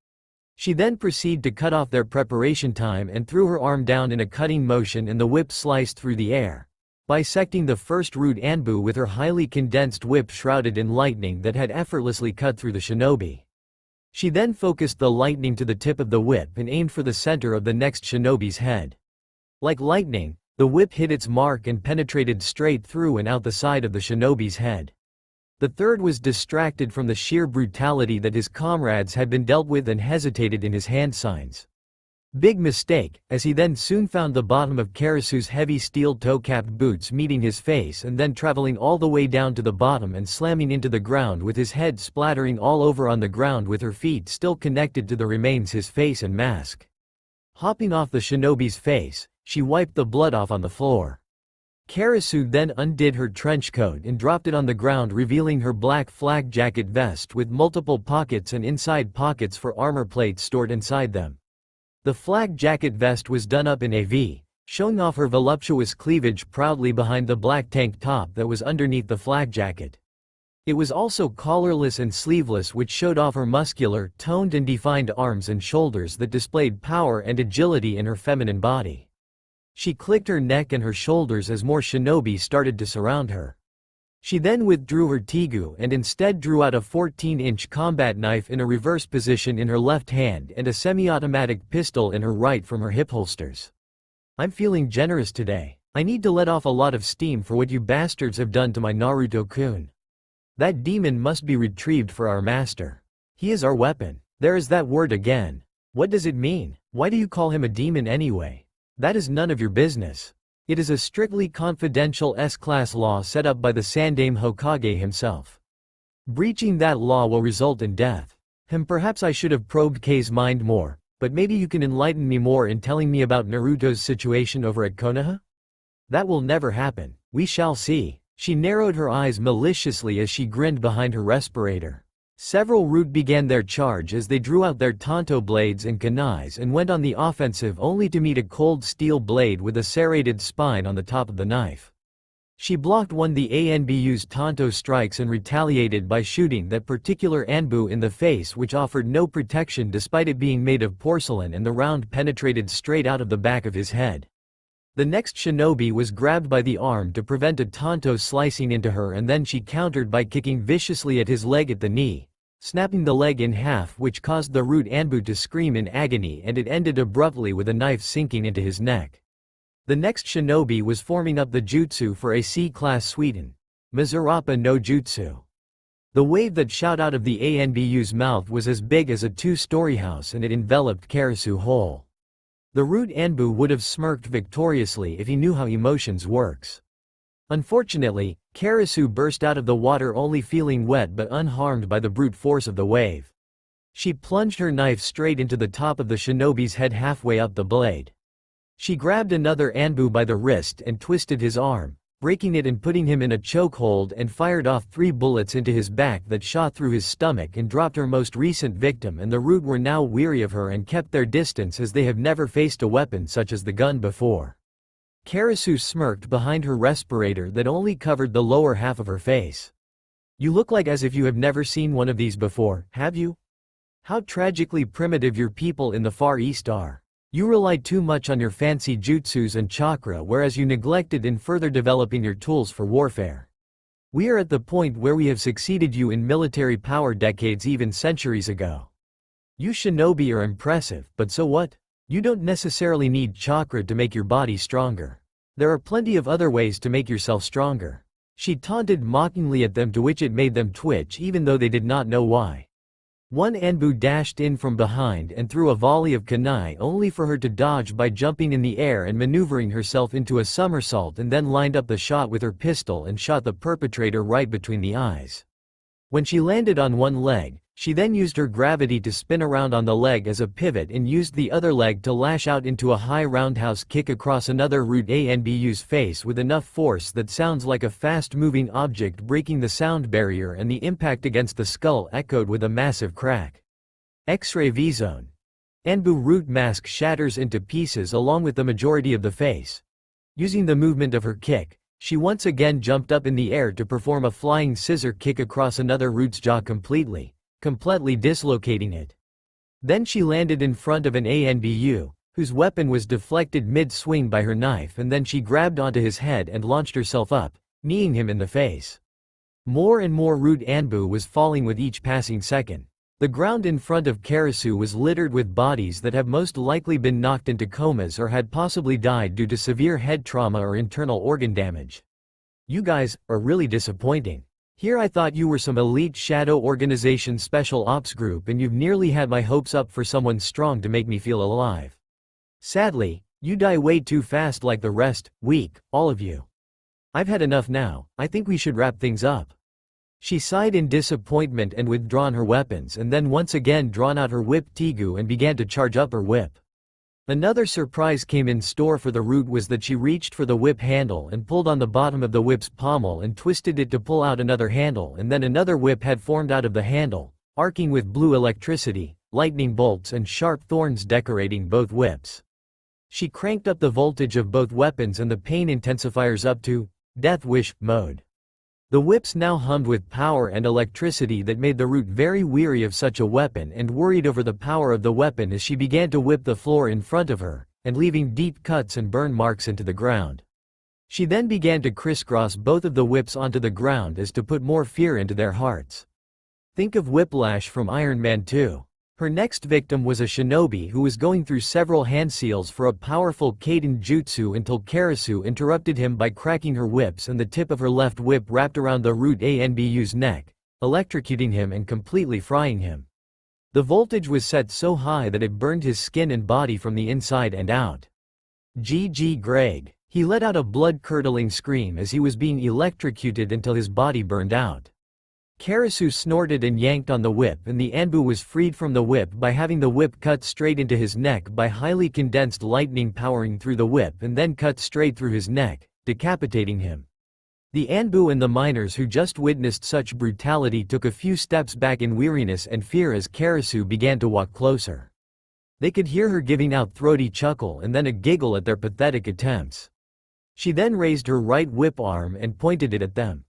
She then proceeded to cut off their preparation time and threw her arm down in a cutting motion, and the whip sliced through the air, bisecting the first root Anbu with her highly condensed whip shrouded in lightning that had effortlessly cut through the shinobi. She then focused the lightning to the tip of the whip and aimed for the center of the next shinobi's head. Like lightning, the whip hit its mark and penetrated straight through and out the side of the shinobi's head. The third was distracted from the sheer brutality that his comrades had been dealt with and hesitated in his hand signs. Big mistake, as he then soon found the bottom of Kerasu's heavy steel toe-capped boots meeting his face and then traveling all the way down to the bottom and slamming into the ground with his head splattering all over on the ground with her feet still connected to the remains his face and mask. Hopping off the shinobi's face, She wiped the blood off on the floor. Kerasu then undid her trench coat and dropped it on the ground, revealing her black flak jacket vest with multiple pockets and inside pockets for armor plates stored inside them. The flak jacket vest was done up in a V, showing off her voluptuous cleavage proudly behind the black tank top that was underneath the flak jacket. It was also collarless and sleeveless, which showed off her muscular, toned and defined arms and shoulders that displayed power and agility in her feminine body. She clicked her neck and her shoulders as more shinobi started to surround her. She then withdrew her tigu and instead drew out a 14-inch combat knife in a reverse position in her left hand and a semi-automatic pistol in her right from her hip holsters. "I'm feeling generous today. I need to let off a lot of steam for what you bastards have done to my Naruto-kun. That demon must be retrieved for our master. He is our weapon." There is that word again. What does it mean? Why do you call him a demon anyway? That is none of your business. It is a strictly confidential S-class law set up by the Sandaime Hokage himself. Breaching that law will result in death. Perhaps I should have probed K's mind more, but maybe you can enlighten me more in telling me about Naruto's situation over at Konoha? That will never happen. We shall see. She narrowed her eyes maliciously as she grinned behind her respirator. Several root began their charge as they drew out their tanto blades and kunais and went on the offensive, only to meet a cold steel blade with a serrated spine on the top of the knife. She blocked one the ANBU's tanto strikes and retaliated by shooting that particular Anbu in the face, which offered no protection despite it being made of porcelain, and the round penetrated straight out of the back of his head. The next shinobi was grabbed by the arm to prevent a tanto slicing into her, and then she countered by kicking viciously at his leg at the knee, snapping the leg in half, which caused the root Anbu to scream in agony, and it ended abruptly with a knife sinking into his neck. The next shinobi was forming up the jutsu for a C-class Suiten, Mizurapa no Jutsu. The wave that shot out of the ANBU's mouth was as big as a two-story house, and it enveloped Kerasu whole. The root Anbu would have smirked victoriously if he knew how emotions works. Unfortunately, Kerasu burst out of the water only feeling wet but unharmed by the brute force of the wave. She plunged her knife straight into the top of the shinobi's head halfway up the blade. She grabbed another Anbu by the wrist and twisted his arm, breaking it and putting him in a chokehold, and fired off 3 bullets into his back that shot through his stomach and dropped her most recent victim, and the root were now weary of her and kept their distance as they have never faced a weapon such as the gun before. Kerasu smirked behind her respirator that only covered the lower half of her face. "You look like as if you have never seen one of these before, have you? How tragically primitive your people in the Far East are. You rely too much on your fancy jutsus and chakra, whereas you neglected in further developing your tools for warfare. We are at the point where we have succeeded you in military power decades, even centuries ago. You shinobi are impressive, but so what? You don't necessarily need chakra to make your body stronger. There are plenty of other ways to make yourself stronger." She taunted mockingly at them, to which it made them twitch even though they did not know why. One Anbu dashed in from behind and threw a volley of kunai, only for her to dodge by jumping in the air and maneuvering herself into a somersault, and then lined up the shot with her pistol and shot the perpetrator right between the eyes. When she landed on one leg, she then used her gravity to spin around on the leg as a pivot and used the other leg to lash out into a high roundhouse kick across another root ANBU's face with enough force that sounds like a fast-moving object breaking the sound barrier, and the impact against the skull echoed with a massive crack. X-ray V-zone. Anbu root mask shatters into pieces along with the majority of the face. Using the movement of her kick, she once again jumped up in the air to perform a flying scissor kick across another root's jaw, completely dislocating it. Then she landed in front of an ANBU, whose weapon was deflected mid-swing by her knife, and then she grabbed onto his head and launched herself up, kneeing him in the face. More and more root Anbu was falling with each passing second. The ground in front of Kerasu was littered with bodies that have most likely been knocked into comas or had possibly died due to severe head trauma or internal organ damage. "You guys are really disappointing. Here I thought you were some elite shadow organization special ops group, and you've nearly had my hopes up for someone strong to make me feel alive. Sadly, you die way too fast like the rest, weak, all of you. I've had enough now. I think we should wrap things up." She sighed in disappointment and withdrawn her weapons, and then once again drawn out her whip Tigu and began to charge up her whip. Another surprise came in store for the root was that she reached for the whip handle and pulled on the bottom of the whip's pommel and twisted it to pull out another handle, and then another whip had formed out of the handle, arcing with blue electricity, lightning bolts and sharp thorns decorating both whips. She cranked up the voltage of both weapons and the pain intensifiers up to death wish mode. The whips now hummed with power and electricity that made the root very weary of such a weapon and worried over the power of the weapon as she began to whip the floor in front of her, and leaving deep cuts and burn marks into the ground. She then began to crisscross both of the whips onto the ground as to put more fear into their hearts. Think of Whiplash from Iron Man 2. Her next victim was a shinobi who was going through several hand seals for a powerful Kaiden jutsu until Kerasu interrupted him by cracking her whips and the tip of her left whip wrapped around the root Anbu's neck, electrocuting him and completely frying him. The voltage was set so high that it burned his skin and body from the inside and out. G.G. Greg. He let out a blood-curdling scream as he was being electrocuted until his body burned out. Kerasu snorted and yanked on the whip, and the Anbu was freed from the whip by having the whip cut straight into his neck by highly condensed lightning powering through the whip and then cut straight through his neck, decapitating him. The Anbu and the miners who just witnessed such brutality took a few steps back in weariness and fear as Kerasu began to walk closer. They could hear her giving out throaty chuckle and then a giggle at their pathetic attempts. She then raised her right whip arm and pointed it at them.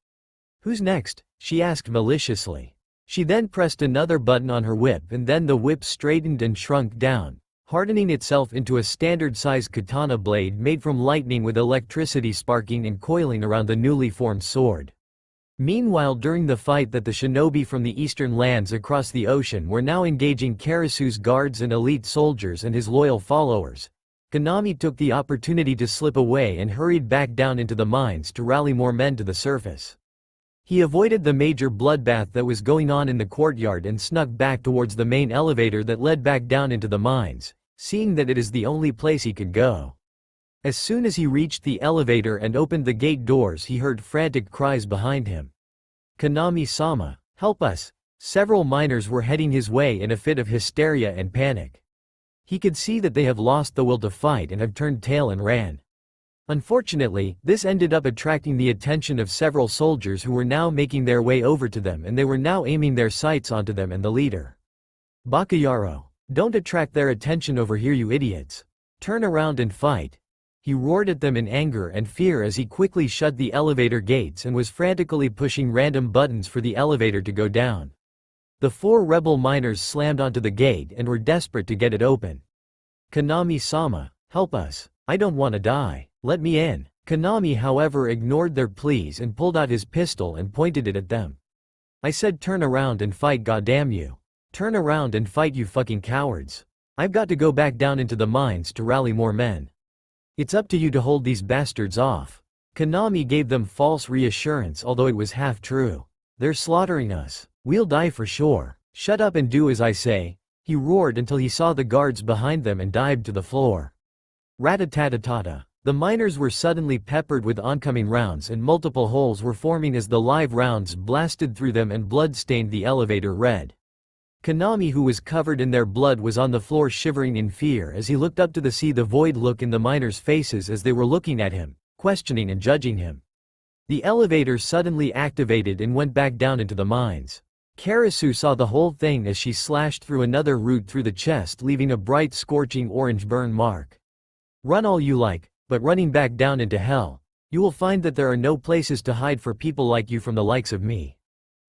"Who's next?" she asked maliciously. She then pressed another button on her whip and then the whip straightened and shrunk down, hardening itself into a standard-size katana blade made from lightning with electricity sparking and coiling around the newly formed sword. Meanwhile, during the fight that the shinobi from the eastern lands across the ocean were now engaging Kerasu's guards and elite soldiers and his loyal followers, Konami took the opportunity to slip away and hurried back down into the mines to rally more men to the surface. He avoided the major bloodbath that was going on in the courtyard and snuck back towards the main elevator that led back down into the mines, seeing that it is the only place he could go. As soon as he reached the elevator and opened the gate doors, he heard frantic cries behind him. "Konami-sama, help us!" Several miners were heading his way in a fit of hysteria and panic. He could see that they have lost the will to fight and have turned tail and ran. Unfortunately, this ended up attracting the attention of several soldiers who were now making their way over to them, and they were now aiming their sights onto them and the leader. "Bakayaro, don't attract their attention over here, you idiots. Turn around and fight." He roared at them in anger and fear as he quickly shut the elevator gates and was frantically pushing random buttons for the elevator to go down. The four rebel miners slammed onto the gate and were desperate to get it open. "Konami-sama, help us. I don't want to die. Let me in." Konami, however, ignored their pleas and pulled out his pistol and pointed it at them. "I said turn around and fight, goddamn you. Turn around and fight, you fucking cowards. I've got to go back down into the mines to rally more men. It's up to you to hold these bastards off." Konami gave them false reassurance, although it was half true. "They're slaughtering us. We'll die for sure. Shut up and do as I say." He roared until he saw the guards behind them and dived to the floor. Rat-a-tat-a-tat-a. The miners were suddenly peppered with oncoming rounds and multiple holes were forming as the live rounds blasted through them and blood stained the elevator red. Konami, who was covered in their blood, was on the floor shivering in fear as he looked up to see the void look in the miners' faces as they were looking at him, questioning and judging him. The elevator suddenly activated and went back down into the mines. Kerasu saw the whole thing as she slashed through another root through the chest, leaving a bright scorching orange burn mark. "Run all you like, but running back down into hell. You will find that there are no places to hide for people like you from the likes of me,"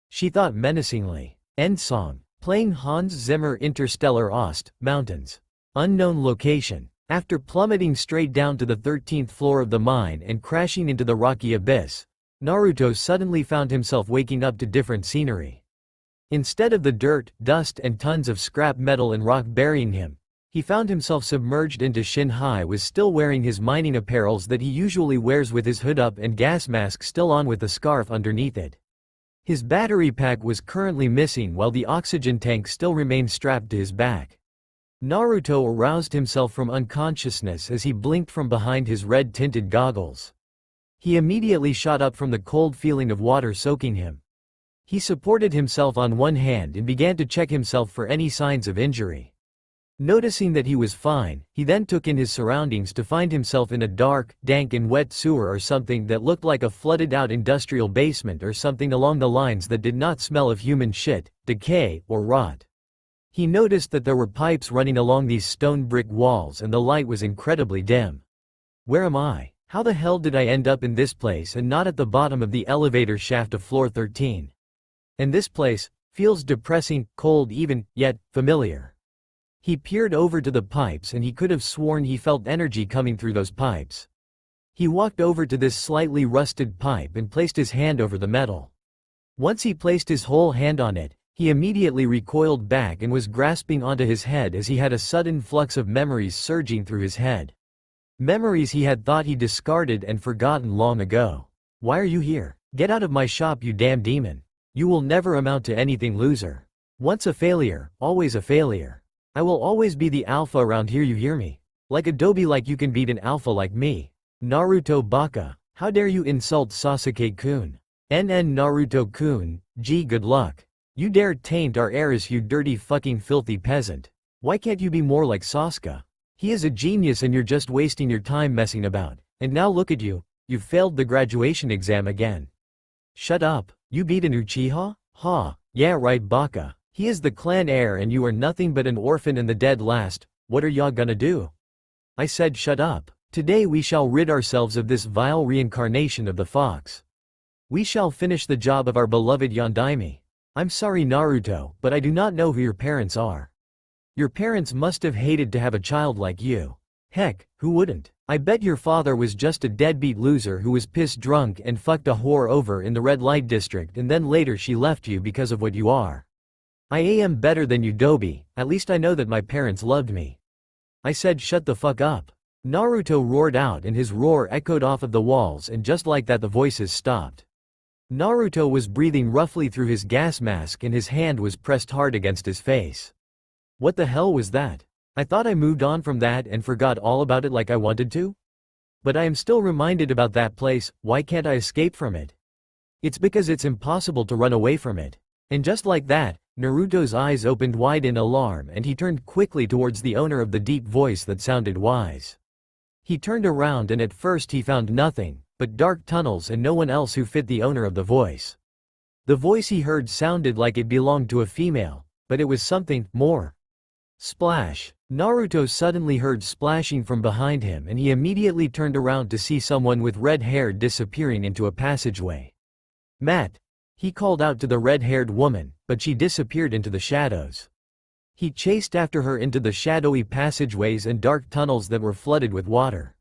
she thought menacingly. End song. Playing Hans Zimmer. Interstellar Ost, Mountains. Unknown location. After plummeting straight down to the 13th floor of the mine and crashing into the rocky abyss, Naruto suddenly found himself waking up to different scenery. Instead of the dirt, dust and tons of scrap metal and rock burying him, he found himself submerged into shin-high, was still wearing his mining apparels that he usually wears with his hood up and gas mask still on with the scarf underneath it. His battery pack was currently missing while the oxygen tank still remained strapped to his back. Naruto aroused himself from unconsciousness as he blinked from behind his red-tinted goggles. He immediately shot up from the cold feeling of water soaking him. He supported himself on one hand and began to check himself for any signs of injury. Noticing that he was fine, he then took in his surroundings to find himself in a dark, dank and wet sewer or something that looked like a flooded-out industrial basement or something along the lines that did not smell of human shit, decay, or rot. He noticed that there were pipes running along these stone brick walls and the light was incredibly dim. Where am I? How the hell did I end up in this place and not at the bottom of the elevator shaft of floor 13? And this place feels depressing, cold even, yet familiar. He peered over to the pipes and he could have sworn he felt energy coming through those pipes. He walked over to this slightly rusted pipe and placed his hand over the metal. Once he placed his whole hand on it, he immediately recoiled back and was grasping onto his head as he had a sudden flux of memories surging through his head. Memories he had thought he discarded and forgotten long ago. Why are you here? Get out of my shop, you damn demon. You will never amount to anything, loser. Once a failure, always a failure. I will always be the alpha around here, you hear me? Like Adobe, like you can beat an alpha like me. Naruto Baka, how dare you insult Sasuke-kun? Naruto-kun, gee, good luck. You dare taint our heirs, you dirty fucking filthy peasant. Why can't you be more like Sasuke? He is a genius and you're just wasting your time messing about. And now look at you, you've failed the graduation exam again. Shut up, you beat an Uchiha? Ha, yeah right, Baka. He is the clan heir and you are nothing but an orphan and the dead last. What are y'all gonna do? I said shut up. Today we shall rid ourselves of this vile reincarnation of the fox. We shall finish the job of our beloved Yondaime. I'm sorry Naruto, but I do not know who your parents are. Your parents must have hated to have a child like you. Heck, who wouldn't? I bet your father was just a deadbeat loser who was pissed drunk and fucked a whore over in the red light district and then later she left you because of what you are. I am better than you, Dobie, at least I know that my parents loved me. I said shut the fuck up. Naruto roared out and his roar echoed off of the walls and just like that the voices stopped. Naruto was breathing roughly through his gas mask and his hand was pressed hard against his face. What the hell was that? I thought I moved on from that and forgot all about it like I wanted to? But I am still reminded about that place. Why can't I escape from it? It's because it's impossible to run away from it. And just like that, Naruto's eyes opened wide in alarm and he turned quickly towards the owner of the deep voice that sounded wise. He turned around and at first he found nothing but dark tunnels and no one else who fit the owner of the voice. The voice he heard sounded like it belonged to a female, but it was something more. Splash! Naruto suddenly heard splashing from behind him and he immediately turned around to see someone with red hair disappearing into a passageway. Matt! He called out to the red-haired woman, but she disappeared into the shadows. He chased after her into the shadowy passageways and dark tunnels that were flooded with water.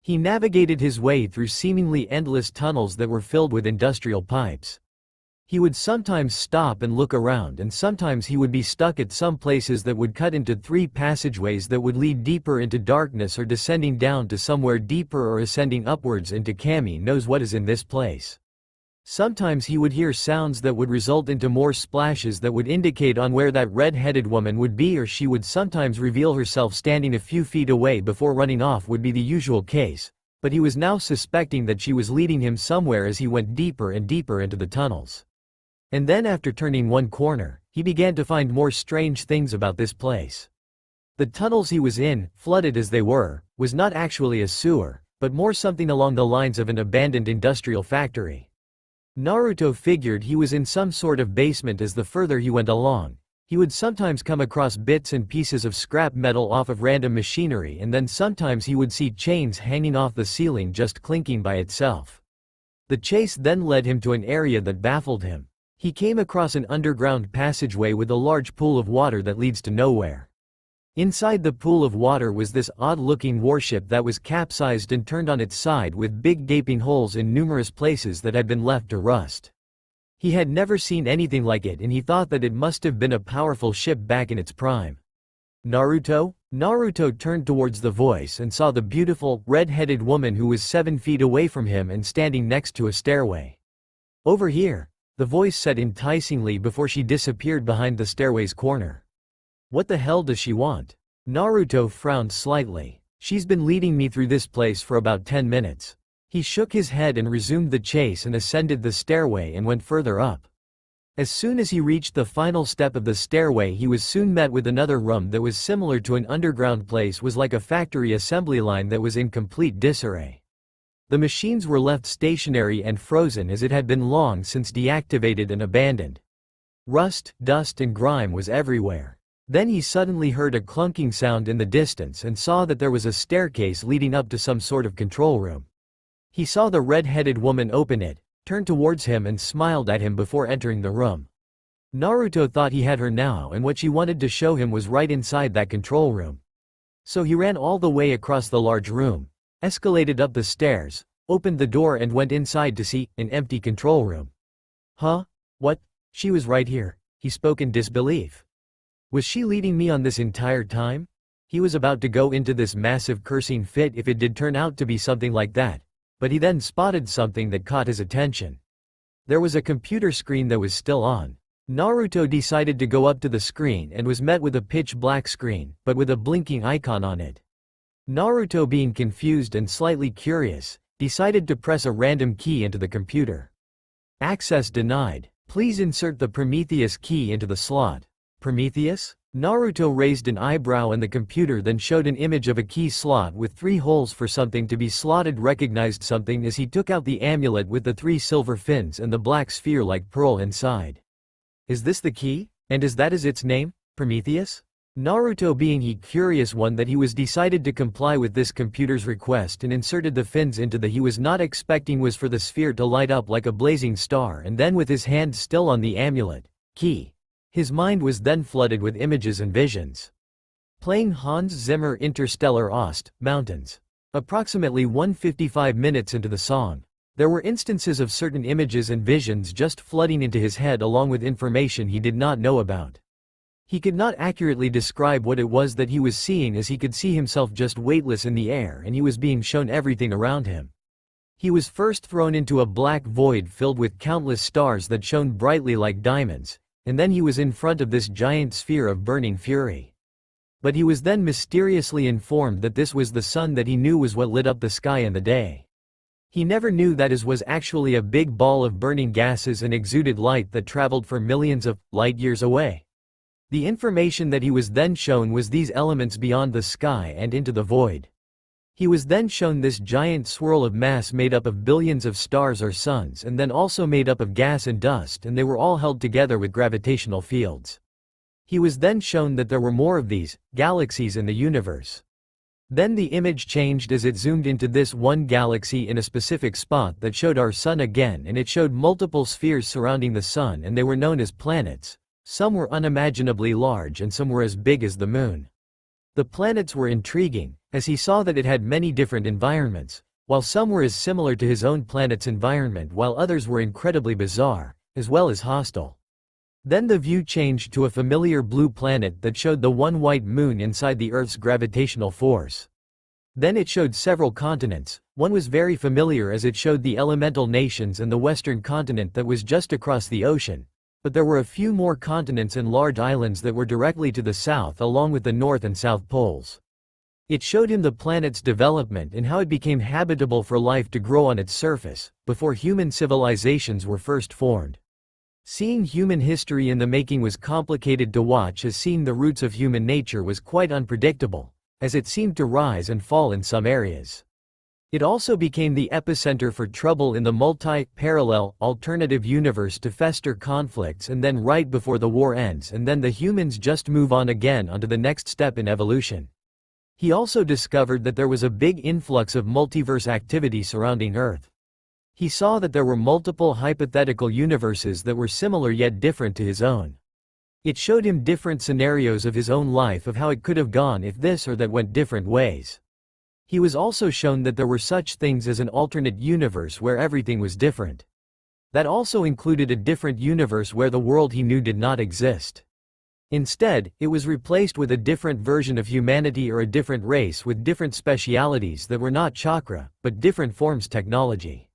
He navigated his way through seemingly endless tunnels that were filled with industrial pipes. He would sometimes stop and look around and sometimes he would be stuck at some places that would cut into 3 passageways that would lead deeper into darkness or descending down to somewhere deeper or ascending upwards into Kami knows what is in this place. Sometimes he would hear sounds that would result into more splashes that would indicate on where that red-headed woman would be or she would sometimes reveal herself standing a few feet away before running off would be the usual case, but he was now suspecting that she was leading him somewhere as he went deeper and deeper into the tunnels. And then after turning one corner, he began to find more strange things about this place. The tunnels he was in, flooded as they were, was not actually a sewer, but more something along the lines of an abandoned industrial factory. Naruto figured he was in some sort of basement as the further he went along. He would sometimes come across bits and pieces of scrap metal off of random machinery and then sometimes he would see chains hanging off the ceiling just clinking by itself. The chase then led him to an area that baffled him. He came across an underground passageway with a large pool of water that leads to nowhere. Inside the pool of water was this odd-looking warship that was capsized and turned on its side with big gaping holes in numerous places that had been left to rust. He had never seen anything like it and he thought that it must have been a powerful ship back in its prime. Naruto? Naruto turned towards the voice and saw the beautiful, red-headed woman who was 7 feet away from him and standing next to a stairway. Over here, the voice said enticingly before she disappeared behind the stairway's corner. What the hell does she want? Naruto frowned slightly. She's been leading me through this place for about 10 minutes. He shook his head and resumed the chase and ascended the stairway and went further up. As soon as he reached the final step of the stairway, he was soon met with another room that was similar to an underground place, was like a factory assembly line that was in complete disarray. The machines were left stationary and frozen as it had been long since deactivated and abandoned. Rust, dust and grime was everywhere. Then he suddenly heard a clunking sound in the distance and saw that there was a staircase leading up to some sort of control room. He saw the red-headed woman open it, turned towards him and smiled at him before entering the room. Naruto thought he had her now, and what she wanted to show him was right inside that control room. So he ran all the way across the large room, escalated up the stairs, opened the door and went inside to see an empty control room. Huh? What? She was right here, he spoke in disbelief. Was she leading me on this entire time? He was about to go into this massive cursing fit if it did turn out to be something like that, but he then spotted something that caught his attention. There was a computer screen that was still on. Naruto decided to go up to the screen and was met with a pitch black screen, but with a blinking icon on it. Naruto, being confused and slightly curious, decided to press a random key into the computer. Access denied. Please insert the Prometheus key into the slot. Prometheus? Naruto raised an eyebrow and the computer then showed an image of a key slot with 3 holes for something to be slotted. Recognized something as he took out the amulet with the 3 silver fins and the black sphere-like pearl inside. Is this the key? And is that its name? Prometheus? Naruto, being he curious one that he was, decided to comply with this computer's request and inserted the fins into the he was not expecting was for the sphere to light up like a blazing star, and then with his hand still on the amulet key. His mind was then flooded with images and visions. Playing Hans Zimmer Interstellar Ost, Mountains. Approximately 1:55 minutes into the song, there were instances of certain images and visions just flooding into his head along with information he did not know about. He could not accurately describe what it was that he was seeing, as he could see himself just weightless in the air and he was being shown everything around him. He was first thrown into a black void filled with countless stars that shone brightly like diamonds, and then he was in front of this giant sphere of burning fury. But he was then mysteriously informed that this was the sun that he knew was what lit up the sky in the day. He never knew that it was actually a big ball of burning gases and exuded light that traveled for millions of light years away. The information that he was then shown was these elements beyond the sky and into the void. He was then shown this giant swirl of mass made up of billions of stars or suns, and then also made up of gas and dust, and they were all held together with gravitational fields. He was then shown that there were more of these galaxies in the universe. Then the image changed as it zoomed into this one galaxy in a specific spot that showed our sun again, and it showed multiple spheres surrounding the sun, and they were known as planets. Some were unimaginably large and some were as big as the moon. The planets were intriguing, as he saw that it had many different environments, while some were as similar to his own planet's environment while others were incredibly bizarre, as well as hostile. Then the view changed to a familiar blue planet that showed the one white moon inside the Earth's gravitational force. Then it showed several continents. One was very familiar as it showed the elemental nations and the western continent that was just across the ocean. But there were a few more continents and large islands that were directly to the south along with the north and south poles. It showed him the planet's development and how it became habitable for life to grow on its surface, before human civilizations were first formed. Seeing human history in the making was complicated to watch, as seeing the roots of human nature was quite unpredictable, as it seemed to rise and fall in some areas. It also became the epicenter for trouble in the multi-parallel, alternative universe to fester conflicts, and then right before the war ends and then the humans just move on again onto the next step in evolution. He also discovered that there was a big influx of multiverse activity surrounding Earth. He saw that there were multiple hypothetical universes that were similar yet different to his own. It showed him different scenarios of his own life of how it could have gone if this or that went different ways. He was also shown that there were such things as an alternate universe where everything was different. That also included a different universe where the world he knew did not exist. Instead, it was replaced with a different version of humanity or a different race with different specialities that were not chakra, but different forms technology.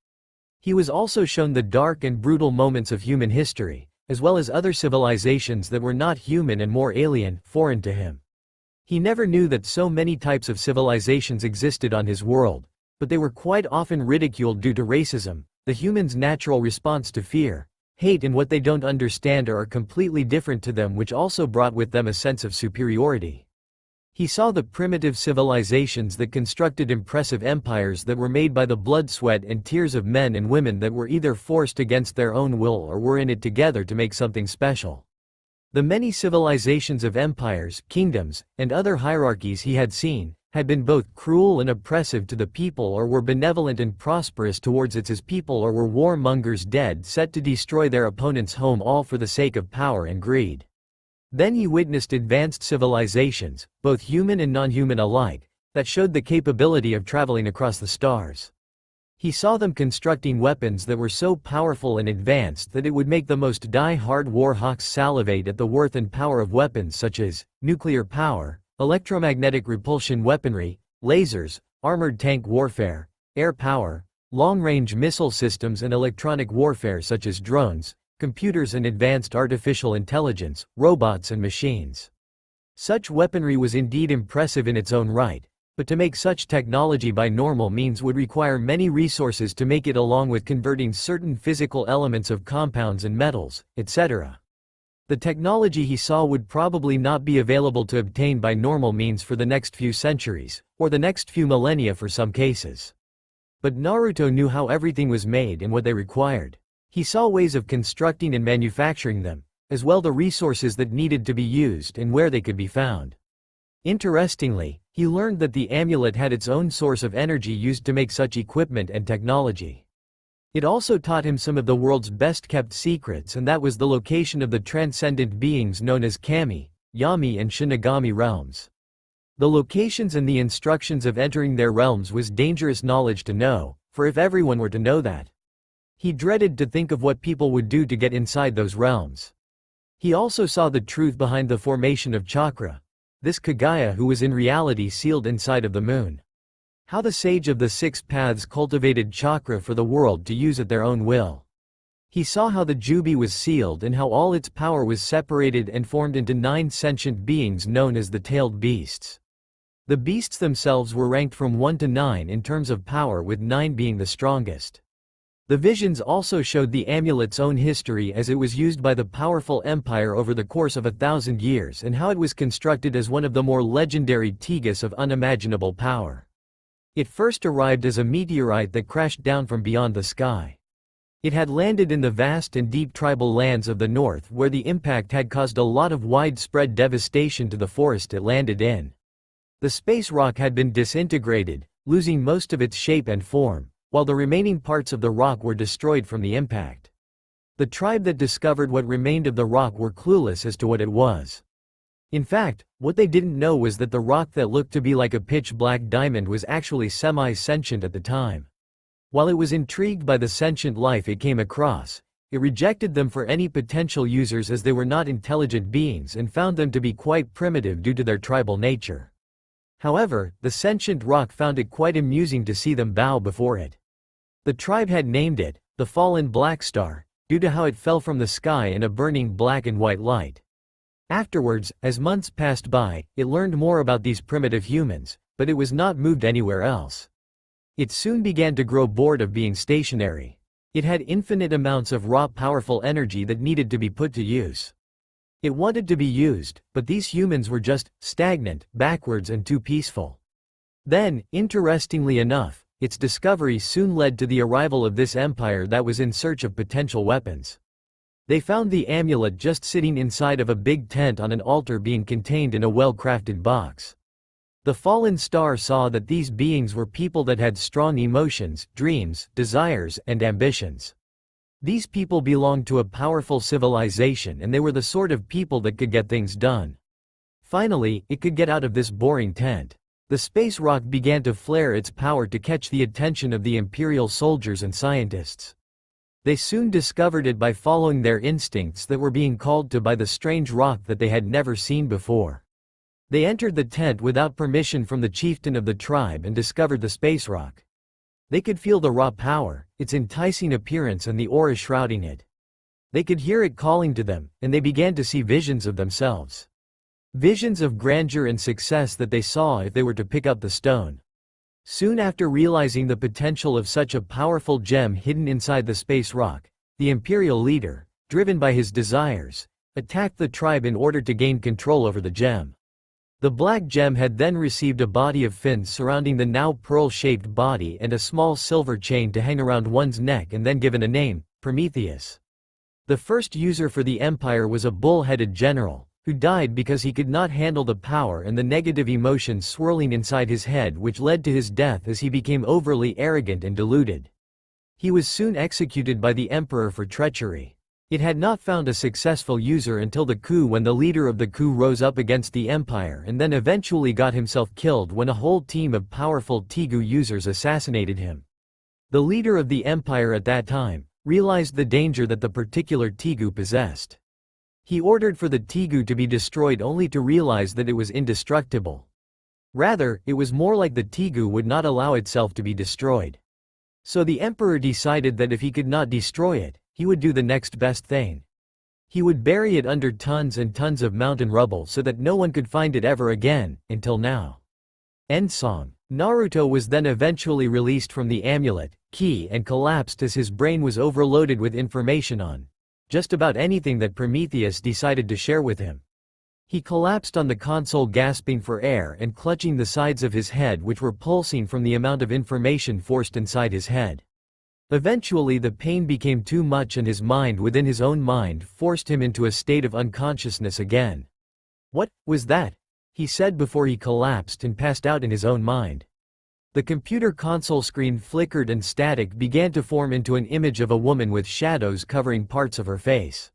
He was also shown the dark and brutal moments of human history, as well as other civilizations that were not human and more alien, foreign to him. He never knew that so many types of civilizations existed on his world, but they were quite often ridiculed due to racism, the human's natural response to fear, Hate and what they don't understand are completely different to them, which also brought with them a sense of superiority. He saw the primitive civilizations that constructed impressive empires that were made by the blood, sweat and tears of men and women that were either forced against their own will or were in it together to make something special. The many civilizations of empires, kingdoms, and other hierarchies he had seen, had been both cruel and oppressive to the people or were benevolent and prosperous towards its people or were warmongers dead set to destroy their opponent's home, all for the sake of power and greed. Then he witnessed advanced civilizations, both human and non-human alike, that showed the capability of traveling across the stars. He saw them constructing weapons that were so powerful and advanced that it would make the most die-hard war hawks salivate at the worth and power of weapons such as nuclear power, electromagnetic repulsion weaponry, lasers, armored tank warfare, air power, long-range missile systems and electronic warfare such as drones, computers and advanced artificial intelligence, robots and machines. Such weaponry was indeed impressive in its own right, but to make such technology by normal means would require many resources to make it, along with converting certain physical elements of compounds and metals, etc. The technology he saw would probably not be available to obtain by normal means for the next few centuries, or the next few millennia for some cases. But Naruto knew how everything was made and what they required. He saw ways of constructing and manufacturing them, as well the resources that needed to be used and where they could be found. Interestingly, he learned that the amulet had its own source of energy used to make such equipment and technology. It also taught him some of the world's best-kept secrets, and that was the location of the transcendent beings known as Kami, Yami and Shinigami realms. The locations and the instructions of entering their realms was dangerous knowledge to know, for if everyone were to know that, he dreaded to think of what people would do to get inside those realms. He also saw the truth behind the formation of chakra, this Kagaya who was in reality sealed inside of the moon. How the sage of the six paths cultivated chakra for the world to use at their own will. He saw how the Jubi was sealed and how all its power was separated and formed into 9 sentient beings known as the tailed beasts. The beasts themselves were ranked from 1 to 9 in terms of power, with 9 being the strongest. The visions also showed the amulet's own history as it was used by the powerful empire over the course of 1,000 years, and how it was constructed as one of the more legendary Tegus of unimaginable power. It first arrived as a meteorite that crashed down from beyond the sky. It had landed in the vast and deep tribal lands of the north, where the impact had caused a lot of widespread devastation to the forest it landed in. The space rock had been disintegrated, losing most of its shape and form, while the remaining parts of the rock were destroyed from the impact. The tribe that discovered what remained of the rock were clueless as to what it was. In fact, what they didn't know was that the rock that looked to be like a pitch-black diamond was actually semi-sentient at the time. While it was intrigued by the sentient life it came across, it rejected them for any potential users as they were not intelligent beings and found them to be quite primitive due to their tribal nature. However, the sentient rock found it quite amusing to see them bow before it. The tribe had named it, the Fallen Black Star, due to how it fell from the sky in a burning black and white light. Afterwards, as months passed by, it learned more about these primitive humans, but it was not moved anywhere else. It soon began to grow bored of being stationary. It had infinite amounts of raw powerful energy that needed to be put to use. It wanted to be used, but these humans were just stagnant, backwards and too peaceful. Then, interestingly enough, its discovery soon led to the arrival of this empire that was in search of potential weapons. They found the amulet just sitting inside of a big tent on an altar being contained in a well-crafted box. The fallen star saw that these beings were people that had strong emotions, dreams, desires, and ambitions. These people belonged to a powerful civilization, and they were the sort of people that could get things done. Finally, it could get out of this boring tent. The space rock began to flare its power to catch the attention of the Imperial soldiers and scientists. They soon discovered it by following their instincts that were being called to by the strange rock that they had never seen before. They entered the tent without permission from the chieftain of the tribe and discovered the space rock. They could feel the raw power, its enticing appearance and the aura shrouding it. They could hear it calling to them, and they began to see visions of themselves. Visions of grandeur and success that they saw if they were to pick up the stone. Soon after realizing the potential of such a powerful gem hidden inside the space rock, The imperial leader, driven by his desires, attacked the tribe in order to gain control over the gem. The black gem had then received a body of fins surrounding the now pearl-shaped body and a small silver chain to hang around one's neck and then given a name, Prometheus. The first user for the empire was a bull-headed general, who died because he could not handle the power and the negative emotions swirling inside his head, which led to his death as he became overly arrogant and deluded. He was soon executed by the emperor for treachery. It had not found a successful user until the coup, when the leader of the coup rose up against the empire and then eventually got himself killed when a whole team of powerful Tegu users assassinated him. The leader of the empire at that time realized the danger that the particular Tegu possessed. He ordered for the Tegu to be destroyed only to realize that it was indestructible. Rather, it was more like the Tegu would not allow itself to be destroyed. So the emperor decided that if he could not destroy it, he would do the next best thing. He would bury it under tons and tons of mountain rubble so that no one could find it ever again, until now. End song. Naruto was then eventually released from the amulet, key, and collapsed as his brain was overloaded with information on just about anything that Prometheus decided to share with him. He collapsed on the console, gasping for air and clutching the sides of his head, which were pulsing from the amount of information forced inside his head. Eventually the pain became too much and his mind within his own mind forced him into a state of unconsciousness again. "What was that?" he said before he collapsed and passed out in his own mind. The computer console screen flickered and static began to form into an image of a woman with shadows covering parts of her face.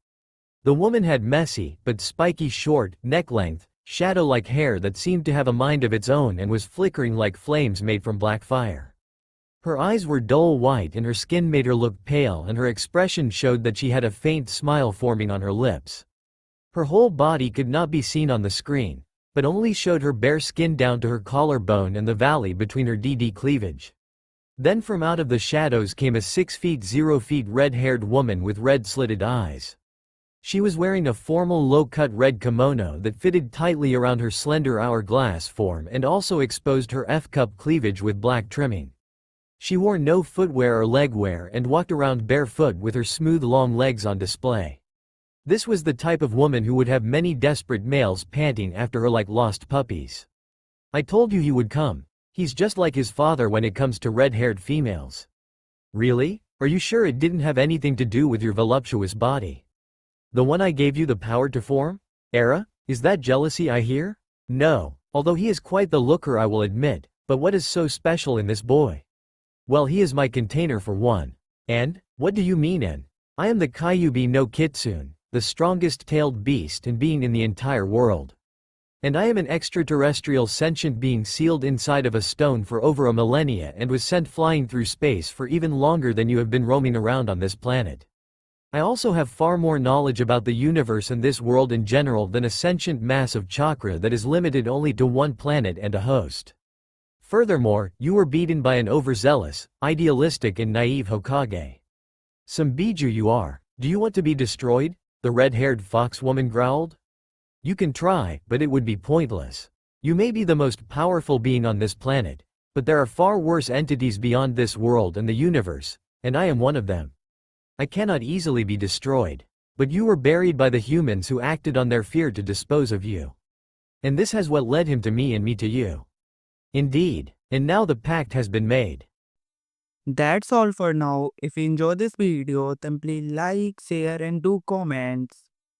The woman had messy, but spiky short, neck-length, shadow-like hair that seemed to have a mind of its own and was flickering like flames made from black fire. Her eyes were dull white and her skin made her look pale, and her expression showed that she had a faint smile forming on her lips. Her whole body could not be seen on the screen, but only showed her bare skin down to her collarbone and the valley between her DD cleavage. Then from out of the shadows came a 6 feet 0 feet red-haired woman with red slitted eyes. She was wearing a formal low-cut red kimono that fitted tightly around her slender hourglass form and also exposed her F-cup cleavage with black trimming. She wore no footwear or legwear and walked around barefoot with her smooth long legs on display. This was the type of woman who would have many desperate males panting after her like lost puppies. "I told you he would come. He's just like his father when it comes to red-haired females." "Really? Are you sure it didn't have anything to do with your voluptuous body? The one I gave you the power to form? Era? Is that jealousy I hear?" "No, although he is quite the looker, I will admit, but what is so special in this boy?" "Well, he is my container for one." "And? What do you mean and?" "I am the Kyuubi no Kitsune, the strongest tailed beast and being in the entire world. And I am an extraterrestrial sentient being sealed inside of a stone for over a millennia and was sent flying through space for even longer than you have been roaming around on this planet. I also have far more knowledge about the universe and this world in general than a sentient mass of chakra that is limited only to one planet and a host. Furthermore, you were beaten by an overzealous, idealistic and naive Hokage. Some Biju you are. Do you want to be destroyed?" the red-haired fox woman growled. "You can try, but it would be pointless. You may be the most powerful being on this planet, but there are far worse entities beyond this world and the universe, and I am one of them. I cannot easily be destroyed. But you were buried by the humans who acted on their fear to dispose of you. And this has what led him to me and me to you. Indeed, and now the pact has been made." That's all for now. If you enjoy this video, then please like, share and do comments.